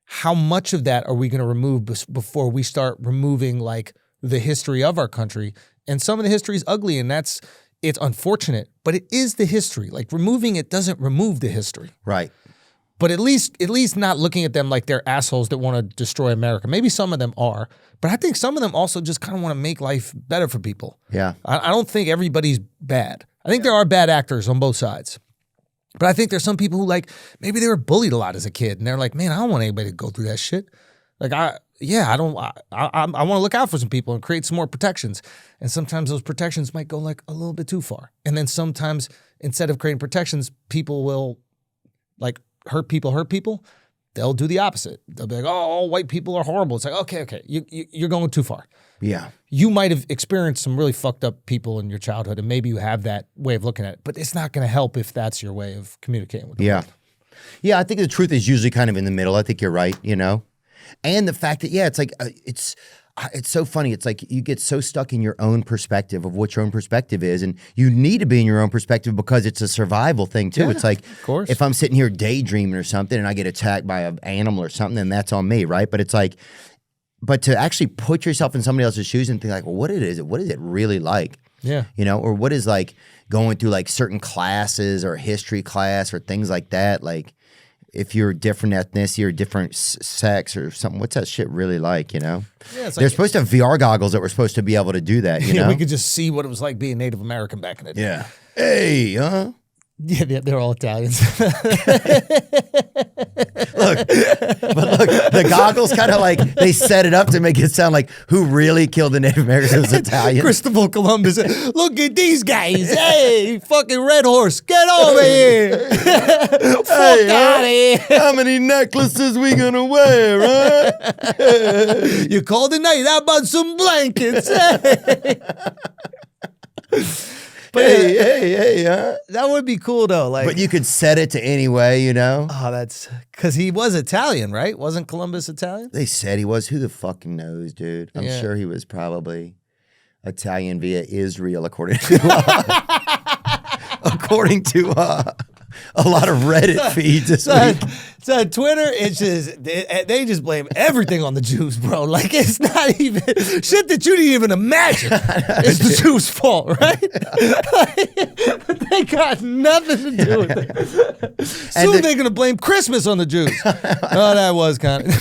how much of that are we going to remove before we start removing like the history of our country? And some of the history is ugly, and it's unfortunate, but it is the history. Like removing it doesn't remove the history. Right. But at least not looking at them like they're assholes that want to destroy America. Maybe some of them are, but I think some of them also just kind of want to make life better for people. Yeah. I don't think everybody's bad. I think there are bad actors on both sides. But I think there's some people who like, maybe they were bullied a lot as a kid and they're like, man, I don't want anybody to go through that shit. Like I want to look out for some people and create some more protections. And sometimes those protections might go like a little bit too far. And then sometimes instead of creating protections, people will like hurt people. They'll do the opposite. They'll be like, oh, all white people are horrible. It's like, okay, you're going too far. Yeah. You might have experienced some really fucked up people in your childhood, and maybe you have that way of looking at it, but it's not going to help if that's your way of communicating with them. Yeah. Yeah, I think the truth is usually kind of in the middle. I think you're right, And the fact that, it's like, it's so funny. It's like you get so stuck in your own perspective of what your own perspective is, and you need to be in your own perspective because it's a survival thing too. It's like, of course, if I'm sitting here daydreaming or something and I get attacked by an animal or something, then that's on me, right? But it's like, but to actually put yourself in somebody else's shoes and think like, well, what is it really like? Yeah. Or what is like going through like certain classes or history class or things like that, like, if you're a different ethnicity or different sex or something, what's that shit really like, Yeah, They're supposed to have VR goggles that were supposed to be able to do that, Yeah, we could just see what it was like being Native American back in the day. Yeah. Hey, huh? Yeah, they're all Italians. Look, the goggles kind of like, they set it up to make it sound like who really killed the Native Americans was Italian. Christopher Columbus, look at these guys. Hey, fucking red horse, get over here. Fuck out of here. How many necklaces we gonna wear, huh? You called tonight, how about some blankets? But hey, huh? That would be cool though. Like, but you could set it to any way, Oh, that's because he was Italian, right? Wasn't Columbus Italian? They said he was. Who the fucking knows, dude? I'm sure he was probably Italian via Israel, according to a lot of Reddit feeds this week. So Twitter, it's just they just blame everything on the Jews, bro. Like it's not even shit that you didn't even imagine. It's the Jews' fault, right? They got nothing to do with it. Soon they're gonna blame Christmas on the Jews. Oh, that was kind of.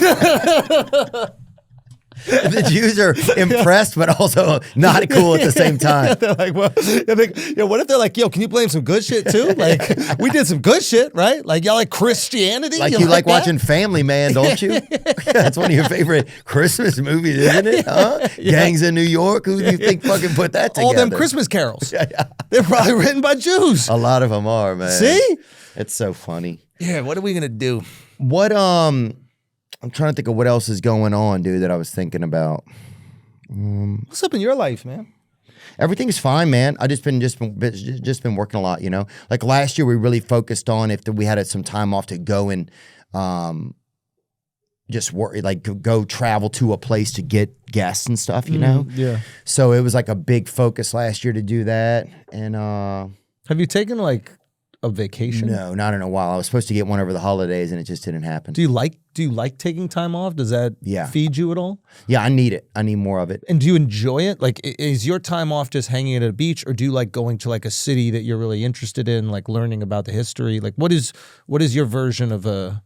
The Jews are impressed, but also not cool at the same time. They're like, well, what if they're like, yo, can you blame some good shit too? Like, we did some good shit, right? Like, y'all like Christianity? Like you like watching Family Man, don't you? That's one of your favorite Christmas movies, isn't it? Huh? Yeah. Gangs in New York. Who do you think fucking put that together? All them Christmas carols. They're probably written by Jews. A lot of them are, man. See? It's so funny. Yeah, what are we going to do? I'm trying to think of what else is going on, dude, that I was thinking about. What's up in your life, man? Everything's fine, man. I just been working a lot, Like last year, we really focused on if we had some time off to go and just work, like go travel to a place to get guests and stuff, Yeah. So it was like a big focus last year to do that. And have you taken like a vacation? No, not in a while. I was supposed to get one over the holidays, and it just didn't happen. Do you like taking time off? Does that feed you at all? Yeah, I need it. I need more of it. And do you enjoy it? Like, is your time off just hanging at a beach, or do you like going to like a city that you're really interested in, like learning about the history? Like, what is your version of a?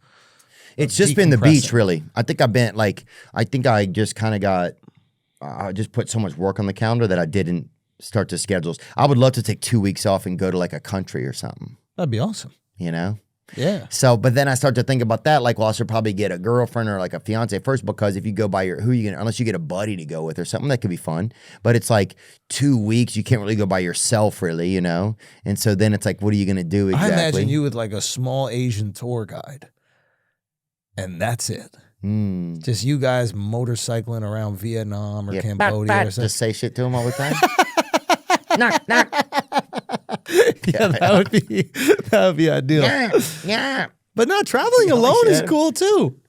It's just been the beach, really. I think I just kind of got. I just put so much work on the calendar that I didn't start to schedules. I would love to take 2 weeks off and go to like a country or something. That'd be awesome. You know? Yeah. So, but then I start to think about that. Like, well, I should probably get a girlfriend or like a fiance first, because if you go by unless you get a buddy to go with or something, that could be fun. But it's like 2 weeks. You can't really go by yourself, really, you know? And so then it's like, what are you going to do exactly? I imagine you with like a small Asian tour guide, and that's it. Just you guys motorcycling around Vietnam or Cambodia or something. Just say shit to him all the time. Knock, knock. Yeah, that would be ideal. Yeah. But not traveling alone is cool too.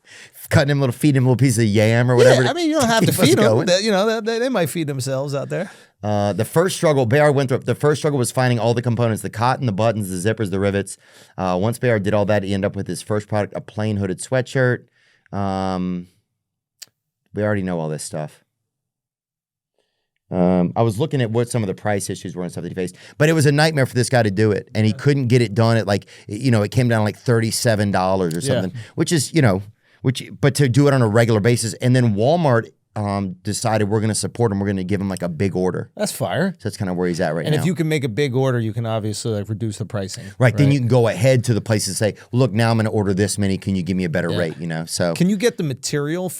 Feeding him a little piece of yam or whatever. Yeah, I mean, you don't have to feed them. You know, they might feed themselves out there. The first struggle Bear went through, the first struggle was finding all the components, the cotton, the buttons, the zippers, the rivets. Once Bear did all that, he ended up with his first product, a plain hooded sweatshirt. We already know all this stuff. I was looking at what some of the price issues were and stuff that he faced, but it was a nightmare for this guy to do it, and he couldn't get it done at like, you know, it came down to like $37 or something, which is, you know, but to do it on a regular basis, and then Walmart decided we're going to support him. We're going to give him like a big order. That's fire. So that's kind of where he's at right now. And if you can make a big order, you can obviously like reduce the pricing. Right. Then you can go ahead to the place and say, well, look, now I'm going to order this many. Can you give me a better rate? You know, so. Can you get the material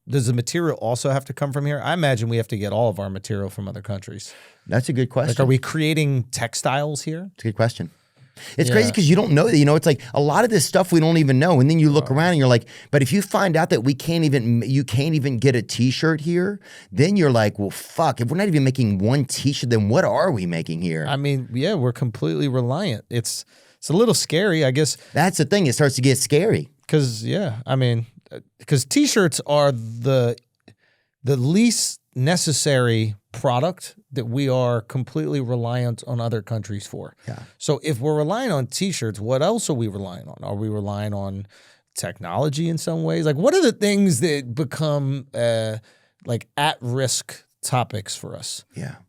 does the material also have to come from here? I imagine we have to get all of our material from other countries. That's a good question. Like, are we creating textiles here? It's a good question. It's crazy because you don't know that. You know, it's like a lot of this stuff we don't even know. And then you look around and you're like, but if you find out that you can't even get a t-shirt here, then you're like, well, fuck, if we're not even making one t-shirt, then what are we making here? I mean, yeah, we're completely reliant. It's a little scary, I guess. That's the thing. It starts to get scary. Because t-shirts are the least necessary product that we are completely reliant on other countries for. Yeah. So if we're relying on t-shirts, what else are we relying on? Are we relying on technology in some ways? Like, what are the things that become like at-risk topics for us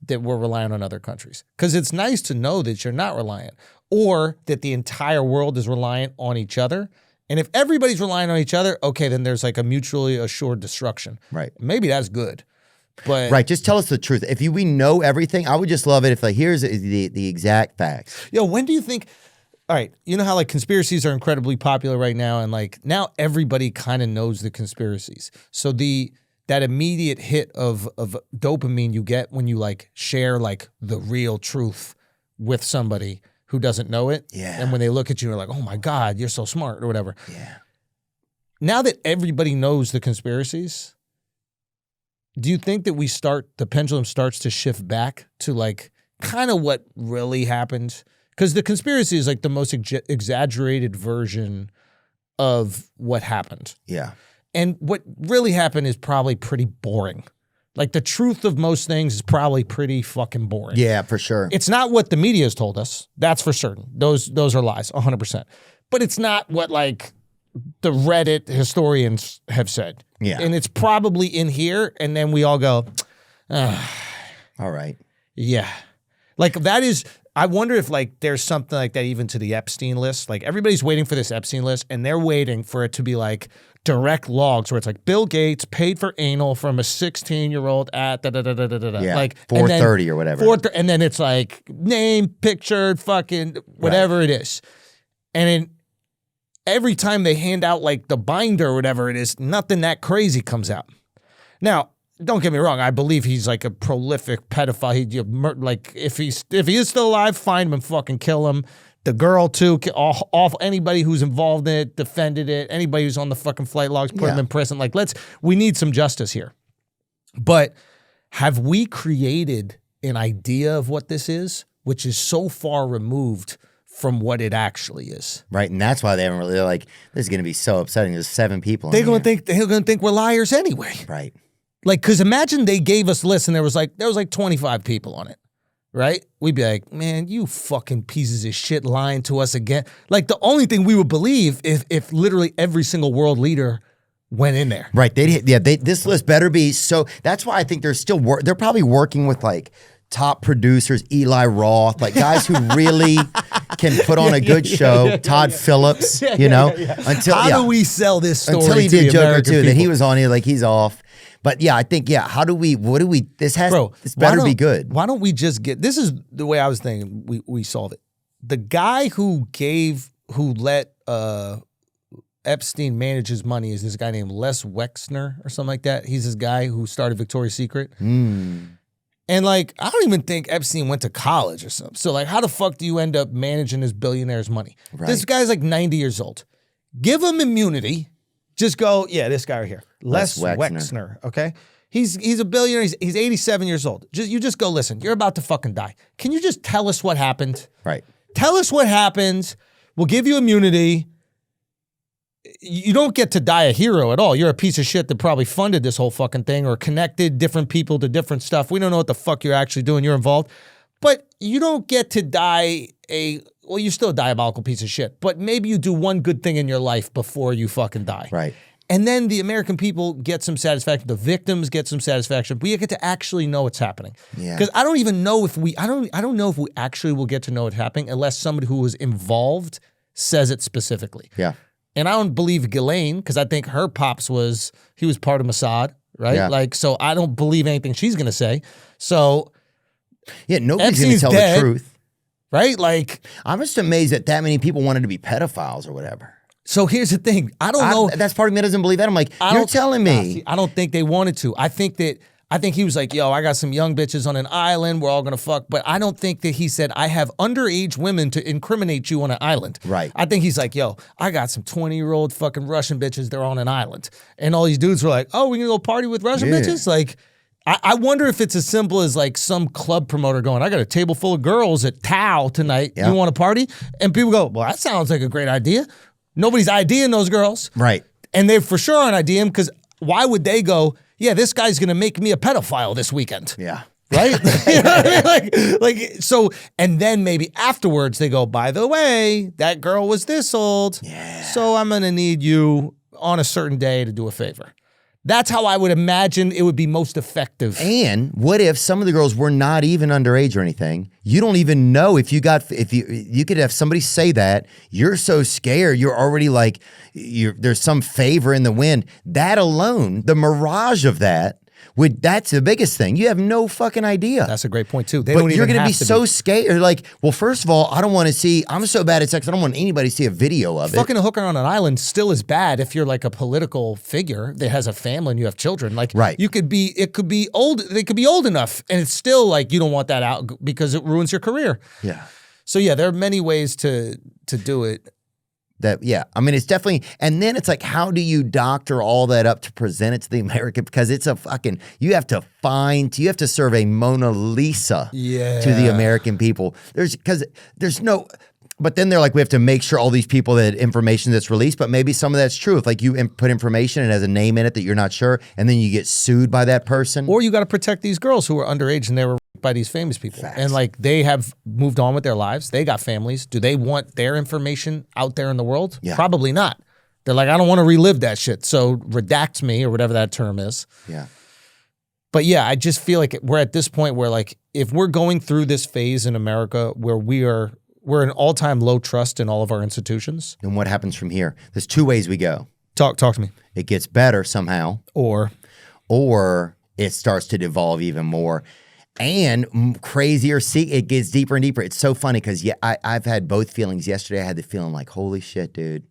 that we're relying on other countries? Because it's nice to know that you're not reliant, or that the entire world is reliant on each other. And if everybody's relying on each other, okay, then there's like a mutually assured destruction. Right. Maybe that's good. But right, just tell us the truth. If we know everything, I would just love it if like, here's the exact facts. Yo, when do you think, all right, you know how like conspiracies are incredibly popular right now, and like now everybody kind of knows the conspiracies. So that immediate hit of dopamine you get when you like share like the real truth with somebody who doesn't know it. Yeah. And when they look at you, they're like, oh my God, you're so smart or whatever. Yeah. Now that everybody knows the conspiracies, do you think that the pendulum starts to shift back to like kind of what really happened? Because the conspiracy is like the most exaggerated version of what happened. Yeah. And what really happened is probably pretty boring. Like the truth of most things is probably pretty fucking boring. Yeah, for sure. It's not what the media has told us. That's for certain. Those are lies, 100%. But it's not what like the Reddit historians have said. Yeah. And it's probably in here, and then we all go, all right. Yeah. Like that is, I wonder if like there's something like that even to the Epstein list. Like everybody's waiting for this Epstein list, and they're waiting for it to be like direct logs where it's like Bill Gates paid for anal from a 16-year-old at da-da-da-da-da-da. Yeah, like 4:30 or whatever. And then it's like name, picture, fucking whatever it is. And then every time they hand out like the binder or whatever it is, nothing that crazy comes out. Now, don't get me wrong. I believe he's like a prolific pedophile. Like if he is still alive, find him and fucking kill him. The girl too. Off anybody who's involved in it, defended it. Anybody who's on the fucking flight logs, put him in prison. Like we need some justice here. But have we created an idea of what this is, which is so far removed from what it actually is? Right, and that's why they haven't really. They're like, this is going to be so upsetting. There's 7 people. They're going to think we're liars anyway. Right. Like, because imagine they gave us lists and there was like 25 people on it. right? We'd be like, man, you fucking pieces of shit lying to us again. Like the only thing we would believe if literally every single world leader went in there. Right. This list better be so. That's why I think they're still they're probably working with like top producers, Eli Roth, like guys who really can put on a good show. Todd Phillips, until How do we sell this story until he to did the Joker American too. people? Then he was on here like he's off. But yeah, I think what do we? This better be good. Why don't we just get? This is the way I was thinking. We solve it. The guy who let Epstein manage his money is this guy named Les Wexner or something like that. He's this guy who started Victoria's Secret. And like, I don't even think Epstein went to college or something. So like, how the fuck do you end up managing this billionaire's money? Right. This guy's like 90 years old. Give him immunity. Just go, yeah, this guy right here. Les Wexner, okay? He's a billionaire. He's 87 years old. You just go, listen, you're about to fucking die. Can you just tell us what happened? Right. Tell us what happened. We'll give you immunity. You don't get to die a hero at all. You're a piece of shit that probably funded this whole fucking thing or connected different people to different stuff. We don't know what the fuck you're actually doing. You're involved. But you don't get to die you're still a diabolical piece of shit. But maybe you do one good thing in your life before you fucking die. Right. And then the American people get some satisfaction. The victims get some satisfaction. We get to actually know what's happening. Yeah. Because I don't even know if I don't know if we actually will get to know what's happening unless somebody who was involved says it specifically. Yeah. And I don't believe Ghislaine because I think her pops was part of Mossad, right? Yeah. Like, so I don't believe anything she's going to say. So yeah, nobody's going to Epstein's tell dead, the truth. Right? Like, I'm just amazed that many people wanted to be pedophiles or whatever. so here's the thing. I don't know. That's part of me that doesn't believe that. I'm like, you're telling me. I don't think they wanted to. I think he was like, yo, I got some young bitches on an island. We're all going to fuck. But I don't think that he said, I have underage women to incriminate you on an island. Right. I think he's like, yo, I got some 20-year-old fucking Russian bitches. They're on an island. And all these dudes were like, oh, we going to go party with Russian bitches? Like, I wonder if it's as simple as like some club promoter going, I got a table full of girls at Tao tonight. Yeah. You want to party? And people go, well, that sounds like a great idea. Nobody's IDing those girls. Right. And they for sure aren't IDing because why would they go, yeah, this guy's going to make me a pedophile this weekend. Yeah. Right? You know what I mean? Like, so, and then maybe afterwards they go, by the way, that girl was this old. Yeah. So I'm going to need you on a certain day to do a favor. That's how I would imagine it would be most effective. And what if some of the girls were not even underage or anything? You don't even know if you could have somebody say that. You're so scared. You're already like, there's some favor in the wind. That alone, the mirage of that's the biggest thing. You have no fucking idea. That's a great point too. But you're going to be so scared. Like, well, first of all, I don't want to see, I'm so bad at sex, I don't want anybody to see a video of it. Fucking a hooker on an island still is bad if you're like a political figure that has a family and you have children. Like, right. They could be old enough and it's still like, you don't want that out because it ruins your career. Yeah. So yeah, there are many ways to do it. I mean, it's definitely, and then it's like, how do you doctor all that up to present it to the American? Because it's you have to serve a Mona Lisa to the American people. But then they're like, we have to make sure all these people that information that's released, but maybe some of that's true. If like you put information and it has a name in it that you're not sure, and then you get sued by that person. Or you got to protect these girls who are underage and they were raped by these famous people. Facts. And like they have moved on with their lives. They got families. Do they want their information out there in the world? Yeah. Probably not. They're like, I don't want to relive that shit. So redact me or whatever that term is. Yeah. But yeah, I just feel like we're at this point where like, if we're going through this phase in America where we're an all-time low trust in all of our institutions. And what happens from here? There's two ways we go. Talk to me. It gets better somehow. Or it starts to devolve even more. And crazier, it gets deeper and deeper. It's so funny because I've had both feelings. Yesterday I had the feeling like, holy shit, dude.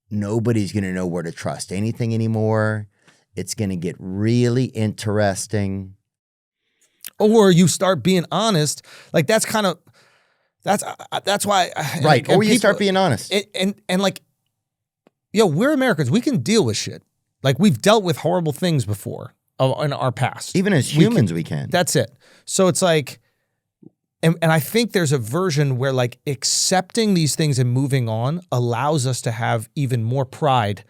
Nobody's going to know where to trust anything anymore. It's going to get really interesting. Or you start being honest. Like that's why. Right. Or you start being honest. And like, yo, we're Americans. We can deal with shit. Like we've dealt with horrible things before in our past. Even as humans, we can. That's it. So it's like, and I think there's a version where like accepting these things and moving on allows us to have even more pride.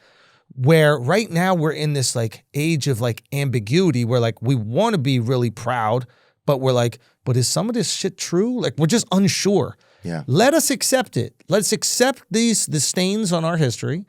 Where right now we're in this like age of like ambiguity where like we want to be really proud, but we're like, but is some of this shit true? Like, we're just unsure. Yeah. Let us accept it. Let's accept the stains on our history,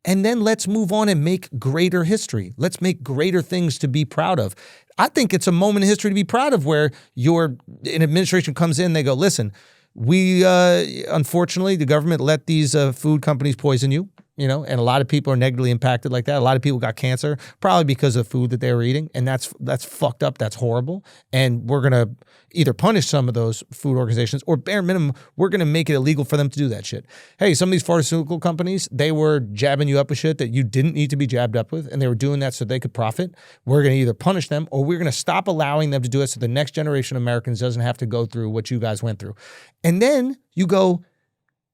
and then let's move on and make greater history. Let's make greater things to be proud of. I think it's a moment in history to be proud of where an administration comes in, they go, listen, we unfortunately, the government let these food companies poison you. And a lot of people are negatively impacted like that. A lot of people got cancer probably because of food that they were eating, and that's fucked up. That's horrible. And we're gonna either punish some of those food organizations, or bare minimum, we're gonna make it illegal for them to do that shit. Hey, some of these pharmaceutical companies, they were jabbing you up with shit that you didn't need to be jabbed up with, and they were doing that so they could profit. We're gonna either punish them, or we're gonna stop allowing them to do it so the next generation of Americans doesn't have to go through what you guys went through. And then you go,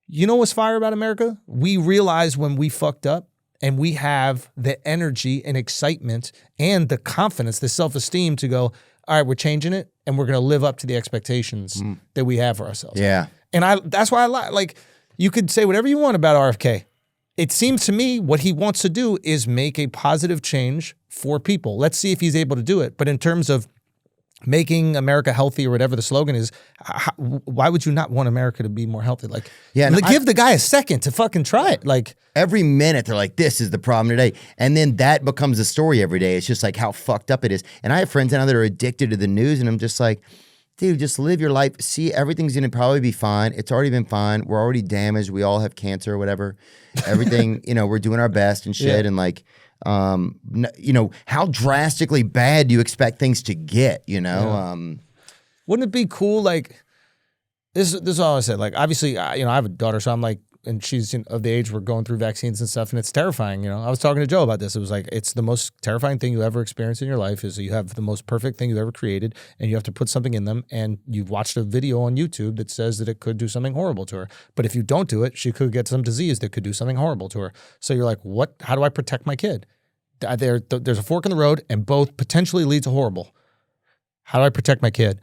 you know what's fire about America? We realize when we fucked up, and we have the energy and excitement and the confidence, the self-esteem to go, all right, we're changing it, and we're going to live up to the expectations that we have for ourselves. Yeah. And that's why like, you could say whatever you want about RFK. It seems to me what he wants to do is make a positive change for people. Let's see if he's able to do it. But in terms of making America healthy, or whatever the slogan is, why would you not want America to be more healthy? Like, give the guy a second to fucking try it. Like, every minute they're like, this is the problem today. And then that becomes a story every day. It's just like how fucked up it is. And I have friends now that are addicted to the news, and I'm just like, dude, just live your life. See, everything's going to probably be fine. It's already been fine. We're already damaged. We all have cancer or whatever. Everything, we're doing our best and shit. Yeah. And like, how drastically bad do you expect things to get, Yeah. Wouldn't it be cool? Like, this is all I said. Like, obviously, I have a daughter, so I'm like, and she's of the age we're going through vaccines and stuff, and it's terrifying. I was talking to Joe about this. It was like, it's the most terrifying thing you ever experience in your life is you have the most perfect thing you ever created, and you have to put something in them, and you've watched a video on YouTube that says that it could do something horrible to her. But if you don't do it, she could get some disease that could do something horrible to her. So you're like, what? How do I protect my kid? There's a fork in the road, and both potentially lead to horrible. How do I protect my kid?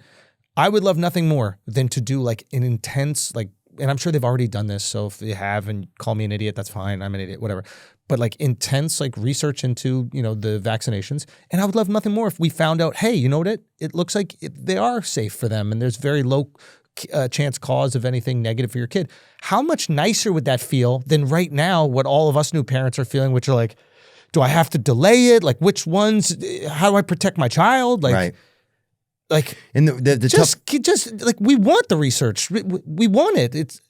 I would love nothing more than to do like an intense, like, and I'm sure they've already done this, so if they have and call me an idiot, that's fine. I'm an idiot, whatever. But like intense like research into, the vaccinations. And I would love nothing more if we found out, hey, you know what? It looks like they are safe for them, and there's very low chance cause of anything negative for your kid. How much nicer would that feel than right now what all of us new parents are feeling, which are like, do I have to delay it? Like, which ones? How do I protect my child? Like, right. Like, and the just like, we want the research. We want it. It's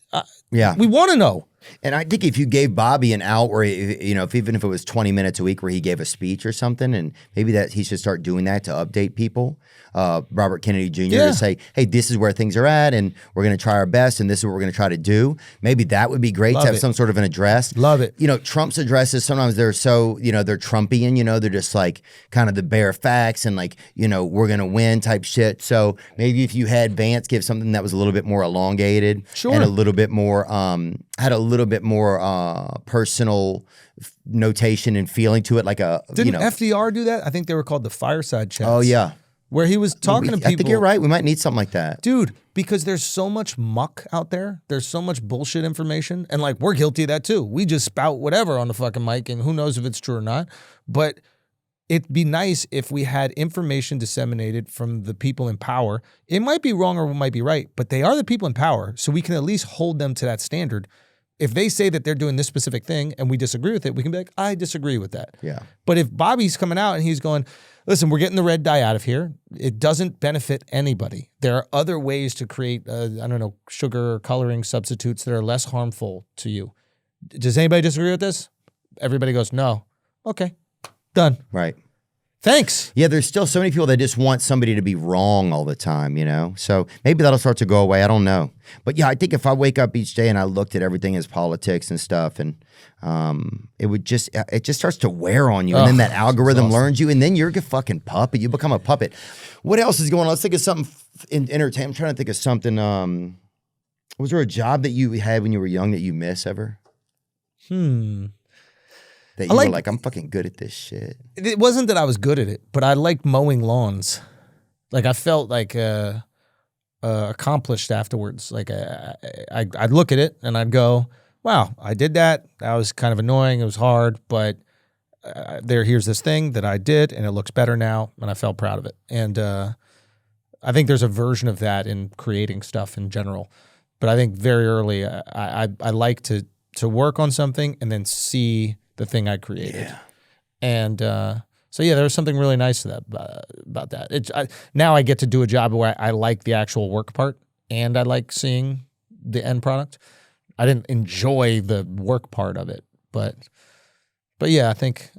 we want to know. And I think if you gave Bobby an out where, even if it was 20 minutes a week where he gave a speech or something, and maybe that he should start doing that to update people, Robert Kennedy Jr. to say, hey, this is where things are at, and we're going to try our best, and this is what we're going to try to do. Maybe that would be great to have some sort of an address. Love it. Trump's addresses, sometimes they're so, they're Trumpian, they're just like kind of the bare facts and like, we're going to win type shit. So maybe if you had Vance give something that was a little bit more elongated and a little bit more, had a little bit more personal notation and feeling to it, like Didn't FDR do that? I think they were called the fireside chats. Oh yeah, where he was talking to people. I think you're right. We might need something like that, dude. Because there's so much muck out there. There's so much bullshit information, and like we're guilty of that too. We just spout whatever on the fucking mic, and who knows if it's true or not. But it'd be nice if we had information disseminated from the people in power. It might be wrong or it might be right, but they are the people in power, so we can at least hold them to that standard. If they say that they're doing this specific thing and we disagree with it, we can be like, I disagree with that. Yeah. But if Bobby's coming out and he's going, listen, we're getting the red dye out of here, it doesn't benefit anybody. There are other ways to create, sugar or coloring substitutes that are less harmful to you. Does anybody disagree with this? Everybody goes, no. Okay, done. Right. Thanks. Yeah, there's still so many people that just want somebody to be wrong all the time, So maybe that'll start to go away. I don't know. But yeah, I think if I wake up each day and I looked at everything as politics and stuff, and it just starts to wear on you. And then that algorithm learns you, and then you're a fucking puppet. You become a puppet. What else is going on? Let's think of something in entertainment. I'm trying to think of something. Was there a job that you had when you were young that you miss ever? That you were like, I'm fucking good at this shit. It wasn't that I was good at it, but I liked mowing lawns. Like I felt like accomplished afterwards. Like I'd look at it and I'd go, wow, I did that. That was kind of annoying. It was hard, but here's this thing that I did and it looks better now, and I felt proud of it. And I think there's a version of that in creating stuff in general. But I think very early, I like to work on something and then see the thing I created. Yeah. And so yeah, there was something really nice to that about that. Now I get to do a job where I like the actual work part and I like seeing the end product. I didn't enjoy the work part of it, but yeah, I think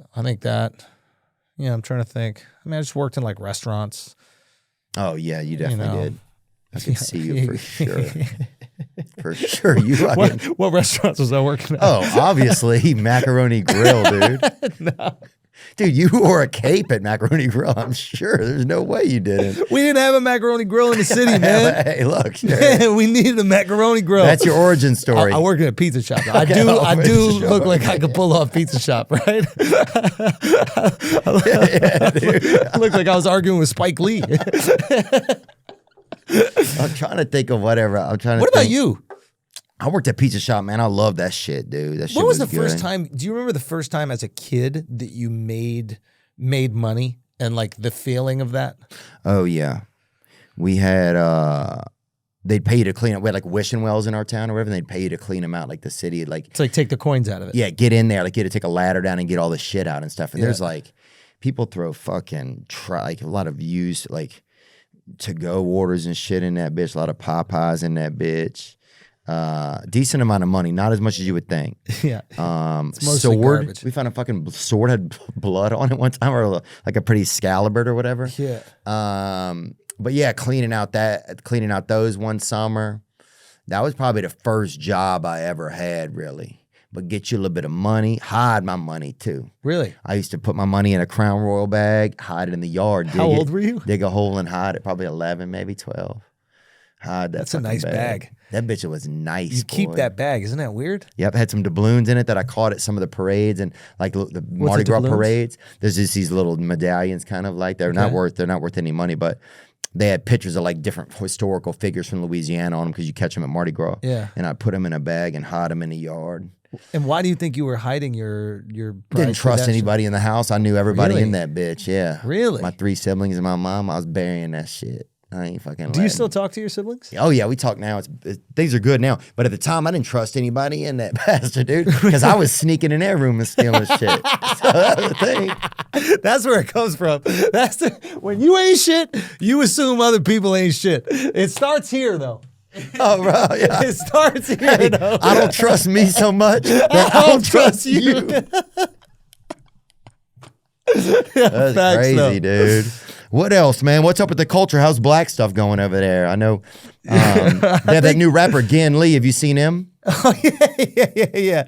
that. Yeah, I'm trying to think. I mean, I just worked in like restaurants. Oh yeah, you definitely did. I could see you for sure. For sure. What restaurants was I working at? Oh, obviously Macaroni Grill, dude. No. Dude, you wore a cape at Macaroni Grill. I'm sure. There's no way you didn't. We didn't have a Macaroni Grill in the city, man. Hey, look. Sure. Man, we needed a Macaroni Grill. That's your origin story. I work at a pizza shop. I do look like I could pull off pizza shop, right? I look like I was arguing with Spike Lee. I'm trying to think of whatever. What about you? I worked at Pizza Shop, man. I love that shit, dude. That shit What was the good. first time? Do you remember the first time as a kid that you made money and like the feeling of that? Oh yeah, we had. They'd pay you to clean up. We had like wishing wells in our town or whatever. And they'd pay you to clean them out, like the city, like it's like take the coins out of it. Yeah, get in there, like you had to take a ladder down and get all the shit out and stuff. And there's like people throw fucking like a lot of used like to-go orders and shit in that bitch. A lot of Popeyes in that bitch. Decent amount of money, not as much as you would think. Yeah. Sword. Garbage. We found a fucking sword had blood on it one time, or like a pretty Excalibur or whatever. Yeah. But yeah, cleaning out those one summer. That was probably the first job I ever had, really. But get you a little bit of money, hide my money too. Really? I used to put my money in a Crown Royal bag, hide it in the yard. How old were you? Dig a hole and hide it. Probably 11, maybe 12. That's a nice bag. That bitch was nice. You keep that bag, isn't that weird? Yep, had some doubloons in it that I caught at some of the parades and like the Mardi Gras parades. There's just these little medallions, kind of like they're not worth any money, but they had pictures of like different historical figures from Louisiana on them because you catch them at Mardi Gras. Yeah, and I put them in a bag and hide them in the yard. And why do you think you were hiding your? Didn't trust anybody in the house. I knew everybody in that bitch. Yeah, really. My 3 siblings and my mom. I was burying that shit. I ain't fucking. Do you still talk to your siblings? Oh yeah, we talk now. Things are good now. But at the time, I didn't trust anybody in that bastard, dude, because I was sneaking in their room and stealing shit. So that's the thing. That's where it comes from. When you ain't shit, you assume other people ain't shit. It starts here though. Oh, bro, yeah. It starts here. Hey, though. I don't trust me so much that I don't trust you. That's Facts, crazy, dude. What else, man? What's up with the culture? How's black stuff going over there? I know they have that new rapper, Gen Lee. Have you seen him? Oh, yeah.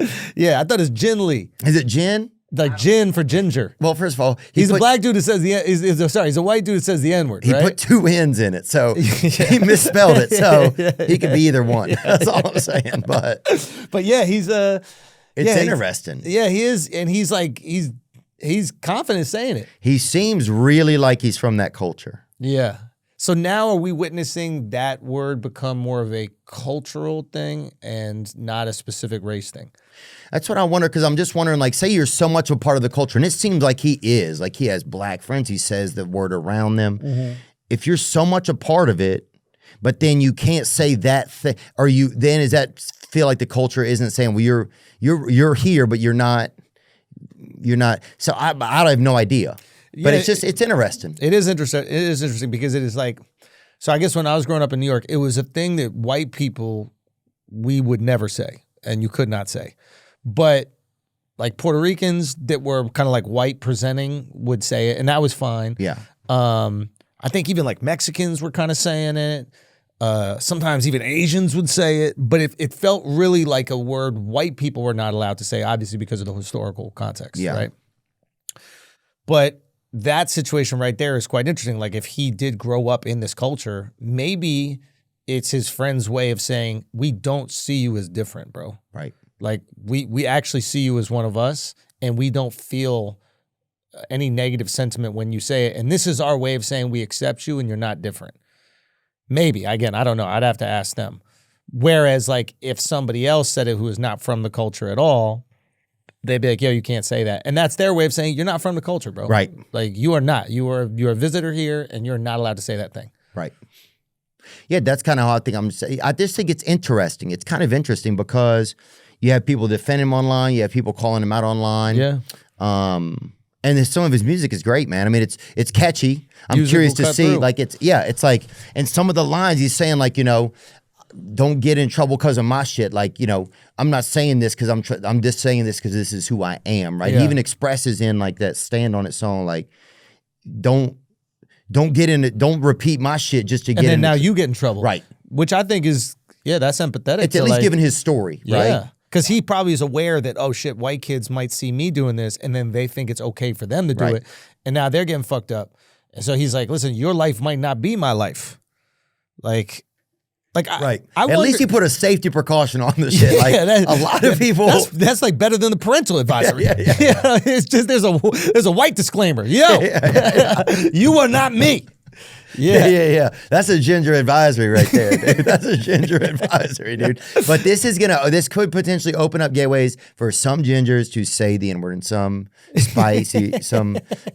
I thought it's Jin Lee. Is it Jen? Like gin for ginger. Well, first of all, he's a black dude that says he's a white dude that says the N-word. He put 2 N's in it, so he misspelled it. So he could be either one. That's all I'm saying. But yeah, he's it's interesting. Yeah, he is, and he's like he's confident saying it. He seems really like he's from that culture. Yeah. So now are we witnessing that word become more of a cultural thing and not a specific race thing? That's what I wonder, because I'm just wondering, like, say you're so much a part of the culture, and it seems like he is. Like, he has black friends. He says the word around them. Mm-hmm. If you're so much a part of it, but then you can't say that thing, or then does that feel like the culture isn't saying, well, you're here, but you're not. So I have no idea. But it's interesting. It is interesting. It is interesting because it is like, so I guess when I was growing up in New York, it was a thing that white people, we would never say, and you could not say. But like Puerto Ricans that were kind of like white presenting would say it, and that was fine. Yeah. I think even like Mexicans were kind of saying it. Sometimes even Asians would say it, but it felt really like a word white people were not allowed to say, obviously because of the historical context, right? But that situation right there is quite interesting. Like if he did grow up in this culture, maybe it's his friend's way of saying, we don't see you as different, bro. Right. Like we actually see you as one of us, and we don't feel any negative sentiment when you say it. And this is our way of saying we accept you and you're not different. Maybe. Again, I don't know. I'd have to ask them. Whereas like if somebody else said it who is not from the culture at all, they'd be like, yo, you can't say that. And that's their way of saying you're not from the culture, bro. Right. Like you are not. You are a visitor here and you're not allowed to say that thing. Right. Yeah, that's kind of how I think I'm saying. I just think it's interesting. It's kind of interesting because you have people defend him online. You have people calling him out online. Yeah. And some of his music is great, man. I mean, it's catchy. I'm Music curious will to cut see, through. like, it's like, and some of the lines he's saying, like, don't get in trouble because of my shit. Like, I'm not saying this because I'm just saying this because this is who I am, right? Yeah. He even expresses in like that Stand On It song, like, don't get in it, don't repeat my shit just to get And then in now it. you get in trouble. Right. Which I think is, that's empathetic. It's to, at least like, giving his story, right? Yeah. Because he probably is aware that, oh shit, white kids might see me doing this and then they think it's okay for them to do Right. it. And now they're getting fucked up. And so he's like, listen, your life might not be my life. Like Right. I At wonder, least he put a safety precaution on the shit. Like, that- a lot of people. That's like better than the parental advisory. Yeah. It's just there's a white disclaimer. You are not me. Yeah. That's a ginger advisory right there, dude. That's a ginger advisory, dude. But this could potentially open up gateways for some gingers to say the N-word and some spicy,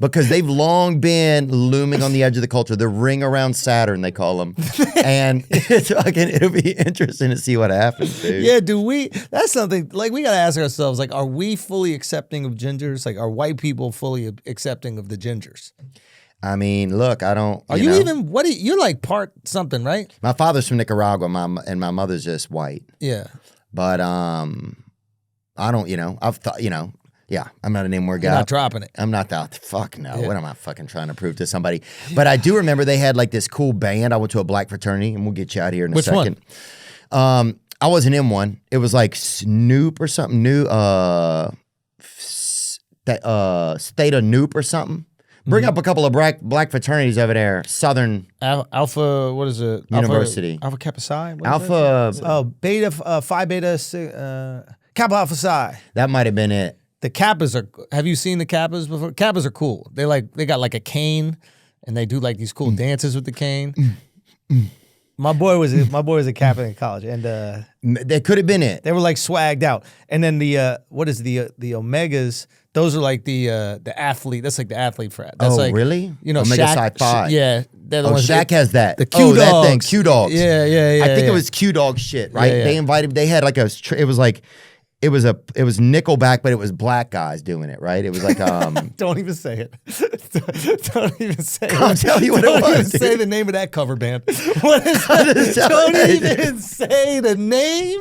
because they've long been looming on the edge of the culture. The ring around Saturn, they call them. And it'll be interesting to see what happens, dude. Yeah, that's something, like, we got to ask ourselves, like, are we fully accepting of gingers? Like, are white people fully accepting of the gingers? I mean, look, I don't. Are you even, you're like part something, right? My father's from Nicaragua, and my mother's just white. Yeah. But I don't, I've thought, yeah, I'm not an N-word guy. You're not dropping it. I'm not that. Fuck no. Yeah. What am I fucking trying to prove to somebody? But I do remember they had like this cool band. I went to a black fraternity, and we'll get you out of here in a Which second. one? I wasn't in one. It was like Snoop or something new. State of Noop or something. Bring up a couple of black fraternities over there. Southern Alpha, what is it? University. Alpha Kappa Psi? What is Alpha. Oh, beta, phi beta, kappa alpha psi. That might have been it. The Kappas have you seen the Kappas before? Kappas are cool. They got like a cane and they do like these cool dances with the cane. My boy was a kappa in college, and That could have been it. they were like swagged out. And then the Omegas? Those are like the athlete. That's like the athlete frat. That's Oh, like, really? Omega Omega Shaq, Psi Phi. Yeah. They're the Oh, ones Shaq has that. The Q that Dogs. thing, Q Dogs. Yeah. I think yeah. it was Q Dog shit, right? Yeah. They invited. They had like it was Nickelback, but it was black guys doing it, right? It was like Don't even say it. Don't even say it. I'll tell you what it Don't was, even dude. say the name of that cover band. What is that? Don't even say the name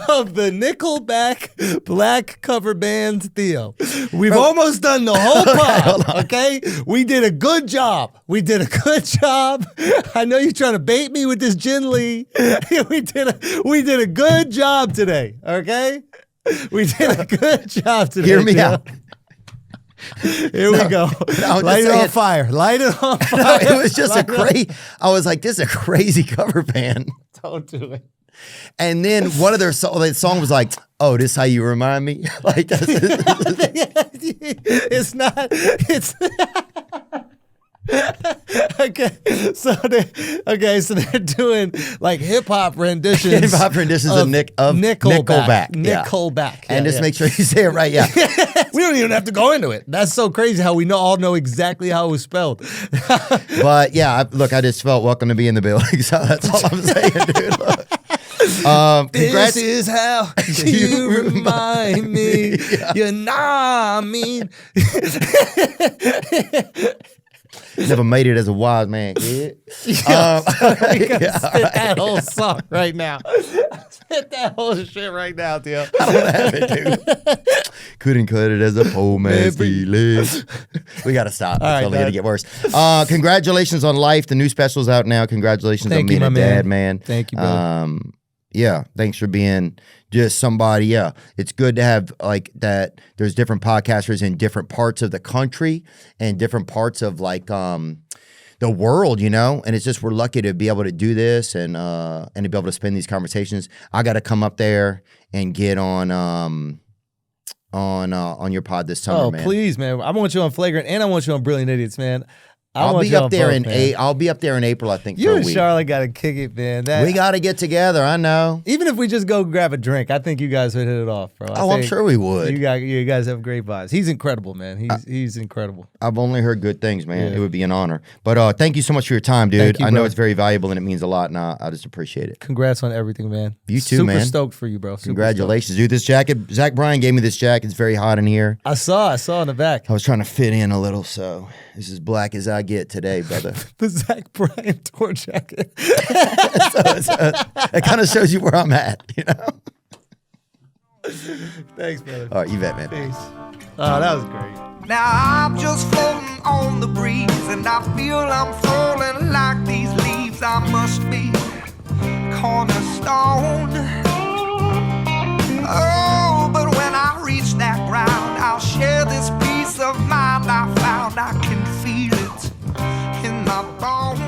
of the Nickelback black cover band, Theo. We've almost done the whole pod, okay? We did a good job. I know you're trying to bait me with this Jin Lee. We did a good job today, okay? We did a good job today. Hear me Theo. out. Here we go. No, Light it just on saying- fire. Light it on No, fire. it was just a crazy. I was like, this is a crazy cover band. Don't do it. And then one of their song was like, "Oh, this how you remind me." Like that's It's not. It's okay. So they're doing like hip hop renditions. Hip hop renditions of Nickelback. Yeah. Nickelback. and Yeah, just make sure you say it right. Yeah. we don't even have to go into it. That's so crazy how we all know exactly how it was spelled. But yeah, look, I just felt welcome to be in the building. So that's all I'm saying, dude. Look. Congrats. This is how you remind me. Yeah. You know I mean. Never made it as a wise man, kid. Spit that whole song right now. Spit that whole shit right now, Theo. I don't have it, dude. Couldn't cut it as a poor man's feeling. We gotta stop. All right, It's only gonna Dad. get worse. Congratulations on Life. The new special's out now. Congratulations Thank on you, being my a man. dad, man. Thank you, brother. Yeah, thanks for being just somebody. Yeah, it's good to have like that. There's different podcasters in different parts of the country and different parts of like the world, and it's just we're lucky to be able to do this and to be able to spend these conversations. I got to come up there and get on your pod this summer, Oh, man. please, man. I want you on Flagrant and I want you on Brilliant Idiots, man. I'll want be y'all up there both, in man. I'll be up there in April, I think. You for a and week. Charlotte got to kick it, man. That, We got to get together. I know. even if we just go grab a drink, I think you guys would hit it off, bro. Oh, I'm sure we would. You guys have great vibes. He's incredible, man. He's incredible. I've only heard good things, man. Yeah. It would be an honor. But thank you so much for your time, dude. Thank you, I know bro. it's very valuable and it means a lot, and I just appreciate it. Congrats on everything, man. You too, Super man. stoked for you, bro. Super Congratulations, dude. This jacket, Zach Bryan gave me this jacket. It's very hot in here. stoked. I saw in the back. I was trying to fit in a little, so this is as black as I get today, brother. The Zach Bryan tour jacket. It kind of shows you where I'm at, you know? Thanks, brother. All right, you bet, man. Peace. Oh, that was great. Now I'm just floating on the breeze, and I feel I'm falling like these leaves. I must be cornerstone. Oh, but when I reach that ground, I'll share this peace of mind I found. I can feel it in my bones.